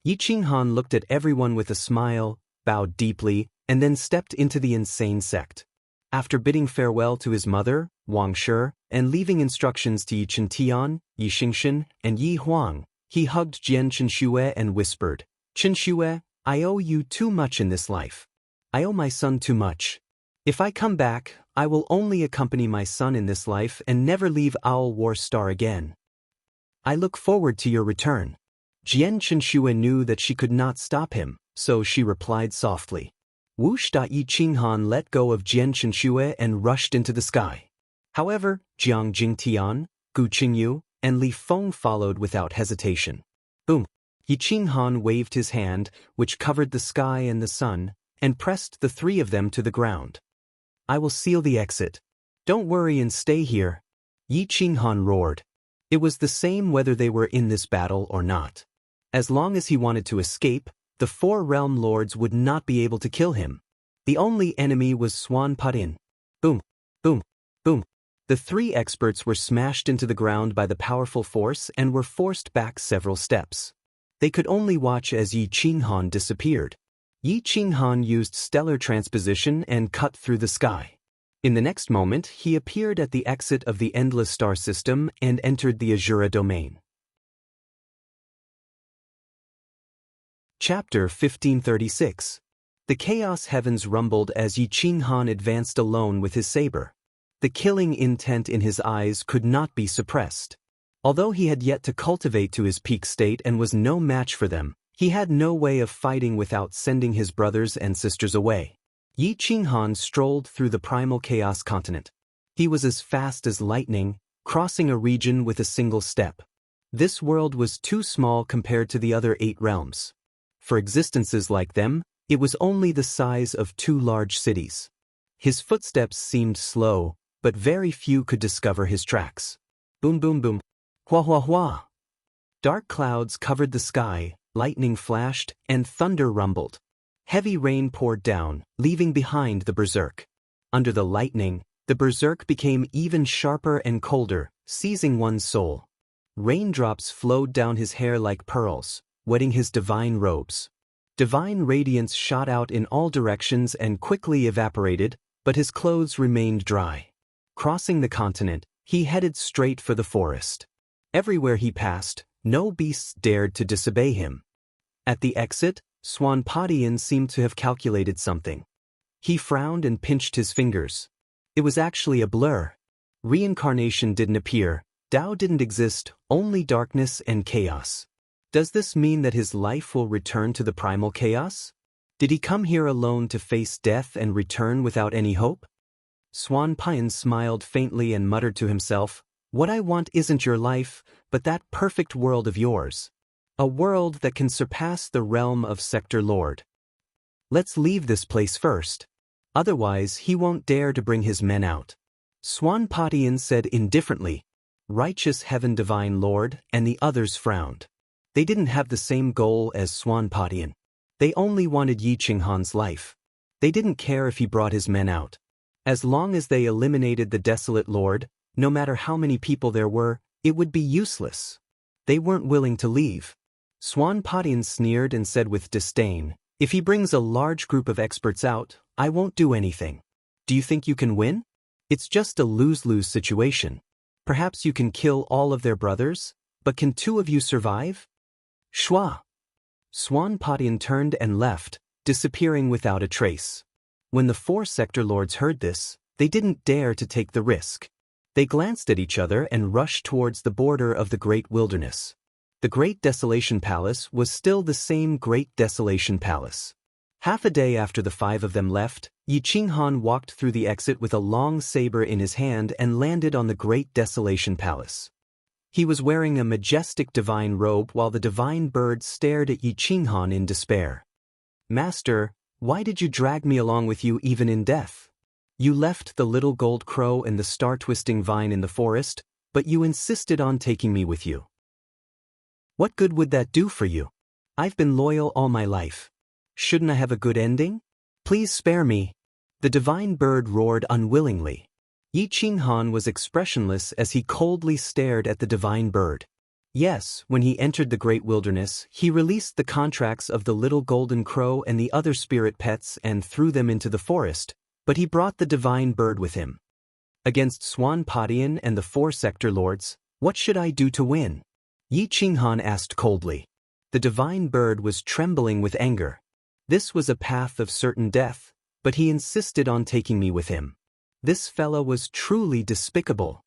Yi Qinghan looked at everyone with a smile, bowed deeply, and then stepped into the insane sect. After bidding farewell to his mother, Wang Shi, and leaving instructions to Yi Qintian, Yi Xingxin, and Yi Huang, he hugged Jian Qinxue and whispered, "Qinxue, I owe you too much in this life. I owe my son too much. If I come back, I will only accompany my son in this life and never leave Owl War Star again. I look forward to your return." Jian Qinxue knew that she could not stop him, so she replied softly. Whoosh! Yi Qinghan let go of Jian Qinxue and rushed into the sky. However, Jiang Jingtian, Gu Qingyu, and Li Feng followed without hesitation. Boom! Yi Qinghan waved his hand, which covered the sky and the sun, and pressed the 3 of them to the ground. "I will seal the exit. Don't worry and stay here." Yi Qinghan roared. It was the same whether they were in this battle or not. As long as he wanted to escape, the 4 realm lords would not be able to kill him. The only enemy was Swan Padian. Boom, boom, boom. The 3 experts were smashed into the ground by the powerful force and were forced back several steps. They could only watch as Yi Qinghan disappeared. Yi Qinghan used stellar transposition and cut through the sky. In the next moment, he appeared at the exit of the Endless Star System and entered the Azura domain. Chapter 1536. The chaos heavens rumbled as Yi Qinghan advanced alone with his saber. The killing intent in his eyes could not be suppressed. Although he had yet to cultivate to his peak state and was no match for them, he had no way of fighting without sending his brothers and sisters away. Yi Qinghan strolled through the primal chaos continent. He was as fast as lightning, crossing a region with a single step. This world was too small compared to the other 8 realms. For existences like them, it was only the size of 2 large cities. His footsteps seemed slow, but very few could discover his tracks. Boom boom boom. Hua hua hua. Dark clouds covered the sky, lightning flashed, and thunder rumbled. Heavy rain poured down, leaving behind the berserk. Under the lightning, the berserk became even sharper and colder, seizing one's soul. Raindrops flowed down his hair like pearls, wetting his divine robes. Divine radiance shot out in all directions and quickly evaporated, but his clothes remained dry. Crossing the continent, he headed straight for the forest. Everywhere he passed, no beasts dared to disobey him. At the exit, Swan Padian seemed to have calculated something. He frowned and pinched his fingers. It was actually a blur. Reincarnation didn't appear, Tao didn't exist, only darkness and chaos. Does this mean that his life will return to the primal chaos? Did he come here alone to face death and return without any hope? Swan Pion smiled faintly and muttered to himself, "What I want isn't your life, but that perfect world of yours. A world that can surpass the realm of Sector Lord. Let's leave this place first. Otherwise he won't dare to bring his men out." Swan Pion said indifferently, "Righteous Heaven Divine Lord," and the others frowned. They didn't have the same goal as Swan Pion. They only wanted Yi Qinghan's life. They didn't care if he brought his men out. As long as they eliminated the Desolate Lord, no matter how many people there were, it would be useless. They weren't willing to leave. Swan Pion sneered and said with disdain, "If he brings a large group of experts out, I won't do anything. Do you think you can win? It's just a lose-lose situation. Perhaps you can kill all of their brothers, but can two of you survive?" Shwa! Swan Pion turned and left, disappearing without a trace. When the 4 sector lords heard this, they didn't dare to take the risk. They glanced at each other and rushed towards the border of the Great Wilderness. The Great Desolation Palace was still the same Great Desolation Palace. Half a day after the 5 of them left, Yi Qinghan walked through the exit with a long saber in his hand and landed on the Great Desolation Palace. He was wearing a majestic divine robe while the divine bird stared at Yi Qinghan in despair. "Master, why did you drag me along with you even in death? You left the little gold crow and the star-twisting vine in the forest, but you insisted on taking me with you. What good would that do for you? I've been loyal all my life. Shouldn't I have a good ending? Please spare me." The divine bird roared unwillingly. Yi Qinghan was expressionless as he coldly stared at the divine bird. Yes, when he entered the Great Wilderness, he released the contracts of the little golden crow and the other spirit pets and threw them into the forest, but he brought the divine bird with him. Against Swan Pion and the 4 sector lords, what should I do to win? Yi Qinghan asked coldly. The divine bird was trembling with anger. This was a path of certain death, but he insisted on taking me with him. This fellow was truly despicable.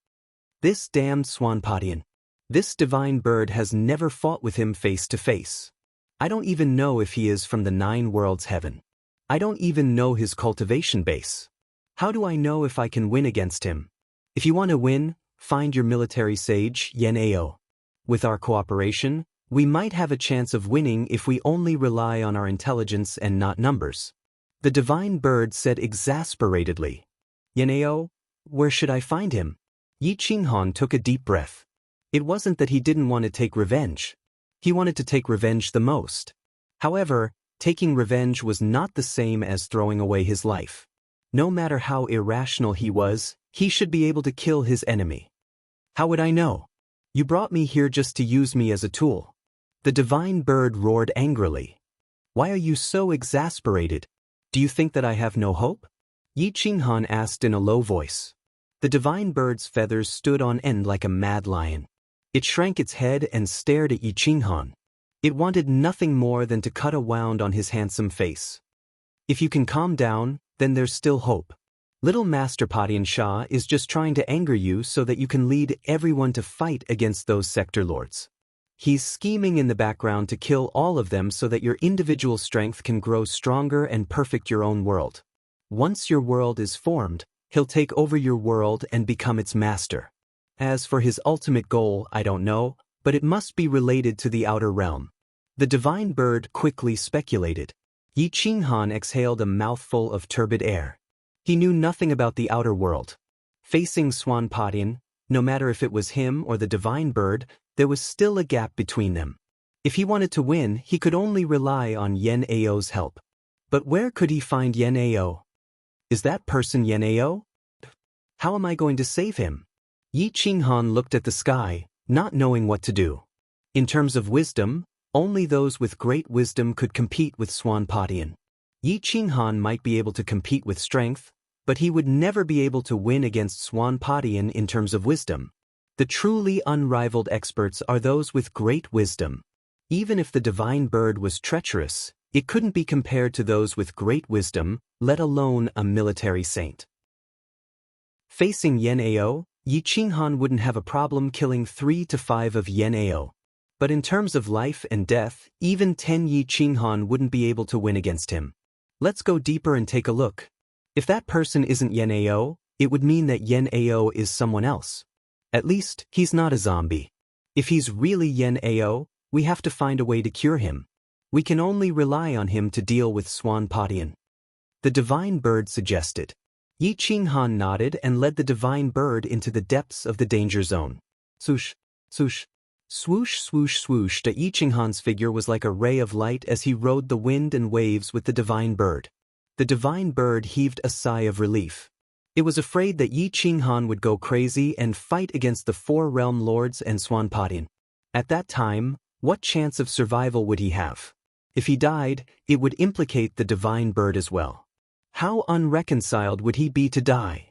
This damned Swan Pion. This divine bird has never fought with him face to face. I don't even know if he is from the 9 worlds heaven. I don't even know his cultivation base. How do I know if I can win against him? If you want to win, find your military sage, Yan Ao. With our cooperation, we might have a chance of winning if we only rely on our intelligence and not numbers. The divine bird said exasperatedly. Yan Ao, where should I find him? Yi Qinghan took a deep breath. It wasn't that he didn't want to take revenge. He wanted to take revenge the most. However, taking revenge was not the same as throwing away his life. No matter how irrational he was, he should be able to kill his enemy. How would I know? You brought me here just to use me as a tool. The divine bird roared angrily. Why are you so exasperated? Do you think that I have no hope? Yi Qinghan asked in a low voice. The divine bird's feathers stood on end like a mad lion. It shrank its head and stared at Yi Qinghan. It wanted nothing more than to cut a wound on his handsome face. If you can calm down, then there's still hope. Little Master Patian Shah is just trying to anger you so that you can lead everyone to fight against those sector lords. He's scheming in the background to kill all of them so that your individual strength can grow stronger and perfect your own world. Once your world is formed, he'll take over your world and become its master. As for his ultimate goal, I don't know, but it must be related to the outer realm. The divine bird quickly speculated. Yi Qinghan exhaled a mouthful of turbid air. He knew nothing about the outer world. Facing Swan Pion, no matter if it was him or the divine bird, there was still a gap between them. If he wanted to win, he could only rely on Yan Ao's help. But where could he find Yan Ao? Is that person Yan Ao? How am I going to save him? Yi Qinghan looked at the sky, not knowing what to do. In terms of wisdom, only those with great wisdom could compete with Swan Pion. Yi Qinghan might be able to compete with strength, but he would never be able to win against Swan Pion in terms of wisdom. The truly unrivaled experts are those with great wisdom. Even if the divine bird was treacherous, It couldn't be compared to those with great wisdom, let alone a military saint. Facing Yen Ao, Yi Qinghan wouldn't have a problem killing 3 to 5 of Yen Ao. But in terms of life and death, even 10 Yi Qinghan wouldn't be able to win against him. Let's go deeper and take a look. If that person isn't Yen Ao, it would mean that Yen Ao is someone else. At least, he's not a zombie. If he's really Yen Ao, we have to find a way to cure him. We can only rely on him to deal with Swan Padian. The divine bird suggested. Yi Qinghan nodded and led the divine bird into the depths of the danger zone. Swoosh, swoosh, swoosh, swoosh, swoosh. The Yi Qinghan's figure was like a ray of light as he rode the wind and waves with the divine bird. The divine bird heaved a sigh of relief. It was afraid that Yi Qinghan would go crazy and fight against the 4 realm lords and Swan Padian. At that time, what chance of survival would he have? If he died, it would implicate the divine bird as well. How unreconciled would he be to die?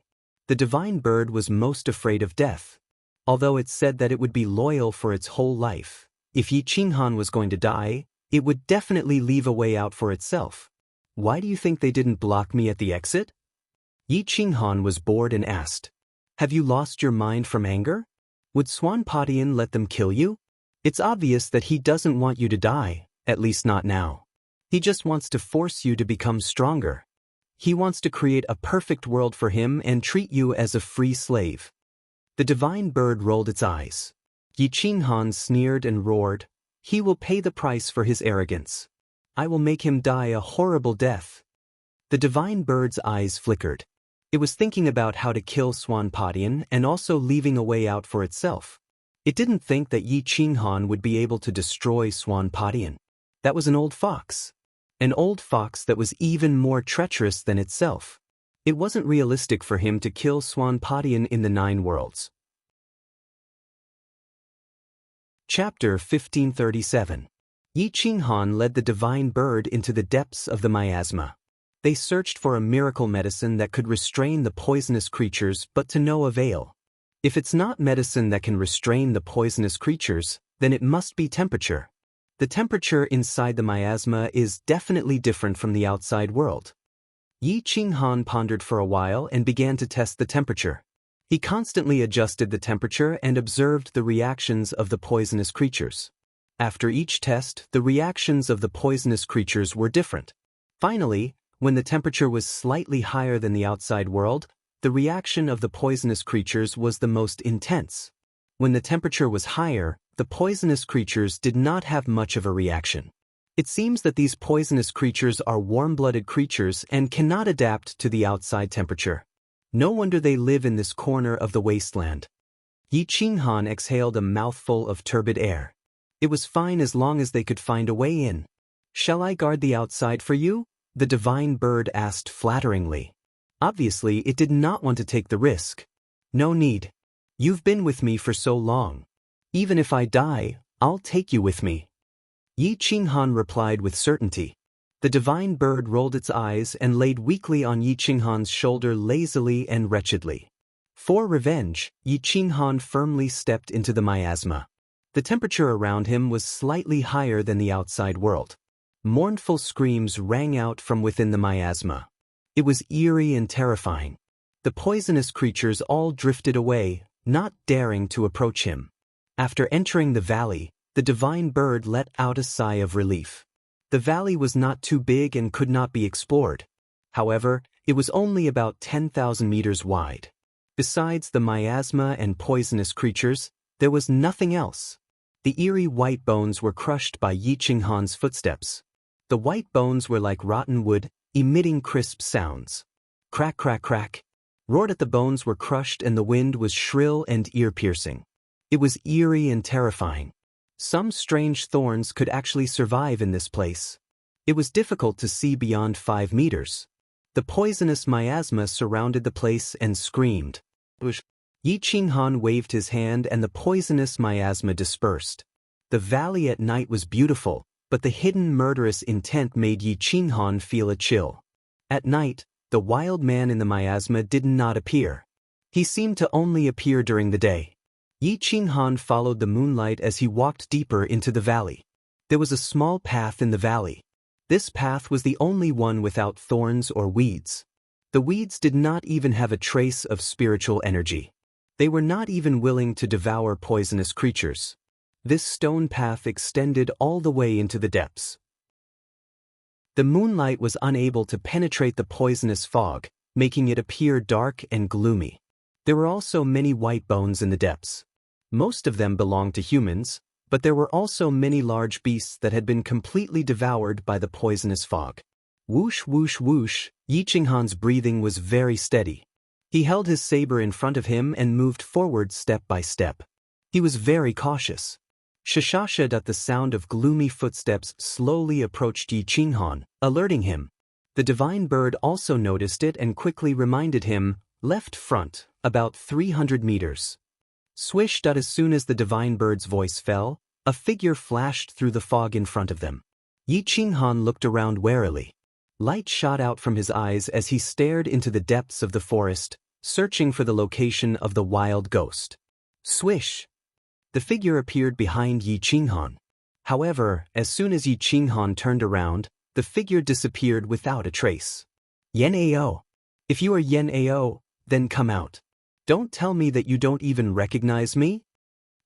The divine bird was most afraid of death. Although it said that it would be loyal for its whole life, if Yi Qinghan was going to die, it would definitely leave a way out for itself. Why do you think they didn't block me at the exit? Yi Qinghan was bored and asked, "Have you lost your mind from anger? Would Swan Padian let them kill you? It's obvious that he doesn't want you to die. At least not now. He just wants to force you to become stronger. He wants to create a perfect world for him and treat you as a free slave." The divine bird rolled its eyes. Yi Qinghan sneered and roared, "He will pay the price for his arrogance. I will make him die a horrible death." The divine bird's eyes flickered. It was thinking about how to kill Swan Padian and also leaving a way out for itself. It didn't think that Yi Qinghan would be able to destroy Swan Padian. That was an old fox. An old fox that was even more treacherous than itself. It wasn't realistic for him to kill Swan Padian in the 9 worlds. Chapter 1537. Yi Qinghan led the divine bird into the depths of the miasma. They searched for a miracle medicine that could restrain the poisonous creatures, but to no avail. If it's not medicine that can restrain the poisonous creatures, then it must be temperature. The temperature inside the miasma is definitely different from the outside world. Yi Qinghan pondered for a while and began to test the temperature. He constantly adjusted the temperature and observed the reactions of the poisonous creatures. After each test, the reactions of the poisonous creatures were different. Finally, when the temperature was slightly higher than the outside world, the reaction of the poisonous creatures was the most intense. When the temperature was higher, the poisonous creatures did not have much of a reaction. It seems that these poisonous creatures are warm-blooded creatures and cannot adapt to the outside temperature. No wonder they live in this corner of the wasteland. Yi Qinghan exhaled a mouthful of turbid air. It was fine as long as they could find a way in. "Shall I guard the outside for you?" the divine bird asked flatteringly. Obviously, it did not want to take the risk. "No need. You've been with me for so long. Even if I die, I'll take you with me." Yi Qinghan replied with certainty. The divine bird rolled its eyes and laid weakly on Yi Qinghan's shoulder lazily and wretchedly. For revenge, Yi Qinghan firmly stepped into the miasma. The temperature around him was slightly higher than the outside world. Mournful screams rang out from within the miasma. It was eerie and terrifying. The poisonous creatures all drifted away, not daring to approach him. After entering the valley, the divine bird let out a sigh of relief. The valley was not too big and could not be explored. However, it was only about 10,000 meters wide. Besides the miasma and poisonous creatures, there was nothing else. The eerie white bones were crushed by Yi Qinghan's footsteps. The white bones were like rotten wood, emitting crisp sounds. Crack, crack, crack. Roared at the bones were crushed and the wind was shrill and ear-piercing. It was eerie and terrifying. Some strange thorns could actually survive in this place. It was difficult to see beyond 5 meters. The poisonous miasma surrounded the place and screamed. Yi Qinghan waved his hand and the poisonous miasma dispersed. The valley at night was beautiful, but the hidden murderous intent made Yi Qinghan feel a chill. At night, the wild man in the miasma did not appear. He seemed to only appear during the day. Yi Qinghan followed the moonlight as he walked deeper into the valley. There was a small path in the valley. This path was the only one without thorns or weeds. The weeds did not even have a trace of spiritual energy. They were not even willing to devour poisonous creatures. This stone path extended all the way into the depths. The moonlight was unable to penetrate the poisonous fog, making it appear dark and gloomy. There were also many white bones in the depths. Most of them belonged to humans, but there were also many large beasts that had been completely devoured by the poisonous fog. Whoosh whoosh whoosh, Yi Qinghan's breathing was very steady. He held his saber in front of him and moved forward step by step. He was very cautious. Shashashad at the sound of gloomy footsteps slowly approached Yi Qinghan, alerting him. The divine bird also noticed it and quickly reminded him, left front, about 300 meters. Swish. As soon as the divine bird's voice fell, a figure flashed through the fog in front of them. Yi Qinghan looked around warily. Light shot out from his eyes as he stared into the depths of the forest, searching for the location of the wild ghost. Swish! The figure appeared behind Yi Qinghan. However, as soon as Yi Qinghan turned around, the figure disappeared without a trace. Yan Ao. If you are Yan Ao, then come out. Don't tell me that you don't even recognize me?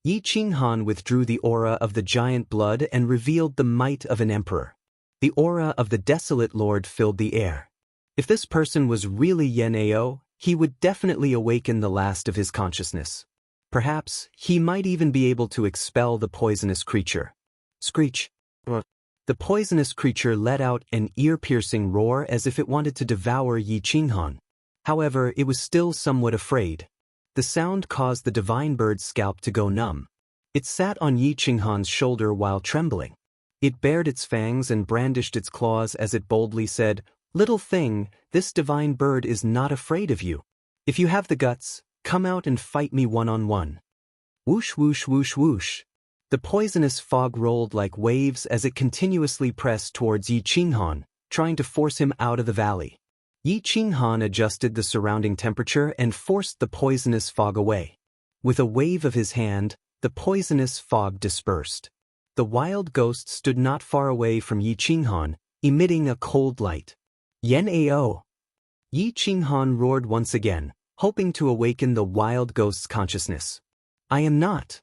Yi Qinghan withdrew the aura of the giant blood and revealed the might of an emperor. The aura of the desolate lord filled the air. If this person was really Yan Ao, he would definitely awaken the last of his consciousness. Perhaps he might even be able to expel the poisonous creature. Screech. The poisonous creature let out an ear-piercing roar as if it wanted to devour Yi Qinghan. However, it was still somewhat afraid. The sound caused the divine bird's scalp to go numb. It sat on Yi Qinghan's shoulder while trembling. It bared its fangs and brandished its claws as it boldly said, "Little thing, this divine bird is not afraid of you. If you have the guts, come out and fight me one-on-one." Whoosh whoosh whoosh whoosh. The poisonous fog rolled like waves as it continuously pressed towards Yi Qinghan, trying to force him out of the valley. Yi Qinghan adjusted the surrounding temperature and forced the poisonous fog away. With a wave of his hand, the poisonous fog dispersed. The wild ghost stood not far away from Yi Qinghan, emitting a cold light. Yan Ao. Yi Qinghan roared once again, hoping to awaken the wild ghost's consciousness. "I am not."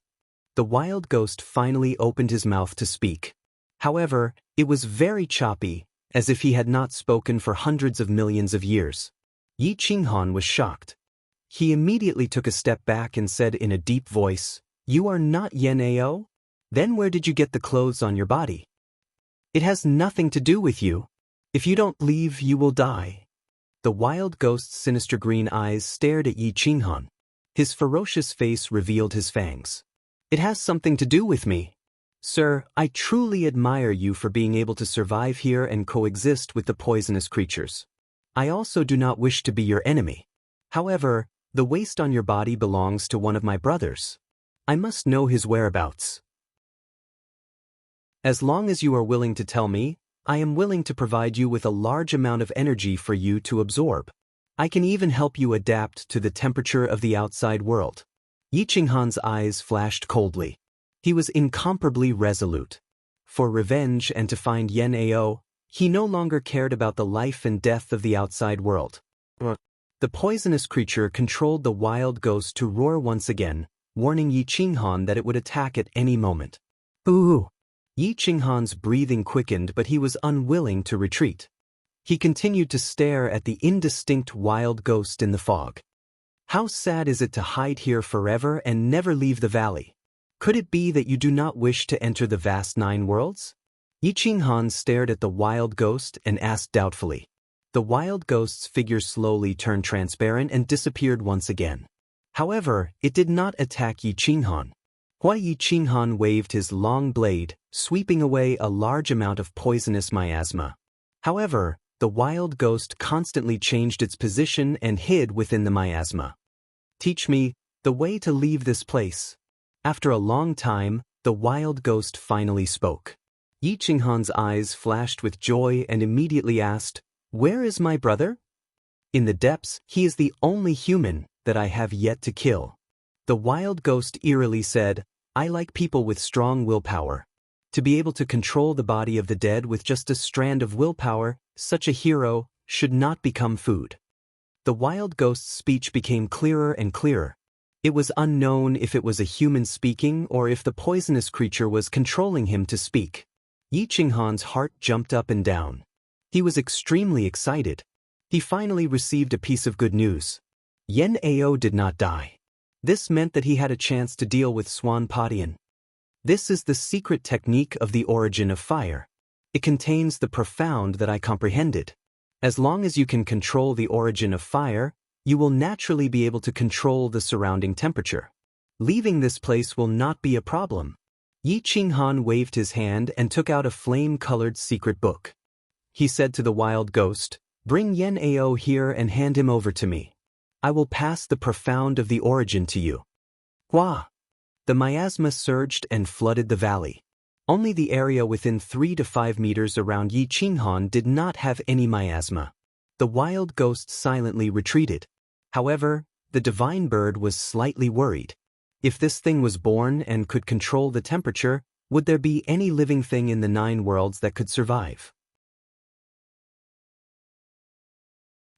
The wild ghost finally opened his mouth to speak. However, it was very choppy, as if he had not spoken for hundreds of millions of years. Yi Qinghan was shocked. He immediately took a step back and said in a deep voice, "You are not Yan Ao? Then where did you get the clothes on your body? It has nothing to do with you. If you don't leave, you will die." The wild ghost's sinister green eyes stared at Yi Qinghan. His ferocious face revealed his fangs. "It has something to do with me. Sir, I truly admire you for being able to survive here and coexist with the poisonous creatures. I also do not wish to be your enemy. However, the waste on your body belongs to one of my brothers. I must know his whereabouts. As long as you are willing to tell me, I am willing to provide you with a large amount of energy for you to absorb. I can even help you adapt to the temperature of the outside world." Yi Qinghan's eyes flashed coldly. He was incomparably resolute. For revenge and to find Yan Ao, he no longer cared about the life and death of the outside world. The poisonous creature controlled the wild ghost to roar once again, warning Yi Qinghan that it would attack at any moment. Ooh! Yi Qinghan's breathing quickened, but he was unwilling to retreat. He continued to stare at the indistinct wild ghost in the fog. How sad is it to hide here forever and never leave the valley? Could it be that you do not wish to enter the vast nine worlds? Yi Qinghan stared at the wild ghost and asked doubtfully. The wild ghost's figure slowly turned transparent and disappeared once again. However, it did not attack Yi Qinghan. Yi Qinghan waved his long blade, sweeping away a large amount of poisonous miasma. However, the wild ghost constantly changed its position and hid within the miasma. "Teach me the way to leave this place." After a long time, the wild ghost finally spoke. Yi Qinghan's eyes flashed with joy and immediately asked, "Where is my brother?" "In the depths, he is the only human that I have yet to kill." The wild ghost eerily said, "I like people with strong willpower. To be able to control the body of the dead with just a strand of willpower, such a hero should not become food. The wild ghost's speech became clearer and clearer. It was unknown if it was a human speaking or if the poisonous creature was controlling him to speak. Yi Qinghan's heart jumped up and down. He was extremely excited. He finally received a piece of good news. Yan Ao did not die. This meant that he had a chance to deal with Swan Padian. This is the secret technique of the origin of fire. It contains the profound that I comprehended. As long as you can control the origin of fire, you will naturally be able to control the surrounding temperature. Leaving this place will not be a problem. Yi Qinghan waved his hand and took out a flame-colored secret book. He said to the wild ghost, "Bring Yan Ao here and hand him over to me. I will pass the profound of the origin to you." Hua! The miasma surged and flooded the valley. Only the area within 3 to 5 meters around Yi Qinghan did not have any miasma. The wild ghost silently retreated. However, the divine bird was slightly worried. If this thing was born and could control the temperature, would there be any living thing in the 9 worlds that could survive?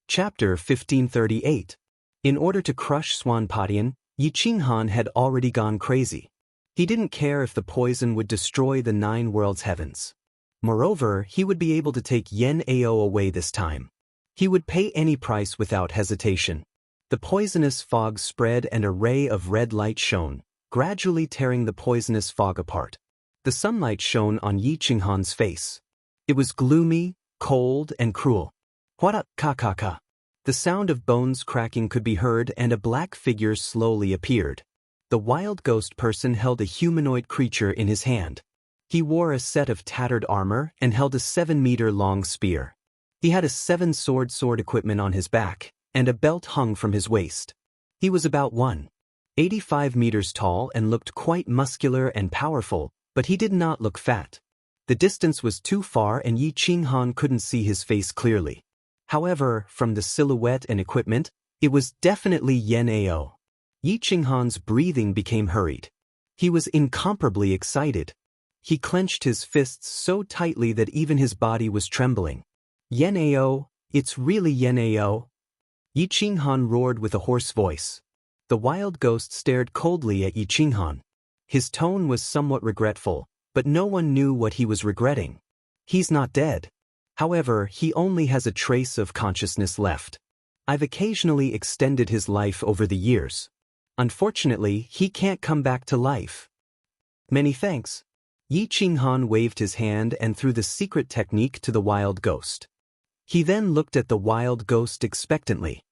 Chapter 1538. In order to crush Swan Padian, Yi Qinghan had already gone crazy. He didn't care if the poison would destroy the 9 worlds' heavens. Moreover, he would be able to take Yan Ao away this time. He would pay any price without hesitation. The poisonous fog spread and a ray of red light shone, gradually tearing the poisonous fog apart. The sunlight shone on Yi Qinghan's face. It was gloomy, cold, and cruel. What up, ka? The sound of bones cracking could be heard and a black figure slowly appeared. The wild ghost person held a humanoid creature in his hand. He wore a set of tattered armor and held a 7-meter-long spear. He had a 7-sword equipment on his back, and a belt hung from his waist. He was about 1.85 meters tall and looked quite muscular and powerful, but he did not look fat. The distance was too far and Yi Qinghan couldn't see his face clearly. However, from the silhouette and equipment, it was definitely Yan Ao. Yi Qinghan's breathing became hurried. He was incomparably excited. He clenched his fists so tightly that even his body was trembling. "Yan Ao, it's really Yan Ao?" Yi Qinghan roared with a hoarse voice. The wild ghost stared coldly at Yi Qinghan. His tone was somewhat regretful, but no one knew what he was regretting. He's not dead. However, he only has a trace of consciousness left. I've occasionally extended his life over the years. Unfortunately, he can't come back to life. Many thanks. Yi Qinghan waved his hand and threw the secret technique to the wild ghost. He then looked at the wild ghost expectantly.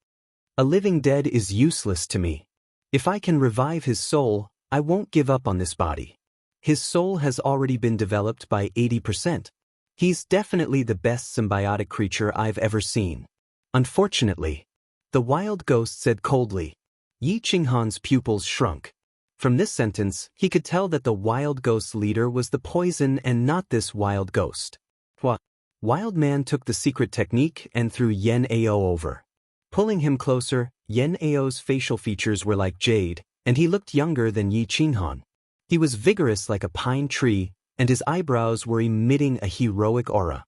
A living dead is useless to me. If I can revive his soul, I won't give up on this body. His soul has already been developed by 80%. He's definitely the best symbiotic creature I've ever seen. Unfortunately, the wild ghost said coldly. Yi Qinghan's pupils shrunk. From this sentence, he could tell that the wild ghost's leader was the poison and not this wild ghost. Wild man took the secret technique and threw Yan Ao over. Pulling him closer, Yan Ao's facial features were like jade, and he looked younger than Yi Qinghan. He was vigorous like a pine tree, and his eyebrows were emitting a heroic aura.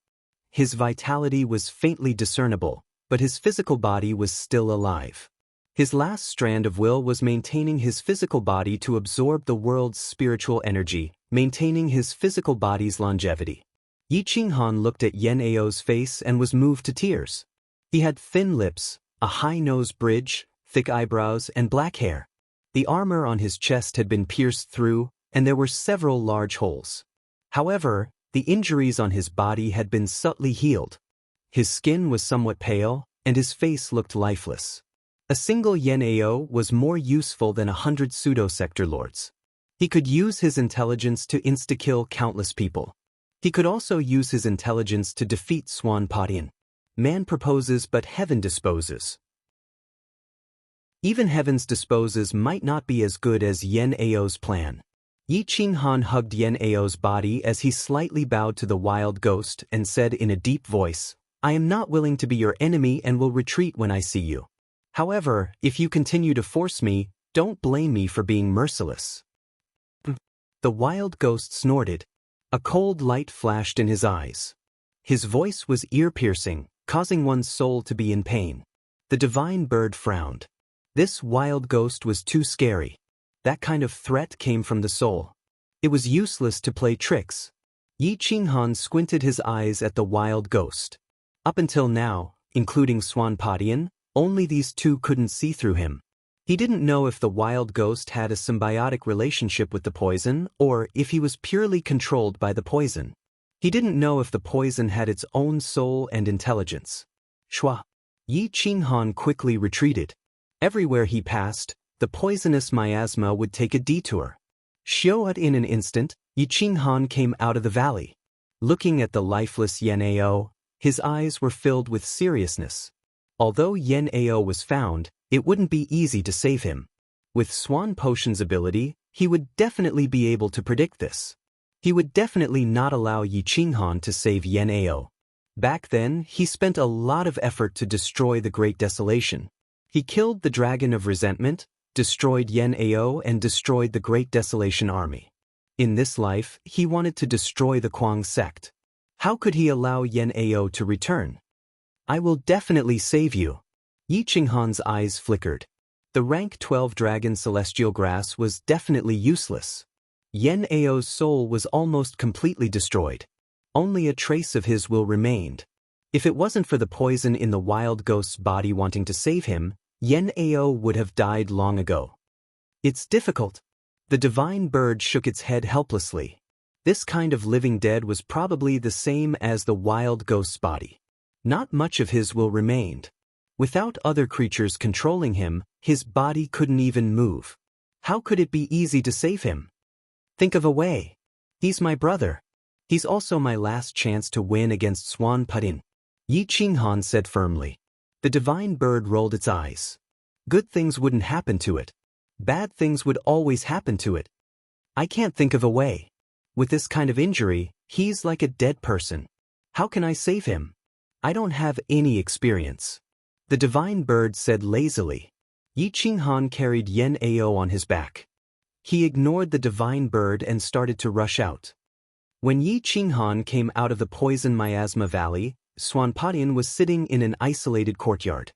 His vitality was faintly discernible, but his physical body was still alive. His last strand of will was maintaining his physical body to absorb the world's spiritual energy, maintaining his physical body's longevity. Yi Qinghan looked at Yan Ao's face and was moved to tears. He had thin lips, a high nose bridge, thick eyebrows, and black hair. The armor on his chest had been pierced through, and there were several large holes. However, the injuries on his body had been subtly healed. His skin was somewhat pale, and his face looked lifeless. A single Yan Ao was more useful than 100 pseudo-sector lords. He could use his intelligence to insta-kill countless people. He could also use his intelligence to defeat Swan Padian. Man proposes but heaven disposes. Even heaven's disposes might not be as good as Yan Ao's plan. Yi Qinghan hugged Yan Ao's body as he slightly bowed to the wild ghost and said in a deep voice, "I am not willing to be your enemy and will retreat when I see you. However, if you continue to force me, don't blame me for being merciless." The wild ghost snorted. A cold light flashed in his eyes. His voice was ear-piercing, causing one's soul to be in pain. The divine bird frowned. This wild ghost was too scary. That kind of threat came from the soul. It was useless to play tricks. Yi Qinghan squinted his eyes at the wild ghost. Up until now, including Swanpadian, only these two couldn't see through him. He didn't know if the wild ghost had a symbiotic relationship with the poison or if he was purely controlled by the poison. He didn't know if the poison had its own soul and intelligence. Shua. Yi Qinghan quickly retreated. Everywhere he passed, the poisonous miasma would take a detour. Xiuat in an instant, Yi Qinghan came out of the valley. Looking at the lifeless Yan Ao, his eyes were filled with seriousness. Although Yan Ao was found, it wouldn't be easy to save him. With Swan Potion's ability, he would definitely be able to predict this. He would definitely not allow Yi Qinghan to save Yan Ao. Back then, he spent a lot of effort to destroy the Great Desolation. He killed the Dragon of Resentment, destroyed Yan Ao, and destroyed the Great Desolation army. In this life, he wanted to destroy the Kuang sect. How could he allow Yan Ao to return? I will definitely save you. Yi Qinghan's eyes flickered. The rank 12 dragon celestial grass was definitely useless. Yan Ao's soul was almost completely destroyed. Only a trace of his will remained. If it wasn't for the poison in the wild ghost's body wanting to save him, Yan Ao would have died long ago. It's difficult. The divine bird shook its head helplessly. This kind of living dead was probably the same as the wild ghost's body. Not much of his will remained. Without other creatures controlling him, his body couldn't even move. How could it be easy to save him? Think of a way. He's my brother. He's also my last chance to win against Swan Padin. Yi Qinghan said firmly. The divine bird rolled its eyes. Good things wouldn't happen to it. Bad things would always happen to it. I can't think of a way. With this kind of injury, he's like a dead person. How can I save him? I don't have any experience. The divine bird said lazily. Yi Qinghan carried Yan Ao on his back. He ignored the divine bird and started to rush out. When Yi Qinghan came out of the poison miasma valley, Swanpadian was sitting in an isolated courtyard.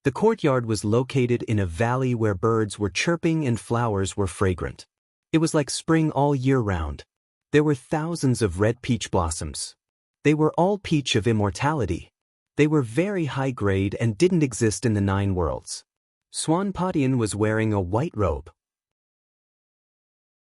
The courtyard was located in a valley where birds were chirping and flowers were fragrant. It was like spring all year round. There were thousands of red peach blossoms. They were all peach of immortality. They were very high grade and didn't exist in the 9 worlds. Swanpadian was wearing a white robe.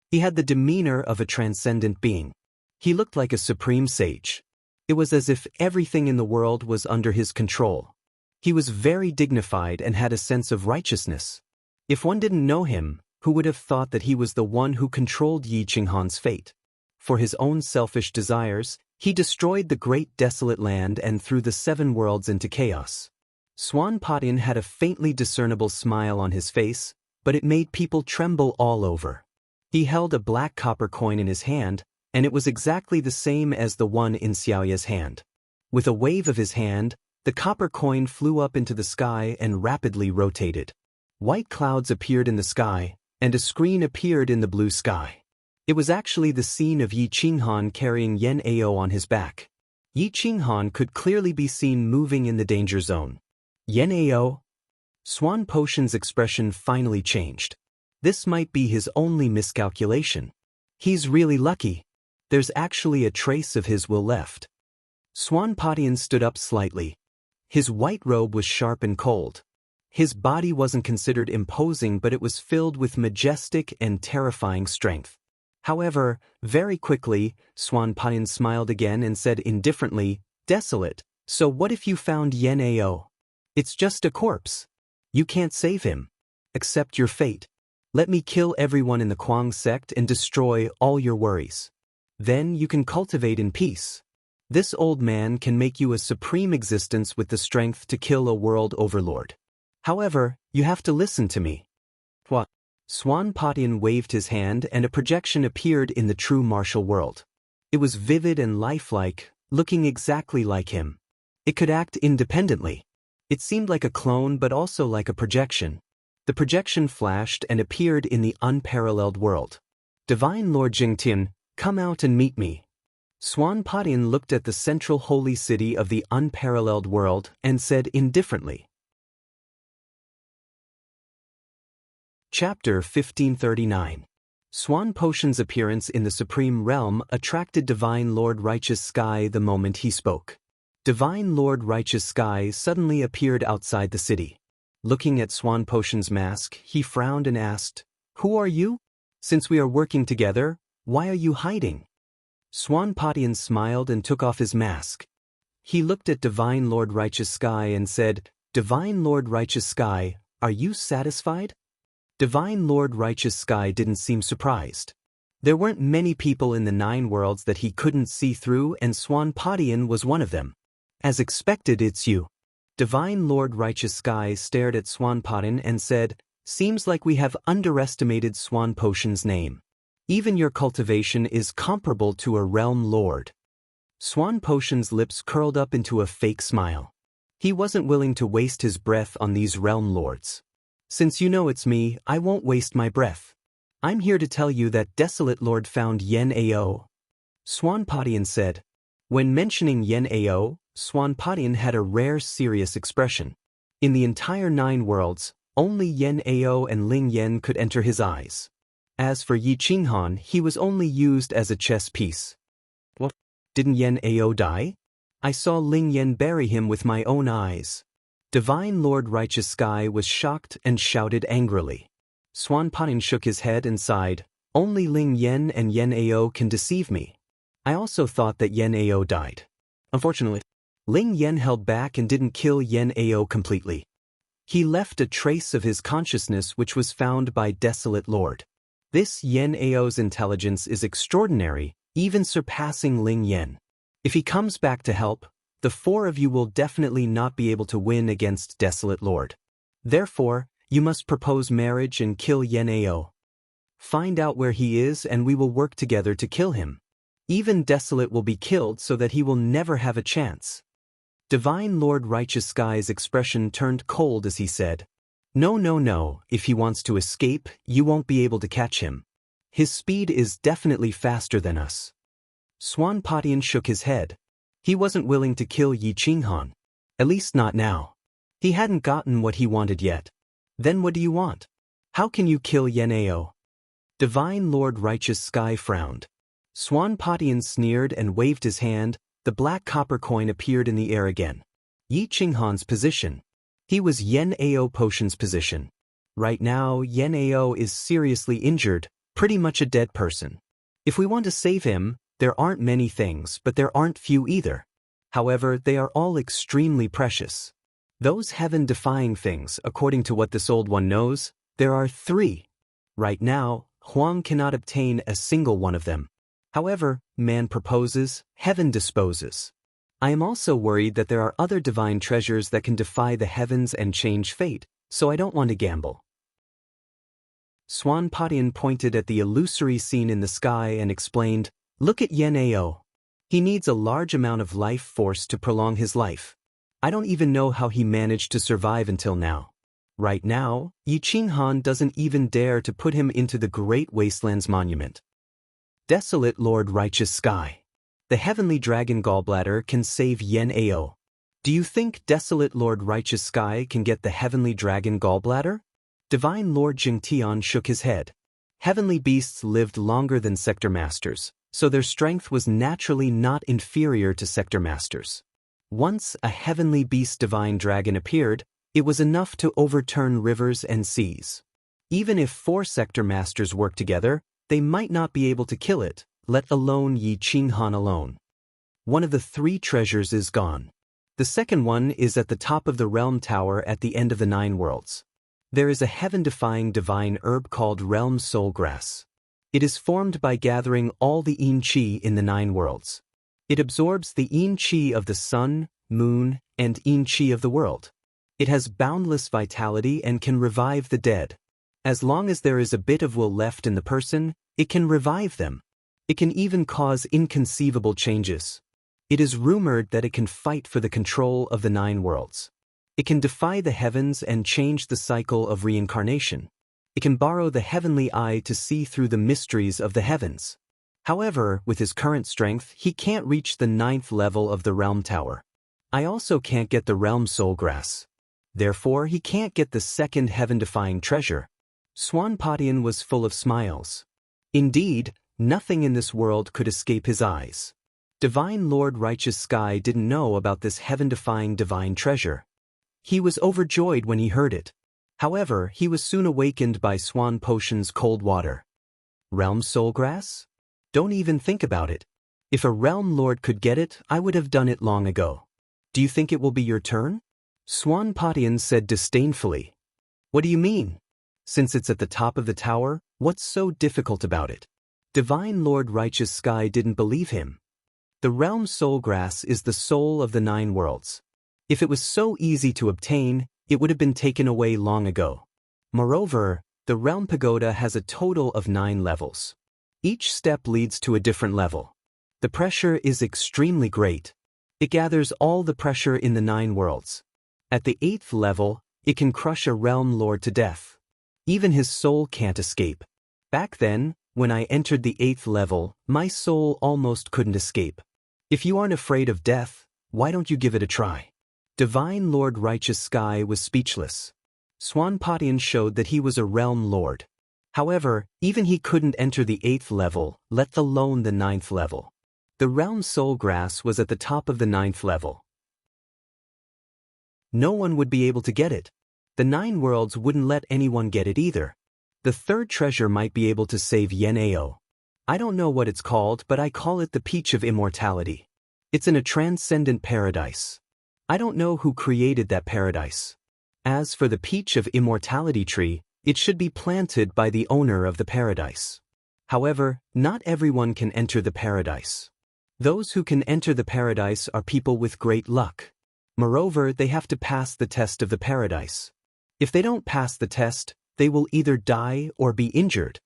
He had the demeanor of a transcendent being. He looked like a supreme sage. It was as if everything in the world was under his control. He was very dignified and had a sense of righteousness. If one didn't know him, who would have thought that he was the one who controlled Yi Qinghan's fate? For his own selfish desires, he destroyed the great desolate land and threw the 7 worlds into chaos. Swanpadian had a faintly discernible smile on his face, but it made people tremble all over. He held a black copper coin in his hand, and it was exactly the same as the one in Xiaoya's hand. With a wave of his hand, the copper coin flew up into the sky and rapidly rotated. White clouds appeared in the sky, and a screen appeared in the blue sky. It was actually the scene of Yi Qinghan carrying Yan Ao on his back. Yi Qinghan could clearly be seen moving in the danger zone. Yan Ao? Swan Potion's expression finally changed. This might be his only miscalculation. He's really lucky. There's actually a trace of his will left. Swanpadian stood up slightly. His white robe was sharp and cold. His body wasn't considered imposing, but it was filled with majestic and terrifying strength. However, very quickly, Swanpadian smiled again and said indifferently, "Desolate, so what if you found Yan Ao? It's just a corpse. You can't save him. Accept your fate. Let me kill everyone in the Kuang sect and destroy all your worries. Then you can cultivate in peace. This old man can make you a supreme existence with the strength to kill a world overlord. However, you have to listen to me." What? Swanpadian waved his hand and a projection appeared in the true martial world. It was vivid and lifelike, looking exactly like him. It could act independently. It seemed like a clone but also like a projection. The projection flashed and appeared in the unparalleled world. "Divine Lord Jingtian, come out and meet me." Swanpodin looked at the central holy city of the unparalleled world and said indifferently. Chapter 1539. Swan Potion's appearance in the Supreme Realm attracted Divine Lord Righteous Sky the moment he spoke. Divine Lord Righteous Sky suddenly appeared outside the city. Looking at Swan Potion's mask, he frowned and asked, "Who are you? Since we are working together, why are you hiding?" Swanpodian smiled and took off his mask. He looked at Divine Lord Righteous Sky and said, "Divine Lord Righteous Sky, are you satisfied?" Divine Lord Righteous Sky didn't seem surprised. There weren't many people in the 9 worlds that he couldn't see through, and Swanpodian was one of them. "As expected, it's you." Divine Lord Righteous Sky stared at Swanpodian and said, "Seems like we have underestimated Swan Potion's name. Even your cultivation is comparable to a realm lord." Swan Potion's lips curled up into a fake smile. He wasn't willing to waste his breath on these realm lords. "Since you know it's me, I won't waste my breath. I'm here to tell you that Desolate Lord found Yen Ao." Swanpodian said. When mentioning Yen Ao, Swanpodian had a rare serious expression. In the entire 9 worlds, only Yen Ao and Ling Yen could enter his eyes. As for Yi Qinghan, he was only used as a chess piece. "What? Didn't Yen Ao die? I saw Ling Yen bury him with my own eyes." Divine Lord Righteous Sky was shocked and shouted angrily. Swanpodian shook his head and sighed, "Only Ling Yen and Yen Ao can deceive me. I also thought that Yen Ao died. Unfortunately, Ling Yen held back and didn't kill Yen Ao completely. He left a trace of his consciousness which was found by Desolate Lord. This Yen Ao's intelligence is extraordinary, even surpassing Ling Yen. If he comes back to help, the 4 of you will definitely not be able to win against Desolate Lord. Therefore, you must propose marriage and kill Yen Ao. Find out where he is and we will work together to kill him. Even Desolate will be killed so that he will never have a chance." Divine Lord Righteous Sky's expression turned cold as he said, No, if he wants to escape, you won't be able to catch him. His speed is definitely faster than us." Swanpodian shook his head. He wasn't willing to kill Yi Qinghan. At least not now. He hadn't gotten what he wanted yet. "Then what do you want? How can you kill Yen Ao?" Divine Lord Righteous Sky frowned. Swanpodian sneered and waved his hand. The black copper coin appeared in the air again. Yi Qinghan's position. He was Yen Ao Potion's position. Right now, Yen Ao is seriously injured, pretty much a dead person. If we want to save him, there aren't many things, but there aren't few either. However, they are all extremely precious. Those heaven-defying things, according to what this old one knows, there are 3. Right now, Huang cannot obtain a single one of them. However, man proposes, heaven disposes. I am also worried that there are other divine treasures that can defy the heavens and change fate, so I don't want to gamble. Swanpodian pointed at the illusory scene in the sky and explained, "Look at Yen Ao. He needs a large amount of life force to prolong his life. I don't even know how he managed to survive until now. Right now, Yi Qinghan doesn't even dare to put him into the Great Wastelands Monument." Desolate Lord Righteous Sky. The Heavenly Dragon Gallbladder can save Yen Ao. Do you think Desolate Lord Righteous Sky can get the Heavenly Dragon Gallbladder? Divine Lord Jingtian shook his head. Heavenly beasts lived longer than Sector Masters, so their strength was naturally not inferior to Sector Masters. Once a Heavenly Beast Divine Dragon appeared, it was enough to overturn rivers and seas. Even if 4 Sector Masters worked together, they might not be able to kill it, let alone Yi Qinghan alone. One of the 3 treasures is gone. The second one is at the top of the Realm Tower at the end of the 9 worlds. There is a heaven-defying divine herb called Realm Soul Grass. It is formed by gathering all the Yin Qi in the 9 worlds. It absorbs the Yin Qi of the sun, moon, and Yin Qi of the world. It has boundless vitality and can revive the dead. As long as there is a bit of will left in the person, it can revive them. It can even cause inconceivable changes. It is rumored that it can fight for the control of the 9 worlds. It can defy the heavens and change the cycle of reincarnation. It can borrow the heavenly eye to see through the mysteries of the heavens. However, with his current strength, he can't reach the 9th level of the Realm Tower. I also can't get the Realm Soul Grass. Therefore, he can't get the second heaven-defying treasure. Swanpatian was full of smiles. Indeed, nothing in this world could escape his eyes. Divine Lord Righteous Sky didn't know about this heaven-defying divine treasure. He was overjoyed when he heard it. However, he was soon awakened by Swan Potion's cold water. Realm Soul Grass? Don't even think about it. If a Realm Lord could get it, I would have done it long ago. Do you think it will be your turn? Swanpatian said disdainfully. What do you mean? Since it's at the top of the tower, what's so difficult about it? Divine Lord Righteous Sky didn't believe him. The Realm Soul Grass is the soul of the 9 worlds. If it was so easy to obtain, it would have been taken away long ago. Moreover, the Realm Pagoda has a total of 9 levels. Each step leads to a different level. The pressure is extremely great. It gathers all the pressure in the 9 worlds. At the 8th level, it can crush a Realm Lord to death. Even his soul can't escape. Back then, when I entered the 8th level, my soul almost couldn't escape. If you aren't afraid of death, why don't you give it a try? Divine Lord Righteous Sky was speechless. Swanpatian showed that he was a Realm Lord. However, even he couldn't enter the 8th level, let alone the 9th level. The Realm Soul Grass was at the top of the 9th level. No one would be able to get it. The 9 worlds wouldn't let anyone get it either. The 3rd treasure might be able to save Yenao. I don't know what it's called, but I call it the Peach of Immortality. It's in a transcendent paradise. I don't know who created that paradise. As for the Peach of Immortality tree, it should be planted by the owner of the paradise. However, not everyone can enter the paradise. Those who can enter the paradise are people with great luck. Moreover, they have to pass the test of the paradise. If they don't pass the test, they will either die or be injured.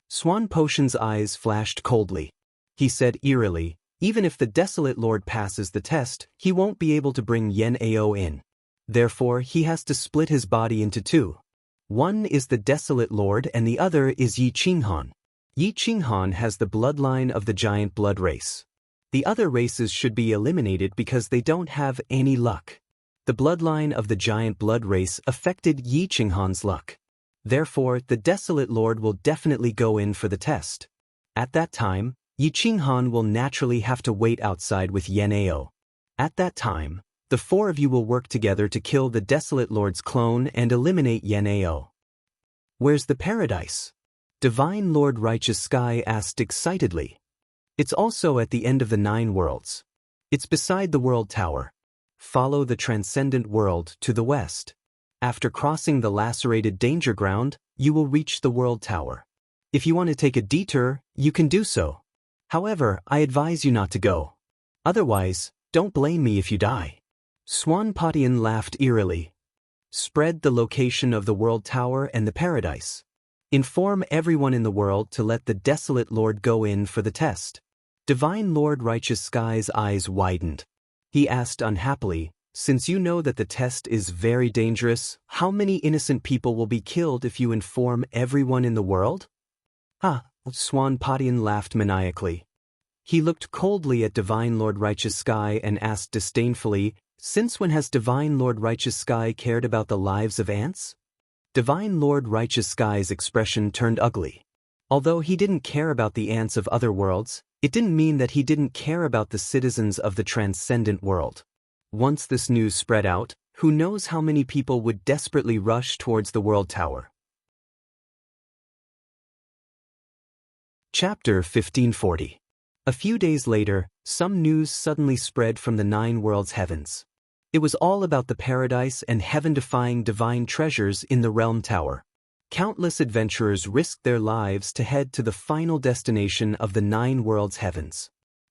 Swan Potion's eyes flashed coldly. He said eerily, even if the Desolate Lord passes the test, he won't be able to bring Yenao in. Therefore, he has to split his body into 2. One is the Desolate Lord and the other is Yi Qinghan. Yi Qinghan has the bloodline of the giant blood race. The other races should be eliminated because they don't have any luck. The bloodline of the giant blood race affected Yi Qinghan's luck. Therefore, the Desolate Lord will definitely go in for the test. At that time, Yi Qinghan will naturally have to wait outside with Yenao. At that time, the 4 of you will work together to kill the Desolate Lord's clone and eliminate Yenao. Where's the paradise? Divine Lord Righteous Sky asked excitedly. It's also at the end of the 9 worlds. It's beside the World Tower. Follow the transcendent world to the west. After crossing the lacerated danger ground, you will reach the World Tower. If you want to take a detour, you can do so. However, I advise you not to go. Otherwise, don't blame me if you die. Swanpatian laughed eerily. Spread the location of the World Tower and the paradise. Inform everyone in the world to let the Desolate Lord go in for the test. Divine Lord Righteous Sky's eyes widened. He asked unhappily, since you know that the test is very dangerous, how many innocent people will be killed if you inform everyone in the world? Swanpatian laughed maniacally. He looked coldly at Divine Lord Righteous Sky and asked disdainfully, since when has Divine Lord Righteous Sky cared about the lives of ants? Divine Lord Righteous Sky's expression turned ugly. Although he didn't care about the ants of other worlds, it didn't mean that he didn't care about the citizens of the transcendent world. Once this news spread out, who knows how many people would desperately rush towards the World Tower. Chapter 1540. A few days later, some news suddenly spread from the 9 worlds' heavens. It was all about the paradise and heaven-defying divine treasures in the Realm Tower. Countless adventurers risked their lives to head to the final destination of the 9 worlds' heavens.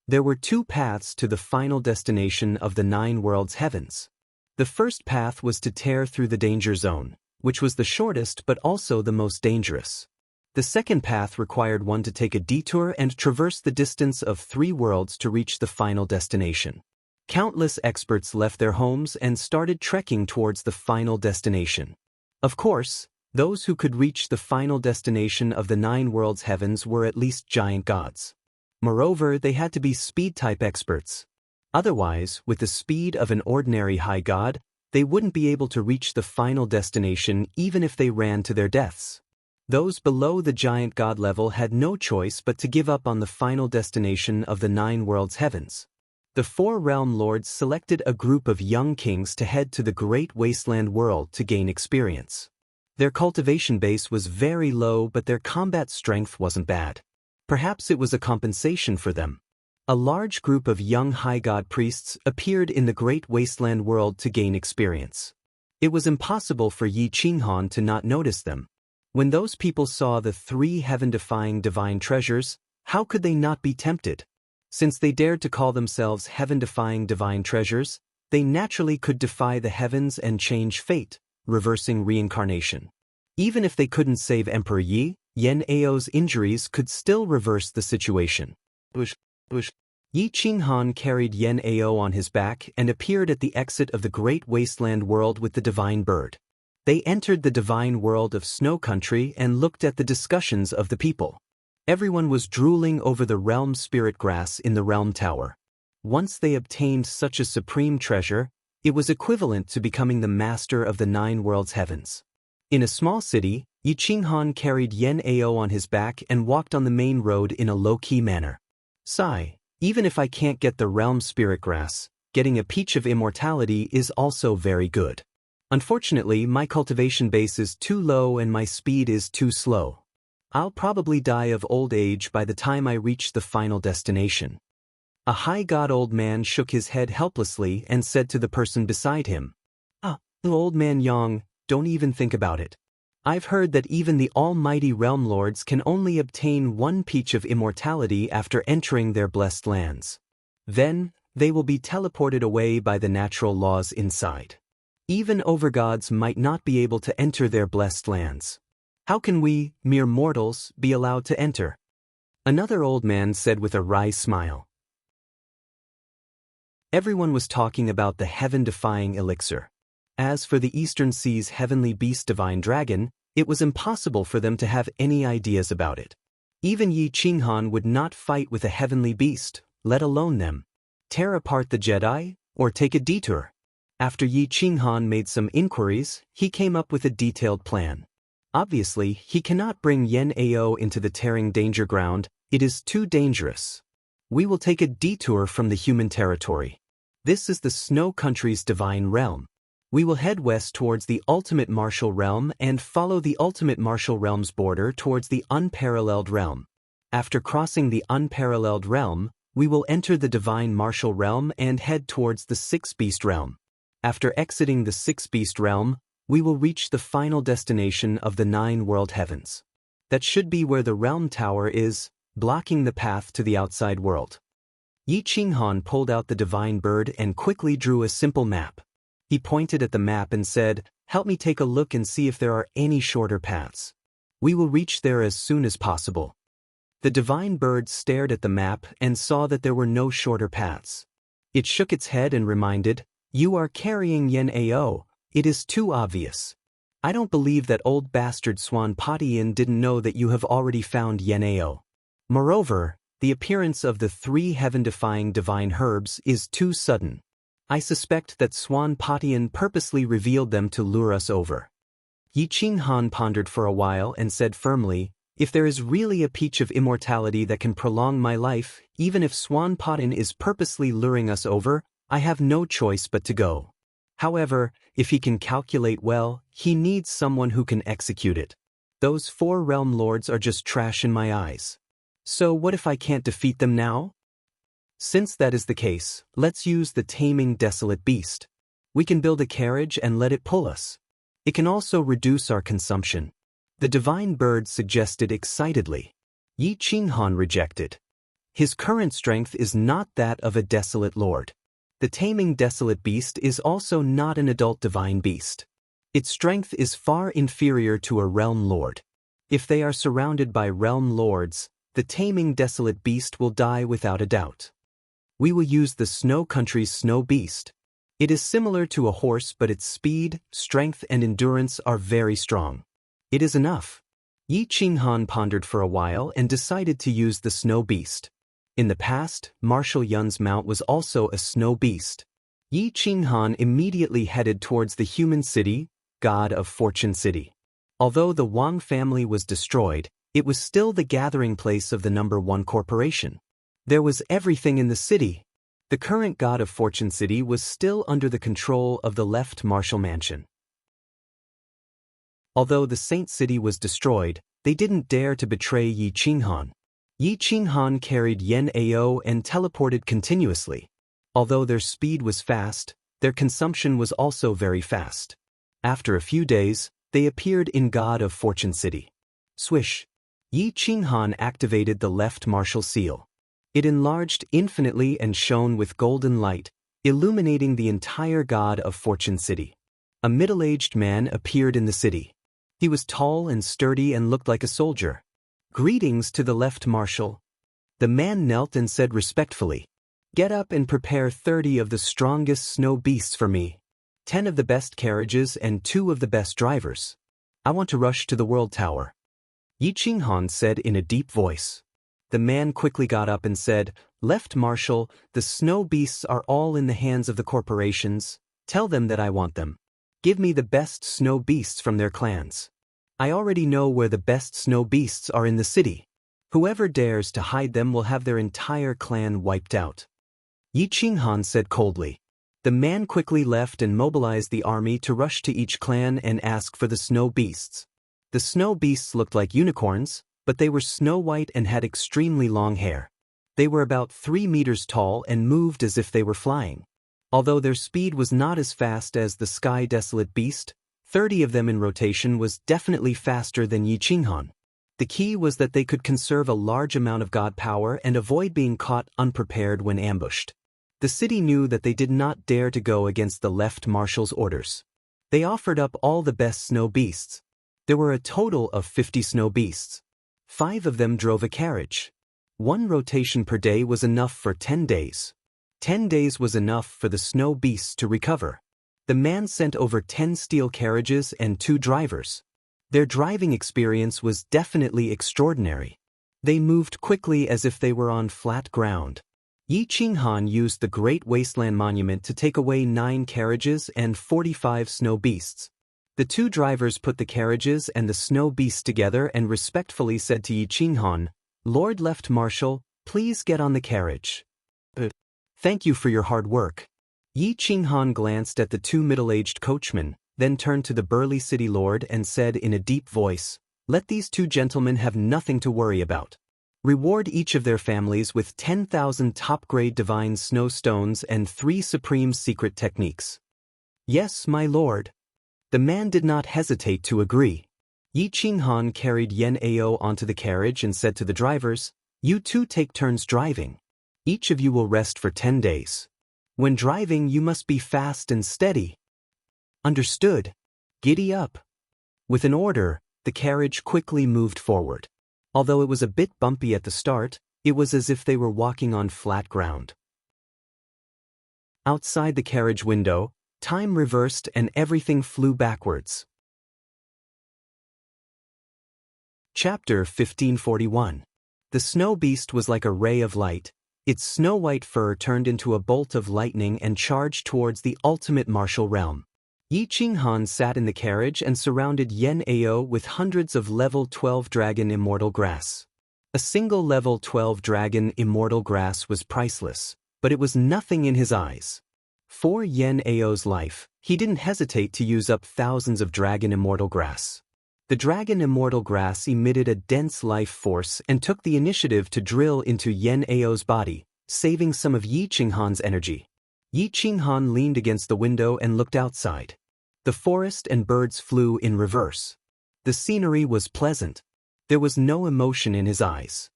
There were 2 paths to the final destination of the 9 worlds' heavens. The first path was to tear through the danger zone, which was the shortest but also the most dangerous. The second path required one to take a detour and traverse the distance of 3 worlds to reach the final destination. Countless experts left their homes and started trekking towards the final destination. Of course, those who could reach the final destination of the 9 worlds' heavens were at least giant gods. Moreover, they had to be speed-type experts. Otherwise, with the speed of an ordinary high god, they wouldn't be able to reach the final destination even if they ran to their deaths. Those below the giant god level had no choice but to give up on the final destination of the 9 worlds heavens. The 4 realm lords selected a group of young kings to head to the great wasteland world to gain experience. Their cultivation base was very low, but their combat strength wasn't bad. Perhaps it was a compensation for them. A large group of young high god priests appeared in the great wasteland world to gain experience. It was impossible for Yi Qinghan to not notice them. When those people saw the 3 heaven-defying divine treasures, how could they not be tempted? Since they dared to call themselves heaven-defying divine treasures, they naturally could defy the heavens and change fate, reversing reincarnation. Even if they couldn't save Emperor Yi, Yan Ao's injuries could still reverse the situation. Yi Qinghan carried Yan Ao on his back and appeared at the exit of the great wasteland world with the divine bird. They entered the divine world of Snow Country and looked at the discussions of the people. Everyone was drooling over the realm spirit grass in the realm tower. Once they obtained such a supreme treasure, it was equivalent to becoming the master of the 9 worlds heavens. In a small city, Yi Qinghan carried Yan Ao on his back and walked on the main road in a low-key manner. Sigh, even if I can't get the realm spirit grass, getting a peach of immortality is also very good. Unfortunately, my cultivation base is too low and my speed is too slow. I'll probably die of old age by the time I reach the final destination. A high god old man shook his head helplessly and said to the person beside him, Old man Yang, don't even think about it. I've heard that even the almighty realm lords can only obtain 1 peach of immortality after entering their blessed lands. Then, they will be teleported away by the natural laws inside. Even overgods might not be able to enter their blessed lands. How can we, mere mortals, be allowed to enter? Another old man said with a wry smile. Everyone was talking about the heaven-defying elixir. As for the Eastern Sea's heavenly beast divine dragon, it was impossible for them to have any ideas about it. Even Yi Qinghan would not fight with a heavenly beast, let alone them. Tear apart the Jedi, or take a detour. After Yi Qinghan made some inquiries, he came up with a detailed plan. Obviously, he cannot bring Yan Ao into the tearing danger ground, it is too dangerous. We will take a detour from the human territory. This is the Snow Country's divine realm. We will head west towards the ultimate martial realm and follow the ultimate martial realm's border towards the unparalleled realm. After crossing the unparalleled realm, we will enter the divine martial realm and head towards the 6th beast realm. After exiting the 6th beast realm, we will reach the final destination of the 9 world heavens. That should be where the realm tower is, blocking the path to the outside world. Yi Qinghan pulled out the divine bird and quickly drew a simple map. He pointed at the map and said, "Help me take a look and see if there are any shorter paths. We will reach there as soon as possible." The divine bird stared at the map and saw that there were no shorter paths. It shook its head and reminded, "You are carrying Yan Ao, it is too obvious. I don't believe that old bastard Swan Patian didn't know that you have already found Yan Ao. Moreover, the appearance of the 3 heaven-defying divine herbs is too sudden. I suspect that Swan Patian purposely revealed them to lure us over." Yi Qinghan pondered for a while and said firmly, "If there is really a peach of immortality that can prolong my life, even if Swan Patian is purposely luring us over, I have no choice but to go. However, if he can calculate well, he needs someone who can execute it. Those 4 realm lords are just trash in my eyes. So what if I can't defeat them now? Since that is the case, let's use the taming desolate beast. We can build a carriage and let it pull us. It can also reduce our consumption." The divine bird suggested excitedly. Yi Qinghan rejected. His current strength is not that of a desolate lord. The taming desolate beast is also not an adult divine beast. Its strength is far inferior to a realm lord. If they are surrounded by realm lords, the taming desolate beast will die without a doubt. We will use the Snow Country's snow beast. It is similar to a horse, but its speed, strength and endurance are very strong. It is enough. Yi Qinghan pondered for a while and decided to use the snow beast. In the past, Marshal Yun's mount was also a snow beast. Yi Qinghan immediately headed towards the human city, god of Fortune City. Although the Wang family was destroyed, it was still the gathering place of the #1 corporation. There was everything in the city. The current god of Fortune City was still under the control of the left Marshal Mansion. Although the Saint City was destroyed, they didn't dare to betray Yi Qinghan. Yi Qinghan carried Yan Ao and teleported continuously. Although their speed was fast, their consumption was also very fast. After a few days, they appeared in God of Fortune City. Swish! Yi Qinghan activated the left martial seal. It enlarged infinitely and shone with golden light, illuminating the entire God of Fortune City. A middle-aged man appeared in the city. He was tall and sturdy and looked like a soldier. Greetings to the left marshal. The man knelt and said respectfully, "Get up and prepare 30 of the strongest snow beasts for me. 10 of the best carriages and 2 of the best drivers. I want to rush to the World Tower." Yi Qinghan said in a deep voice. The man quickly got up and said, "Left Marshal, the snow beasts are all in the hands of the corporations. Tell them that I want them. Give me the best snow beasts from their clans. I already know where the best snow beasts are in the city. Whoever dares to hide them will have their entire clan wiped out." Yi Qinghan said coldly. The man quickly left and mobilized the army to rush to each clan and ask for the snow beasts. The snow beasts looked like unicorns, but they were snow white and had extremely long hair. They were about 3 meters tall and moved as if they were flying. Although their speed was not as fast as the sky desolate beast, 30 of them in rotation was definitely faster than Yi Qinghan. The key was that they could conserve a large amount of god power and avoid being caught unprepared when ambushed. The city knew that they did not dare to go against the left marshal's orders. They offered up all the best snow beasts. There were a total of 50 snow beasts. 5 of them drove a carriage. 1 rotation per day was enough for 10 days. 10 days was enough for the snow beasts to recover. The man sent over 10 steel carriages and 2 drivers. Their driving experience was definitely extraordinary. They moved quickly as if they were on flat ground. Yi Qinghan used the Great Wasteland Monument to take away 9 carriages and 45 snow beasts. The 2 drivers put the carriages and the snow beasts together and respectfully said to Yi Qinghan, "Lord Left Marshal, please get on the carriage." "Thank you for your hard work." Yi Qinghan glanced at the 2 middle-aged coachmen, then turned to the burly city lord and said in a deep voice, "Let these 2 gentlemen have nothing to worry about. Reward each of their families with 10,000 top-grade divine snow stones and 3 supreme secret techniques." "Yes, my lord." The man did not hesitate to agree. Yi Qinghan carried Yan Ao onto the carriage and said to the drivers, "You 2 take turns driving. Each of you will rest for 10 days. When driving, you must be fast and steady." "Understood. Giddy up." With an order, the carriage quickly moved forward. Although it was a bit bumpy at the start, it was as if they were walking on flat ground. Outside the carriage window, time reversed and everything flew backwards. Chapter 1541. The snow beast was like a ray of light. Its snow-white fur turned into a bolt of lightning and charged towards the ultimate martial realm. Yi Qinghan sat in the carriage and surrounded Yan Ao with hundreds of level 12 dragon immortal grass. A single level 12 dragon immortal grass was priceless, but it was nothing in his eyes. For Yan Ao's life, he didn't hesitate to use up thousands of dragon immortal grass. The dragon immortal grass emitted a dense life force and took the initiative to drill into Yan Ao's body, saving some of Yi Qinghan's energy. Yi Qinghan leaned against the window and looked outside. The forest and birds flew in reverse. The scenery was pleasant. There was no emotion in his eyes.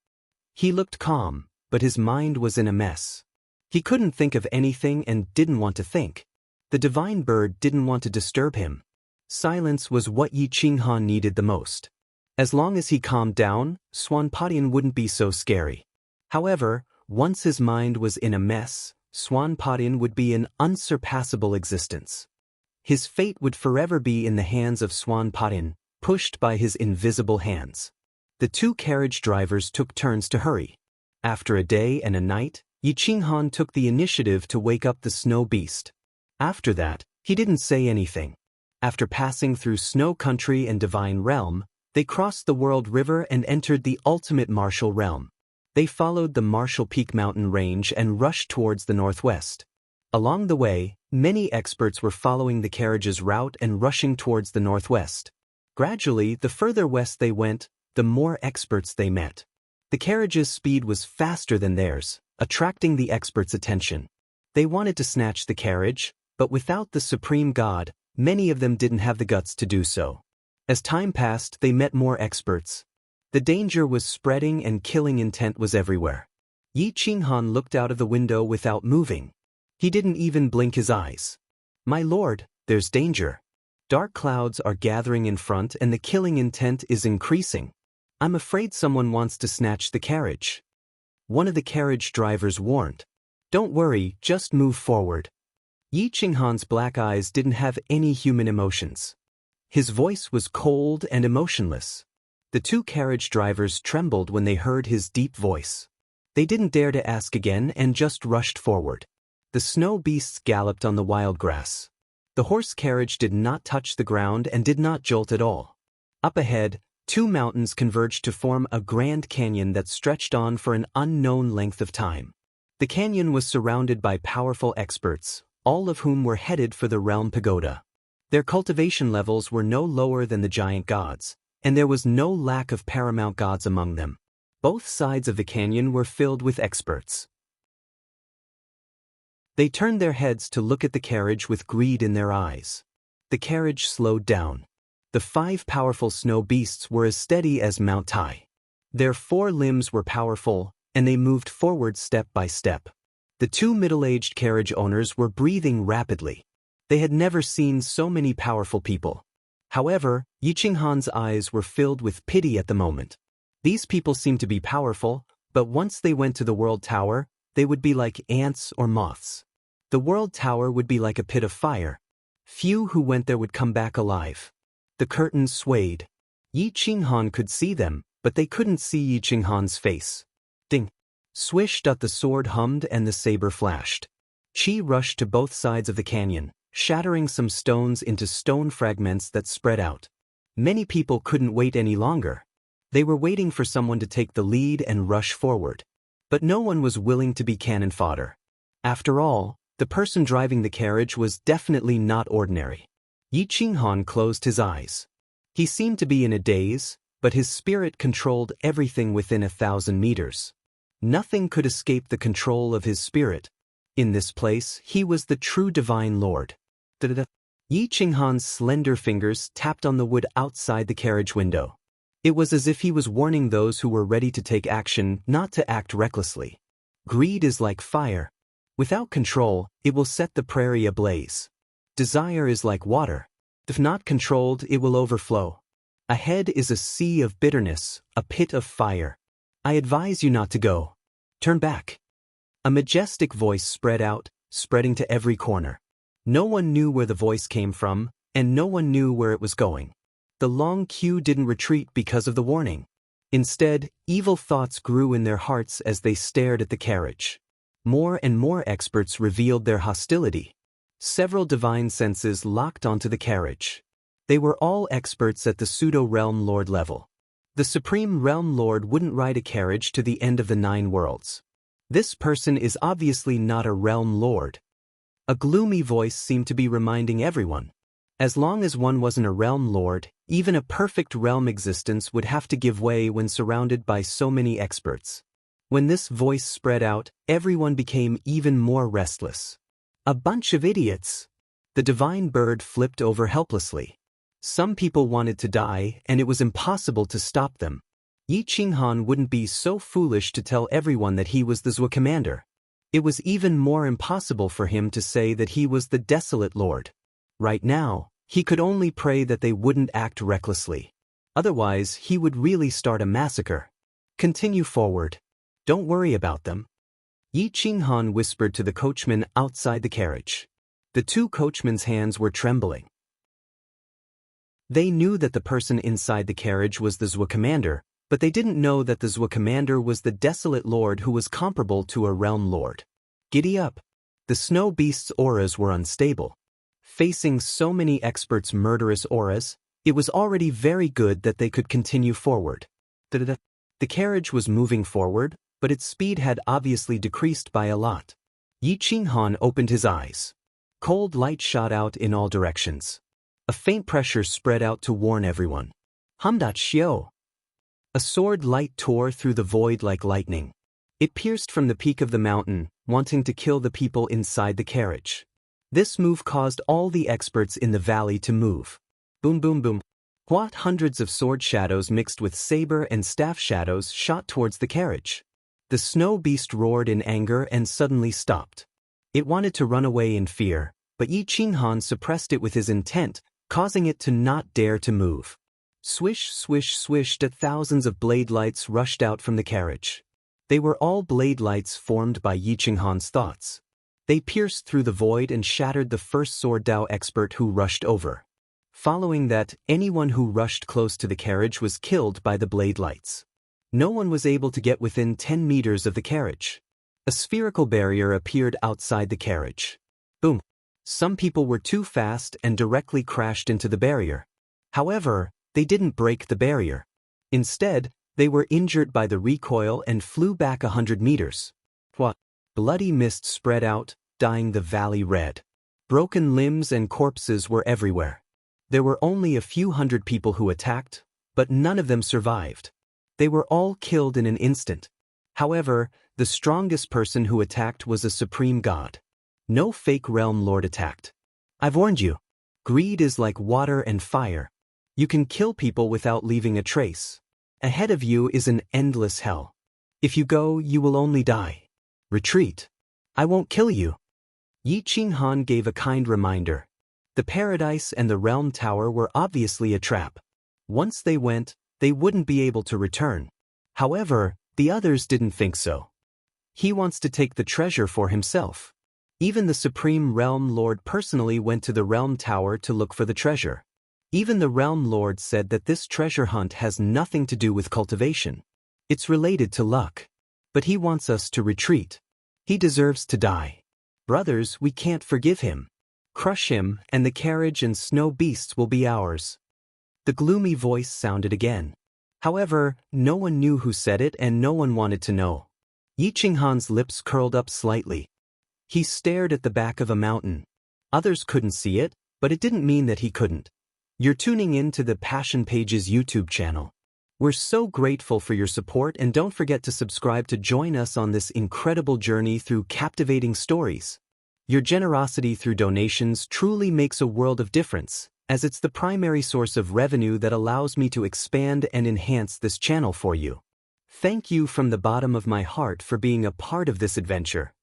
He looked calm, but his mind was in a mess. He couldn't think of anything and didn't want to think. The divine bird didn't want to disturb him. Silence was what Yi Qinghan needed the most. As long as he calmed down, Swanpodian wouldn't be so scary. However, once his mind was in a mess, Swanpodian would be an unsurpassable existence. His fate would forever be in the hands of Swanpodian, pushed by his invisible hands. The 2 carriage drivers took turns to hurry. After a day and a night, Yi Qinghan took the initiative to wake up the snow beast. After that, he didn't say anything. After passing through Snow Country and Divine Realm, they crossed the World River and entered the ultimate martial realm. They followed the Martial Peak mountain range and rushed towards the northwest. Along the way, many experts were following the carriage's route and rushing towards the northwest. Gradually, the further west they went, the more experts they met. The carriage's speed was faster than theirs, attracting the experts' attention. They wanted to snatch the carriage, but without the Supreme God, many of them didn't have the guts to do so. As time passed, they met more experts. The danger was spreading and killing intent was everywhere. Yi Qinghan looked out of the window without moving. He didn't even blink his eyes. "My lord, there's danger. Dark clouds are gathering in front and the killing intent is increasing. I'm afraid someone wants to snatch the carriage." One of the carriage drivers warned. "Don't worry, just move forward." Yi Qinghan's black eyes didn't have any human emotions. His voice was cold and emotionless. The two carriage drivers trembled when they heard his deep voice. They didn't dare to ask again and just rushed forward. The snow beasts galloped on the wild grass. The horse carriage did not touch the ground and did not jolt at all. Up ahead, two mountains converged to form a grand canyon that stretched on for an unknown length of time. The canyon was surrounded by powerful experts, all of whom were headed for the Realm Pagoda. Their cultivation levels were no lower than the giant gods, and there was no lack of paramount gods among them. Both sides of the canyon were filled with experts. They turned their heads to look at the carriage with greed in their eyes. The carriage slowed down. The 5 powerful snow beasts were as steady as Mount Tai. Their 4 limbs were powerful, and they moved forward step by step. The 2 middle-aged carriage owners were breathing rapidly. They had never seen so many powerful people. However, Yi Qinghan's eyes were filled with pity at the moment. These people seemed to be powerful, but once they went to the World Tower, they would be like ants or moths. The World Tower would be like a pit of fire. Few who went there would come back alive. The curtains swayed. Yi Qinghan could see them, but they couldn't see Yi Qinghan's face. Ding! Swish! The sword hummed and the saber flashed. Qi rushed to both sides of the canyon, shattering some stones into stone fragments that spread out. Many people couldn't wait any longer. They were waiting for someone to take the lead and rush forward. But no one was willing to be cannon fodder. After all, the person driving the carriage was definitely not ordinary. Yi Qinghan closed his eyes. He seemed to be in a daze, but his spirit controlled everything within 1,000 meters. Nothing could escape the control of his spirit. In this place, he was the true divine lord. Yi Qinghan's slender fingers tapped on the wood outside the carriage window. It was as if he was warning those who were ready to take action not to act recklessly. Greed is like fire. Without control, it will set the prairie ablaze. Desire is like water. If not controlled, it will overflow. Ahead is a sea of bitterness, a pit of fire. I advise you not to go. Turn back. A majestic voice spread out, spreading to every corner. No one knew where the voice came from, and no one knew where it was going. The long queue didn't retreat because of the warning. Instead, evil thoughts grew in their hearts as they stared at the carriage. More and more experts revealed their hostility. Several divine senses locked onto the carriage. They were all experts at the pseudo-realm lord level. The Supreme Realm Lord wouldn't ride a carriage to the end of the 9 worlds. This person is obviously not a realm lord. A gloomy voice seemed to be reminding everyone. As long as one wasn't a realm lord, even a perfect realm existence would have to give way when surrounded by so many experts. When this voice spread out, everyone became even more restless. A bunch of idiots. The divine bird flipped over helplessly. Some people wanted to die, and it was impossible to stop them. Yi Qinghan wouldn't be so foolish to tell everyone that he was the Zhou commander. It was even more impossible for him to say that he was the Desolate Lord. Right now, he could only pray that they wouldn't act recklessly. Otherwise, he would really start a massacre. Continue forward. Don't worry about them. Yi Qinghan whispered to the coachman outside the carriage. The 2 coachmen's hands were trembling. They knew that the person inside the carriage was the Zhou commander, But they didn't know that the Zhua commander was the desolate lord who was comparable to a realm lord. Giddy up! The snow beast's auras were unstable. Facing so many experts' murderous auras, it was already very good that they could continue forward. The carriage was moving forward, but its speed had obviously decreased by a lot. Yi Qinghan opened his eyes. Cold light shot out in all directions. A faint pressure spread out to warn everyone. Hamdat Xiao! A sword light tore through the void like lightning. It pierced from the peak of the mountain, wanting to kill the people inside the carriage. This move caused all the experts in the valley to move. Boom boom boom. What hundreds of sword shadows mixed with saber and staff shadows shot towards the carriage. The snow beast roared in anger and suddenly stopped. It wanted to run away in fear, but Yi Qinghan suppressed it with his intent, causing it to not dare to move. Swish, swish, swish, thousands of blade lights rushed out from the carriage. They were all blade lights formed by Yi Qinghan's thoughts. They pierced through the void and shattered the first sword Dao expert who rushed over. Following that, anyone who rushed close to the carriage was killed by the blade lights. No one was able to get within 10 meters of the carriage. A spherical barrier appeared outside the carriage. Boom! Some people were too fast and directly crashed into the barrier. However, they didn't break the barrier. Instead, they were injured by the recoil and flew back 100 meters. What? Bloody mist spread out, dyeing the valley red. Broken limbs and corpses were everywhere. There were only a few hundred people who attacked, but none of them survived. They were all killed in an instant. However, the strongest person who attacked was a supreme god. No fake realm lord attacked. I've warned you. Greed is like water and fire. You can kill people without leaving a trace. Ahead of you is an endless hell. If you go, you will only die. Retreat. I won't kill you. Yi Qinghan gave a kind reminder. The paradise and the realm tower were obviously a trap. Once they went, they wouldn't be able to return. However, the others didn't think so. He wants to take the treasure for himself. Even the Supreme Realm Lord personally went to the realm tower to look for the treasure. Even the Realm Lord said that this treasure hunt has nothing to do with cultivation. It's related to luck. But he wants us to retreat. He deserves to die. Brothers, we can't forgive him. Crush him, and the carriage and snow beasts will be ours. The gloomy voice sounded again. However, no one knew who said it and no one wanted to know. Yi Qinghan's lips curled up slightly. He stared at the back of a mountain. Others couldn't see it, but it didn't mean that he couldn't. You're tuning in to the Passion Pages YouTube channel. We're so grateful for your support, and don't forget to subscribe to join us on this incredible journey through captivating stories. Your generosity through donations truly makes a world of difference, as it's the primary source of revenue that allows me to expand and enhance this channel for you. Thank you from the bottom of my heart for being a part of this adventure.